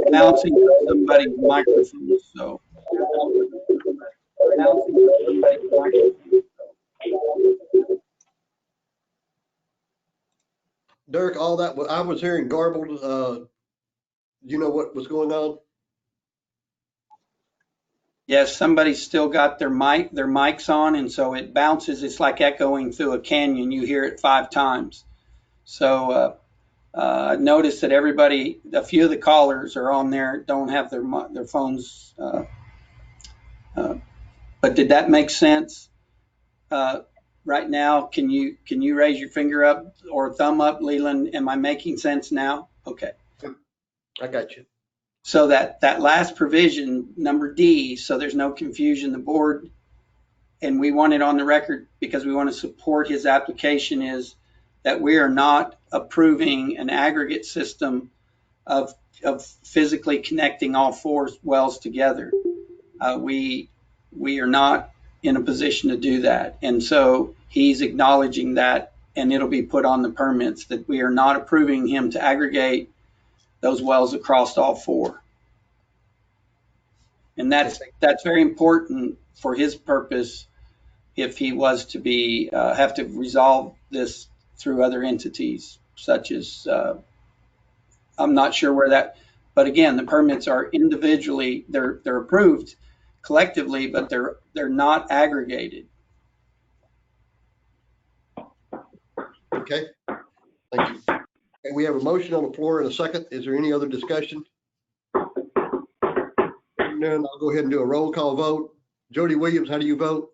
Announcing somebody's microphone, so. Dirk, all that, I was hearing garbled. You know what was going on? Yes, somebody's still got their mics on, and so it bounces. It's like echoing through a canyon. You hear it 5 times. So notice that a few of the callers are on there, don't have their phones. But did that make sense? Right now, can you raise your finger up or thumb up, Leland? Am I making sense now? Okay. I got you. So that last provision, number D, so there's no confusion, the board, and we want it on the record because we want to support his application, is that we are not approving an aggregate system of physically connecting all 4 wells together. We are not in a position to do that. And so he's acknowledging that, and it'll be put on the permits that we are not approving him to aggregate those wells across all 4. And that's very important for his purpose if he was to be have to resolve this through other entities, such as I'm not sure where that, but again, the permits are individually, they're approved collectively, but they're not aggregated. Okay, thank you. Okay, we have a motion on the floor in a second. Is there any other discussion? None, I'll go ahead and do a roll call vote. Jody Williams, how do you vote?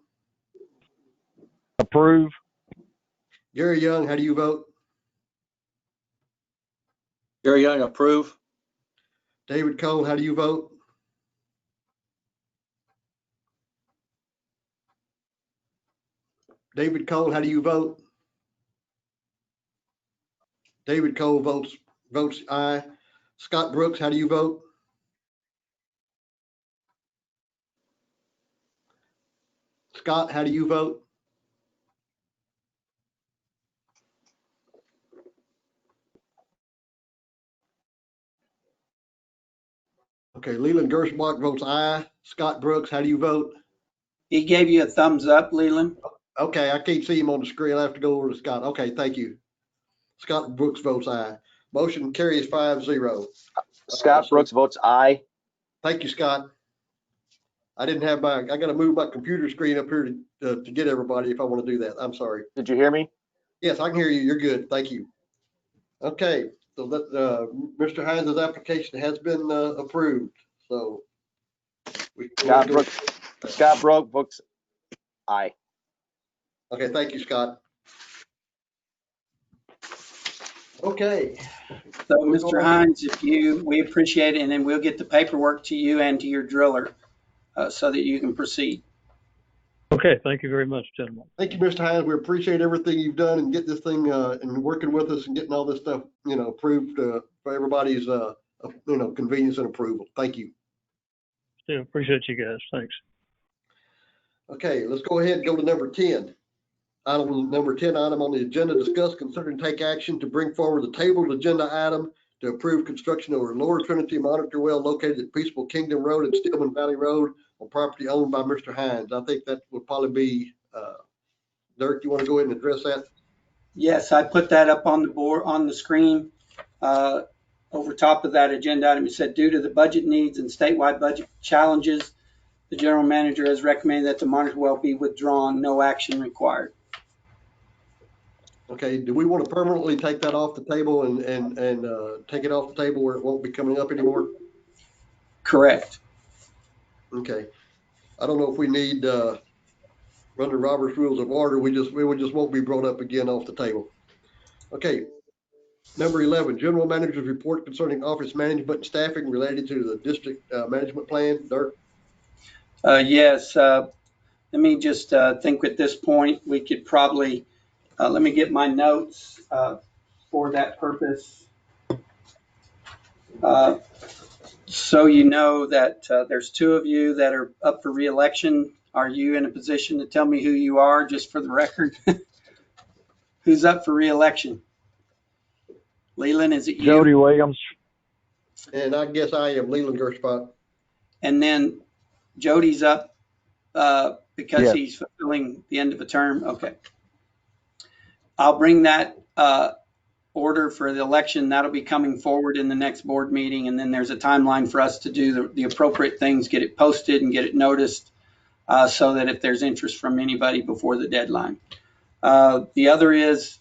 Approve. Gary Young, how do you vote? Gary Young, approve. David Cole, how do you vote? David Cole, how do you vote? David Cole votes aye. Scott Brooks, how do you vote? Scott, how do you vote? Okay, Leland Gershbach votes aye. Scott Brooks, how do you vote? He gave you a thumbs up, Leland. Okay, I can't see him on the screen. I have to go over to Scott. Okay, thank you. Scott Brooks votes aye. Motion carries 5-0. Scott Brooks votes aye. Thank you, Scott. I didn't have I got to move my computer screen up here to get everybody if I want to do that. I'm sorry. Did you hear me? Yes, I can hear you. You're good. Thank you. Okay, so that Mr. Hines' application has been approved. So Scott Brooks votes aye. Okay, thank you, Scott. Okay. So, Mr. Hines, we appreciate it, and then we'll get the paperwork to you and to your driller so that you can proceed. Okay, thank you very much, gentlemen. Thank you, Mr. Hines. We appreciate everything you've done and getting this thing and working with us and getting all this stuff, approved for everybody's, convenience and approval. Thank you. Yeah, appreciate you guys. Thanks. Okay, let's go ahead and go to number 10. Item number 10 item on the agenda, discuss, consider, and take action to bring forward the tabled agenda item to approve construction of a Lower Trinity monitor well located at Peaceful Kingdom Road and Stillman Valley Road on property owned by Mr. Hines. I think that would probably be, Dirk, you want to go ahead and address that? Yes, I put that up on the board, on the screen. Over top of that agenda item, it said, due to the budget needs and statewide budget challenges, the general manager has recommended that the monitor well be withdrawn, no action required. Okay, do we want to permanently take that off the table and take it off the table where it won't be coming up anymore? Correct. Okay. I don't know if we need, under Robert's Rules of Order, we just won't be brought up again off the table. Okay. Number 11, General Manager's report concerning office management and staffing related to the district management plan. Dirk? Yes. Let me just think at this point, we could probably, let me get my notes for that purpose. So you know that there's two of you that are up for re-election. Are you in a position to tell me who you are, just for the record? Who's up for re-election? Leland, is it you? Jody Williams. And I guess I am Leland Gershbach. And then Jody's up because Yes. he's fulfilling the end of a term. Okay. I'll bring that order for the election. That'll be coming forward in the next board meeting. And then there's a timeline for us to do the appropriate things, get it posted and get it noticed so that if there's interest from anybody before the deadline. The other is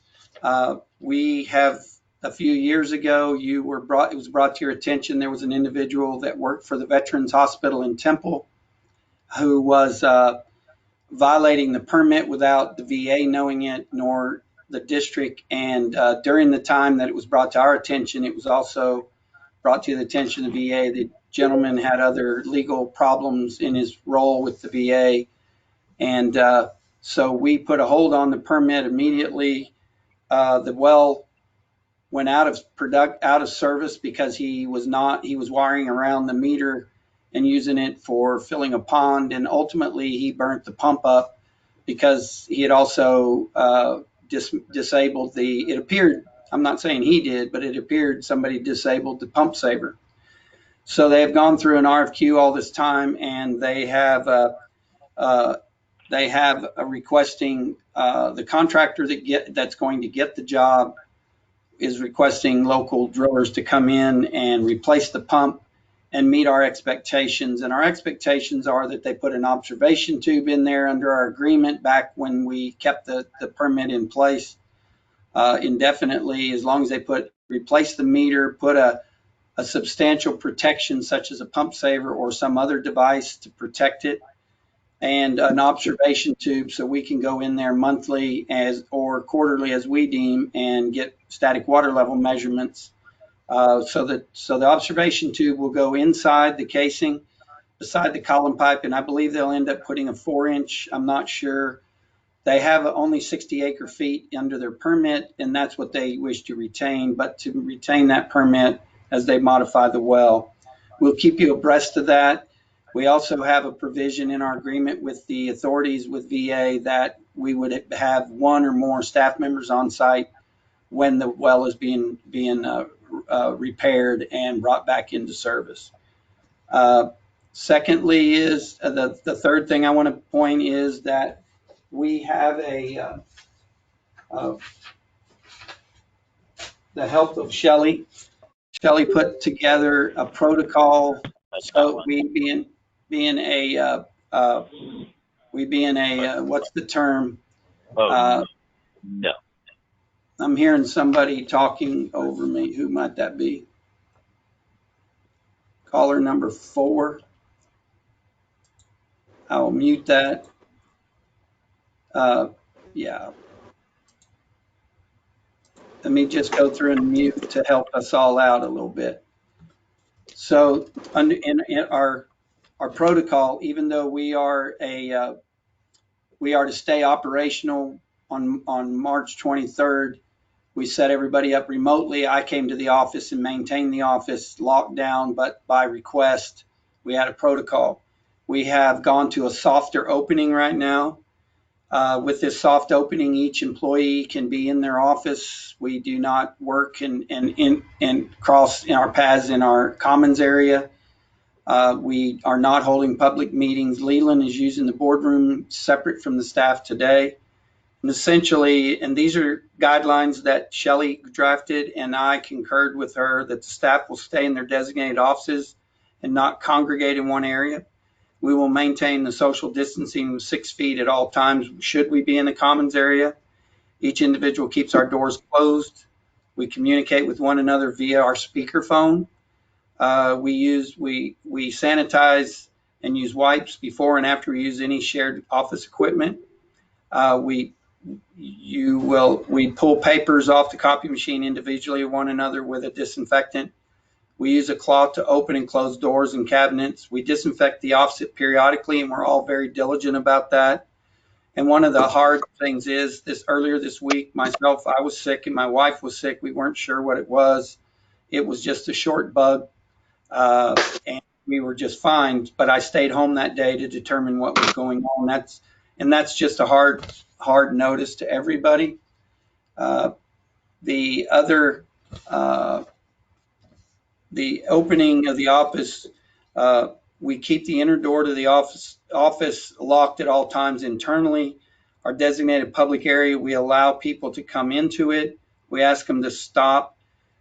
we have a few years ago, it was brought to your attention, there was an individual that worked for the Veterans Hospital in Temple who was violating the permit without the VA knowing it, nor the district. And during the time that it was brought to our attention, it was also brought to the attention of the VA. The gentleman had other legal problems in his role with the VA. And so we put a hold on the permit immediately. The well went out of service because he was wiring around the meter and using it for filling a pond. And ultimately he burnt the pump up because he had also disabled it appeared, I'm not saying he did, but it appeared somebody disabled the pump saver. So they have gone through an RFQ all this time, and they have requesting the contractor that's going to get the job is requesting local drillers to come in and replace the pump and meet our expectations. And our expectations are that they put an observation tube in there under our agreement back when we kept the permit in place indefinitely, as long as they replace the meter, put a substantial protection such as a pump saver or some other device to protect it, and an observation tube so we can go in there monthly or quarterly as we deem and get static water level measurements. So the observation tube will go inside the casing beside the column pipe, and I believe they'll end up putting a 4-inch, I'm not sure, They have only 60 acre feet under their permit, and that's what they wish to retain, but to retain that permit as they modify the well. We'll keep you abreast of that. We also have a provision in our agreement with the authorities with VA that we would have one or more staff members on site when the well is being repaired and brought back into service. Secondly is the third thing I want to point is that we have the help of Shelley. Shelley put together a protocol. So we being a what's the term? No. I'm hearing somebody talking over me. Who might that be? Caller number 4. I'll mute that. Yeah. Let me just go through and mute to help us all out a little bit. So in our protocol, even though we are to stay operational on March 23rd, we set everybody up remotely. I came to the office and maintained the office locked down, but by request, we had a protocol. We have gone to a softer opening right now. With this soft opening, each employee can be in their office. We do not work and cross in our paths in our commons area. We are not holding public meetings. Leland is using the boardroom separate from the staff today. And essentially, and these are guidelines that Shelley drafted, and I concurred with her that the staff will stay in their designated offices and not congregate in one area. We will maintain the social distancing of 6 feet at all times should we be in the commons area. Each individual keeps our doors closed. We communicate with one another via our speakerphone. We sanitize and use wipes before and after we use any shared office equipment. We pull papers off the copy machine individually of one another with a disinfectant. We use a cloth to open and close doors and cabinets. We disinfect the office periodically, and we're all very diligent about that. And one of the hard things is earlier this week, I was sick and my wife was sick. We weren't sure what it was. It was just a short bug, and we were just fine. But I stayed home that day to determine what was going on. That's just a hard notice to everybody. The opening of the office, we keep the inner door to the office locked at all times internally. Our designated public area, we allow people to come into it. We ask them to stop.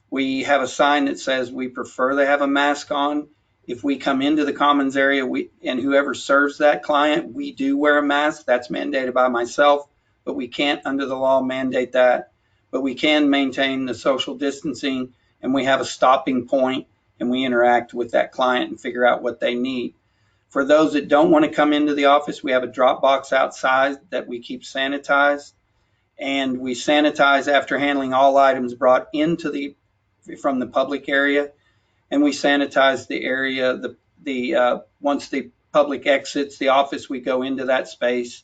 We have a sign that says we prefer they have a mask on. If we come into the commons area, and whoever serves that client, we do wear a mask. That's mandated by myself, but we can't under the law mandate that. But we can maintain the social distancing, and we have a stopping point, and we interact with that client and figure out what they need. For those that don't want to come into the office, we have a drop box outside that we keep sanitized, and we sanitize after handling all items brought into from the public area, and we sanitize the area. Once the public exits the office, we go into that space,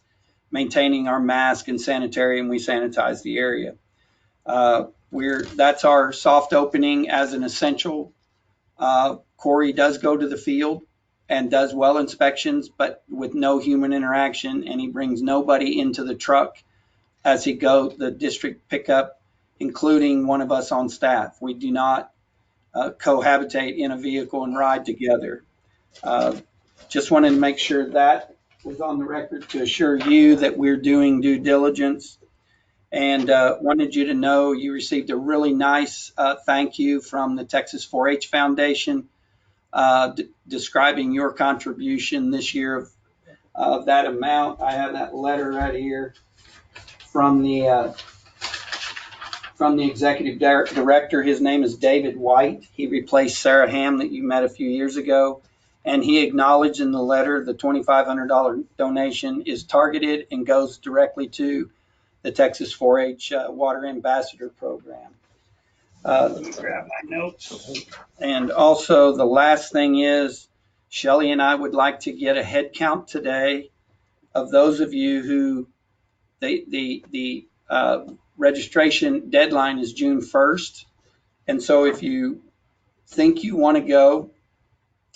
maintaining our mask and sanitary, and we sanitize the area. That's our soft opening as an essential. Corey does go to the field and does well inspections, but with no human interaction, and he brings nobody into the truck as he goes the district pickup, including one of us on staff. We do not cohabitate in a vehicle and ride together. Just wanted to make sure that was on the record to assure you that we're doing due diligence. And wanted you to know you received a really nice thank you from the Texas 4-H Foundation describing your contribution this year of that amount. I have that letter right here from the executive director. His name is David White. He replaced Sarah Ham that you met a few years ago. And he acknowledged in the letter the $2,500 donation is targeted and goes directly to the Texas 4-H Water Ambassador Program. Let me grab my notes. And also the last thing is, Shelley and I would like to get a head count today of those of you who the registration deadline is June 1st. And so if you think you want to go,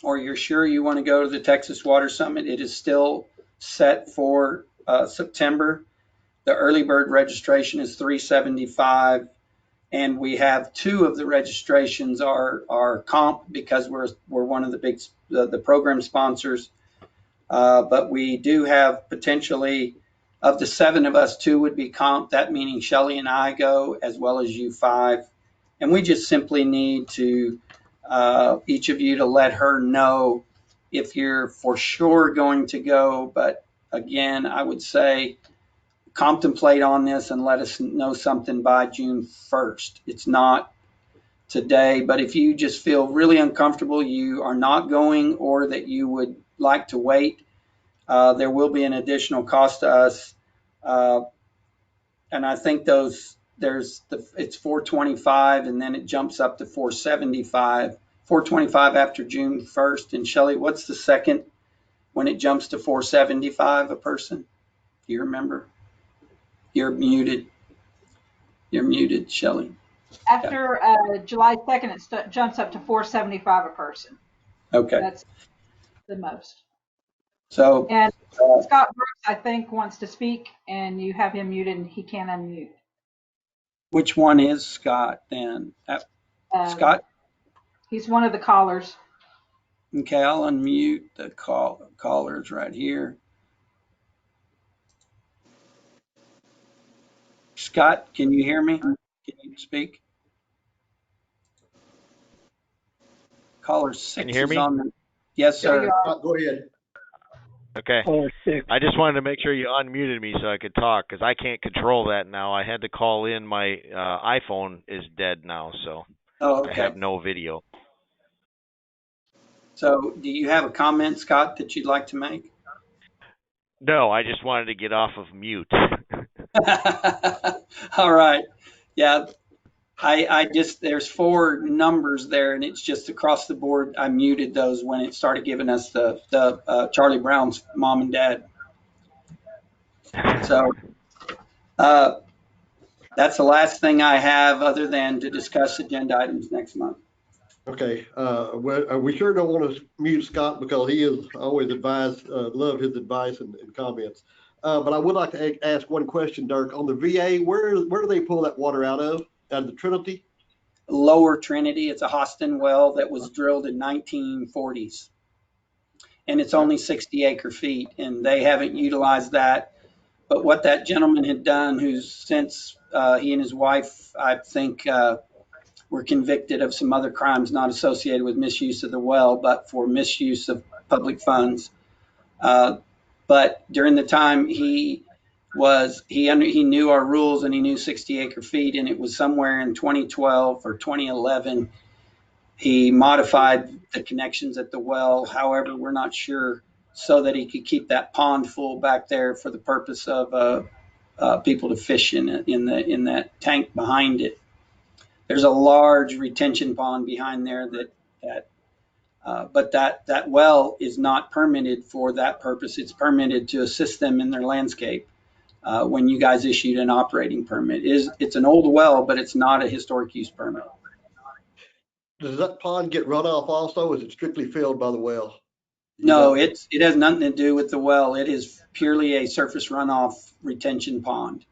or you're sure you want to go to the Texas Water Summit, it is still set for September. The early bird registration is $375, and we have 2 of the registrations are comp because we're one of the big the program sponsors. But we do have potentially, of the 7 of us, 2 would be comp. That meaning Shelley and I go, as well as you 5. And we just simply need to each of you to let her know if you're for sure going to go. But again, I would say contemplate on this and let us know something by June 1st. It's not today, but if you just feel really uncomfortable, you are not going, or that you would like to wait, there will be an additional cost to us. And I think it's $425, and then it jumps up to $475. $425 after June 1st. And Shelley, what's the second when it jumps to $475 a person? Do you remember? You're muted. You're muted, Shelley. After July 2nd, it jumps up to $475 a person. Okay. That's the most. So, and Scott Brooks, I think, wants to speak, and you have him muted, and he can't unmute. Which one is Scott then? Scott? He's one of the callers. Okay, I'll unmute the callers right here. Scott, can you hear me? Can you speak? Caller 6 Can you hear is me? on the. Yes, sir. Go ahead. Okay. I just wanted to make sure you unmuted me so I could talk, because I can't control that now. I had to call in. My iPhone is dead now, so I have no video. So do you have a comment, Scott, that you'd like to make? No, I just wanted to get off of mute. All right. Yeah. I just, there's 4 numbers there, and it's just across the board. I muted those when it started giving us the Charlie Brown's mom and dad. So that's the last thing I have, other than to discuss agenda items next month. Okay. We sure don't want to mute Scott, because he is always love his advice and comments. But I would like to ask one question, Dirk. On the VA, where do they pull that water out of? Out of the Trinity? Lower Trinity. It's a Hostin well that was drilled in 1940s. And it's only 60 acre feet, and they haven't utilized that. But what that gentleman had done, who's since he and his wife, I think, were convicted of some other crimes not associated with misuse of the well, but for misuse of public funds. But during the time he knew our rules, and he knew 60 acre feet, and it was somewhere in 2012 or 2011, he modified the connections at the well. However, we're not sure, so that he could keep that pond full back there for the purpose of people to fish in that tank behind it. There's a large retention pond behind there but that well is not permitted for that purpose. It's permitted to assist them in their landscape. When you guys issued an operating permit, it's an old well, but it's not a historic use permit. Does that pond get runoff also? Or is it strictly filled by the well? No, it has nothing to do with the well. It is purely a surface runoff retention pond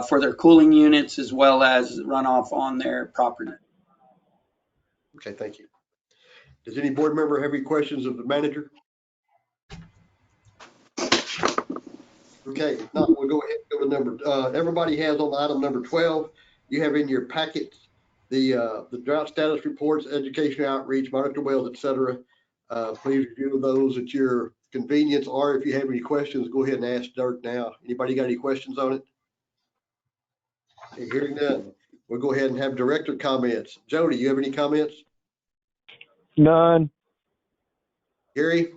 for their cooling units, as well as runoff on their property. Okay, thank you. Does any board member have any questions of the manager? Okay, if not, we'll go ahead and go to number. Everybody has on item number 12. You have in your packet the drought status reports, education outreach, monitor wells, etc. Please review those at your convenience, or if you have any questions, go ahead and ask Dirk now. Anybody got any questions on it? Okay, hearing none, we'll go ahead and have director comments. Jody, you have any comments? None. Gary?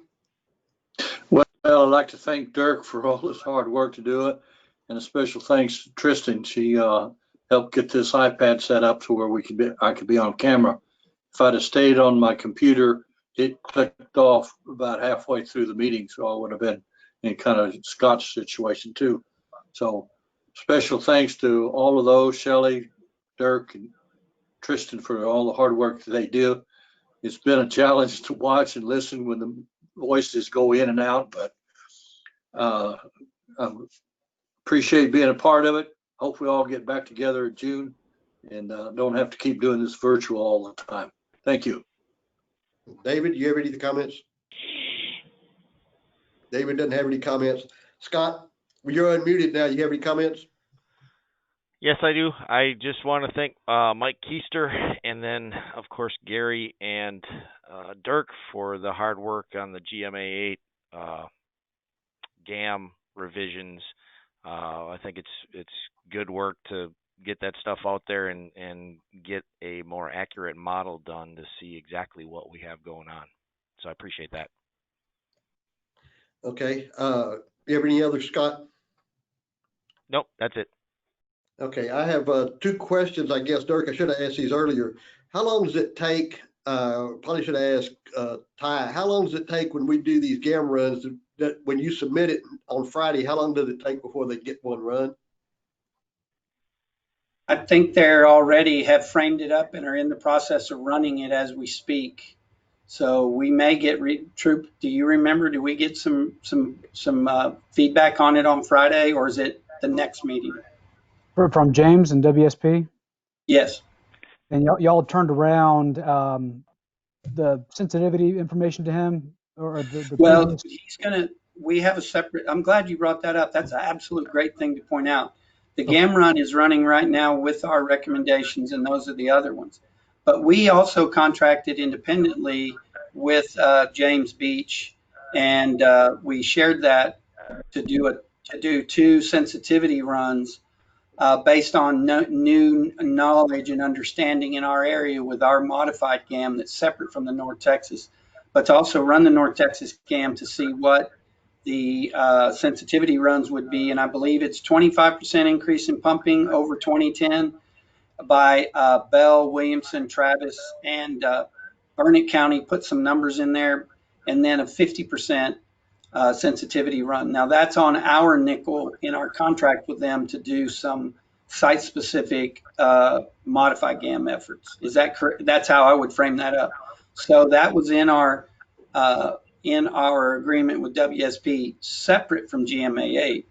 Well, I'd like to thank Dirk for all his hard work to do it, and a special thanks to Tristan. She helped get this iPad set up to where I could be on camera. If I'd have stayed on my computer, it clicked off about halfway through the meeting, so I would have been in kind of Scott's situation too. So special thanks to all of those, Shelley, Dirk, and Tristan, for all the hard work that they do. It's been a challenge to watch and listen when the voices go in and out, but I appreciate being a part of it. Hope we all get back together in June and don't have to keep doing this virtual all the time. Thank you. David, do you have any comments? David doesn't have any comments. Scott, you're unmuted now. You have any comments? Yes, I do. I just want to thank Mike Keister and then, of course, Gary and Dirk for the hard work on the GMA 8 GAM revisions. I think it's good work to get that stuff out there and get a more accurate model done to see exactly what we have going on. So I appreciate that. Okay. You have any other, Scott? Nope, that's it. Okay, I have two questions, I guess, Dirk. I should have asked these earlier. How long does it take, probably should have asked Ty, how long does it take when we do these GAM runs, that when you submit it on Friday, how long does it take before they get one run? I think they're already have framed it up and are in the process of running it as we speak. So we may get Troop. Do you remember? Do we get some feedback on it on Friday, or is it the next meeting? From James and WSP? Yes. And y'all turned around the sensitivity information to him, or the well, previous? he's gonna. We have a separate. I'm glad you brought that up. That's an absolute great thing to point out. The GAM run is running right now with our recommendations, and those are the other ones. But we also contracted independently with James Beach, and we shared that to do two sensitivity runs based on new knowledge and understanding in our area with our modified GAM that's separate from the North Texas, but to also run the North Texas GAM to see what the sensitivity runs would be. And I believe it's 25% increase in pumping over 2010 by Bell, Williamson, Travis, and Burnett County put some numbers in there, and then a 50% sensitivity run. Now that's on our nickel in our contract with them to do some site-specific modified GAM efforts. Is that correct? That's how I would frame that up. So that was in our agreement with WSP, separate from GMA 8.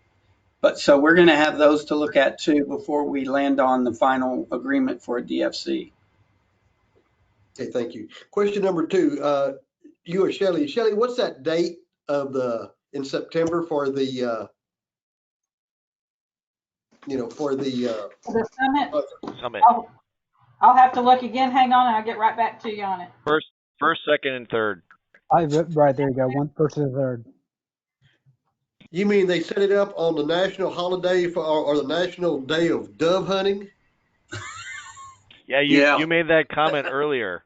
But so we're going to have those to look at too before we land on the final agreement for a DFC. Okay, thank you. Question number two, you or Shelley. Shelley, what's that date of in September for the for the summit? I'll have to look again. Hang on, and I'll get right back to you on it. First, second, and third. Right, there you go. First and third. You mean they set it up on the national holiday or the national day of dove hunting? Yeah, you made that comment earlier.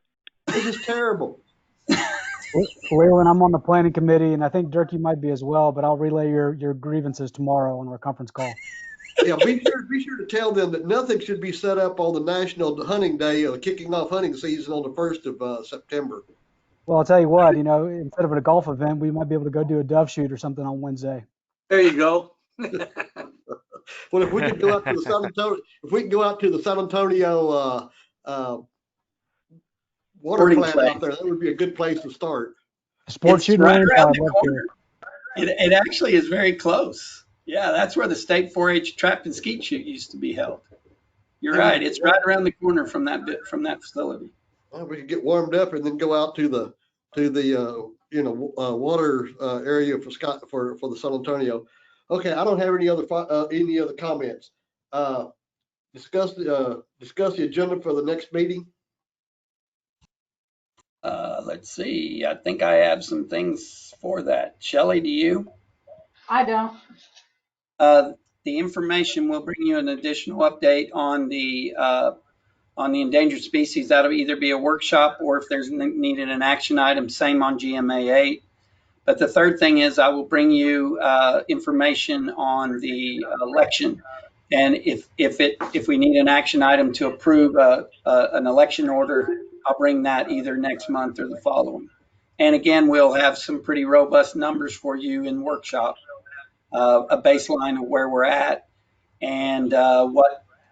This is terrible. Waylon, I'm on the planning committee, and I think Dirk, you might be as well, but I'll relay your grievances tomorrow on our conference call. Yeah, be sure to tell them that nothing should be set up on the national hunting day or kicking off hunting season on the 1st of September. Well, I'll tell you what, instead of a golf event, we might be able to go do a dove shoot or something on Wednesday. There you go. Well, if we could go out to the San Antonio, water plant out there, that would be a good place to start. Sports shooting right range. around the corner. It actually is very close. Yeah, that's where the state 4-H trap and skeet shoot used to be held. You're right. It's right around the corner from that facility. Well, we could get warmed up and then go out to the water area for the San Antonio. Okay, I don't have any other comments. Discuss the agenda for the next meeting. Let's see. I think I have some things for that. Shelley, do you? I don't. The information will bring you an additional update on the endangered species. That'll either be a workshop or if there's needed an action item, same on GMA 8. But the third thing is I will bring you information on the election. And if we need an action item to approve an election order, I'll bring that either next month or the following. And again, we'll have some pretty robust numbers for you in workshop a baseline of where we're at and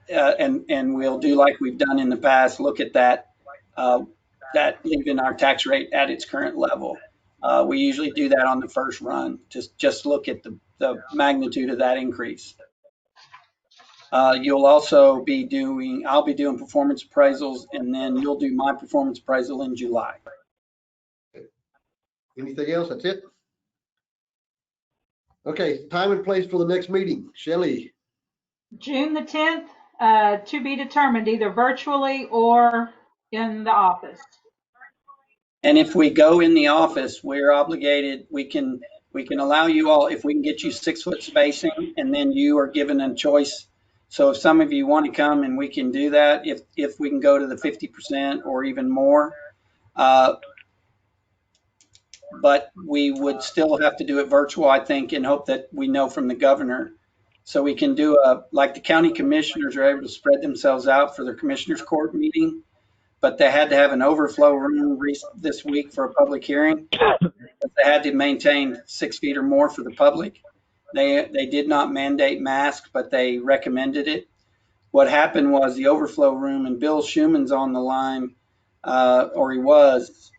and we'll do like we've done in the past, look at that, leaving our tax rate at its current level. We usually do that on the first run, just look at the magnitude of that increase. You'll also be I'll be doing performance appraisals, and then you'll do my performance appraisal in July. Anything else? That's it? Okay, time and place for the next meeting. Shelley. June the 10th, to be determined, either virtually or in the office. And if we go in the office, we're obligated, we can allow you all, if we can get you 6-foot spacing, and then you are given a choice. So if some of you want to come, and we can do that, if we can go to the 50% or even more, but we would still have to do it virtual, I think, and hope that we know from the governor. So we can do like the county commissioners are able to spread themselves out for their commissioners court meeting, but they had to have an overflow room this week for a public hearing. They had to maintain 6 feet or more for the public. They did not mandate masks, but they recommended it. What happened was the overflow room, and Bill Schumann's on the line, or he was,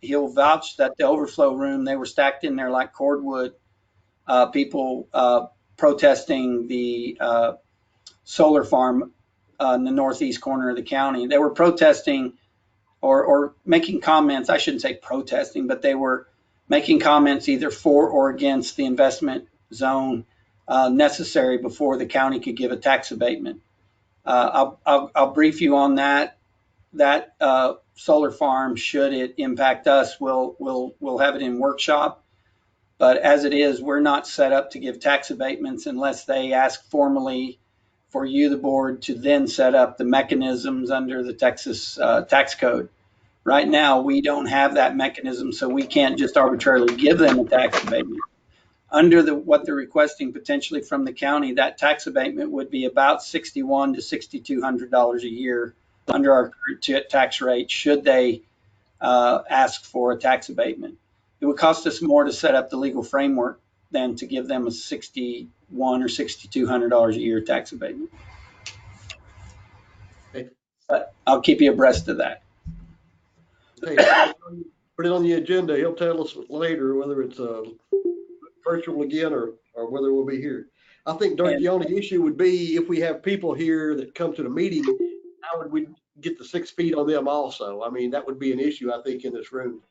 he'll vouch that the overflow room, they were stacked in there like cordwood, people protesting the solar farm in the northeast corner of the county. They were protesting or making comments. I shouldn't say protesting, but they were making comments either for or against the investment zone necessary before the county could give a tax abatement. I'll brief you on that. That solar farm, should it impact us, we'll have it in workshop. But as it is, we're not set up to give tax abatements unless they ask formally for you, the board, to then set up the mechanisms under the Texas tax code. Right now, we don't have that mechanism, so we can't just arbitrarily give them a tax abatement. Under what they're requesting potentially from the county, that tax abatement would be about $6,100 to $6,200 a year under our current tax rate, should they ask for a tax abatement. It would cost us more to set up the legal framework than to give them a $6,100 or $6,200 a year tax abatement. Okay. But I'll keep you abreast of that. Okay, put it on the agenda. He'll tell us later whether it's virtual again or whether we'll be here. I think, Dirk, the only issue would be if we have people here that come to the meeting, how would we get the 6 feet on them also? I mean, that would be an issue, I think, in this room.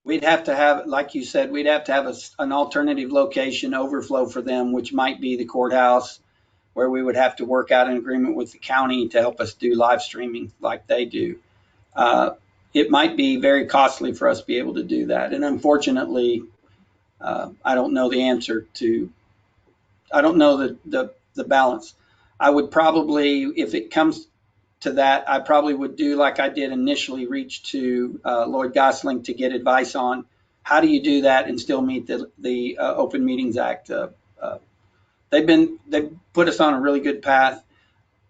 We'd have to have, like you said, we'd have to have an alternative location overflow for them, which might be the courthouse, where we would have to work out an agreement with the county to help us do live streaming like they do. It might be very costly for us to be able to do that. And unfortunately, I don't know the answer to, I don't know the balance. I would probably, if it comes to that, I probably would do like I did initially, reach to Lloyd Gosling to get advice on how do you do that and still meet the Open Meetings Act. They've put us on a really good path.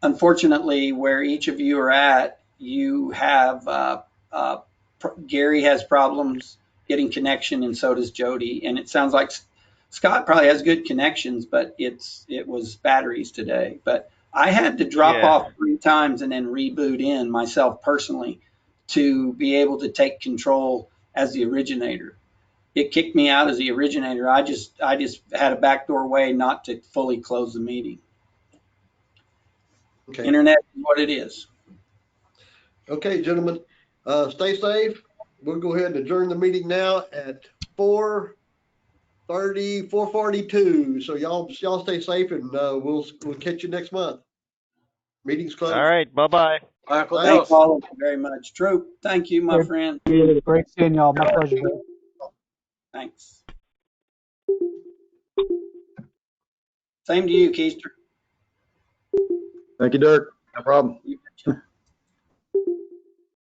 Unfortunately, where each of you are at, you have Gary has problems getting connection, and so does Jody. And it sounds like Scott probably has good connections, but it was batteries today. But I had to drop off 3 times and then reboot in myself personally to be able to take control as the originator. It kicked me out as the originator. I just had a backdoor way not to fully close the meeting. Okay. Internet is what it is. Okay, gentlemen, stay safe. We'll go ahead and adjourn the meeting now at 4:42. So y'all stay safe, and we'll catch you next month. Meeting's closed. All right, bye-bye. Thank all of you very much. Troop, thank you, my friend. Great seeing y'all. My pleasure. Thanks. Same to you, Keister. Thank you, Dirk. No problem.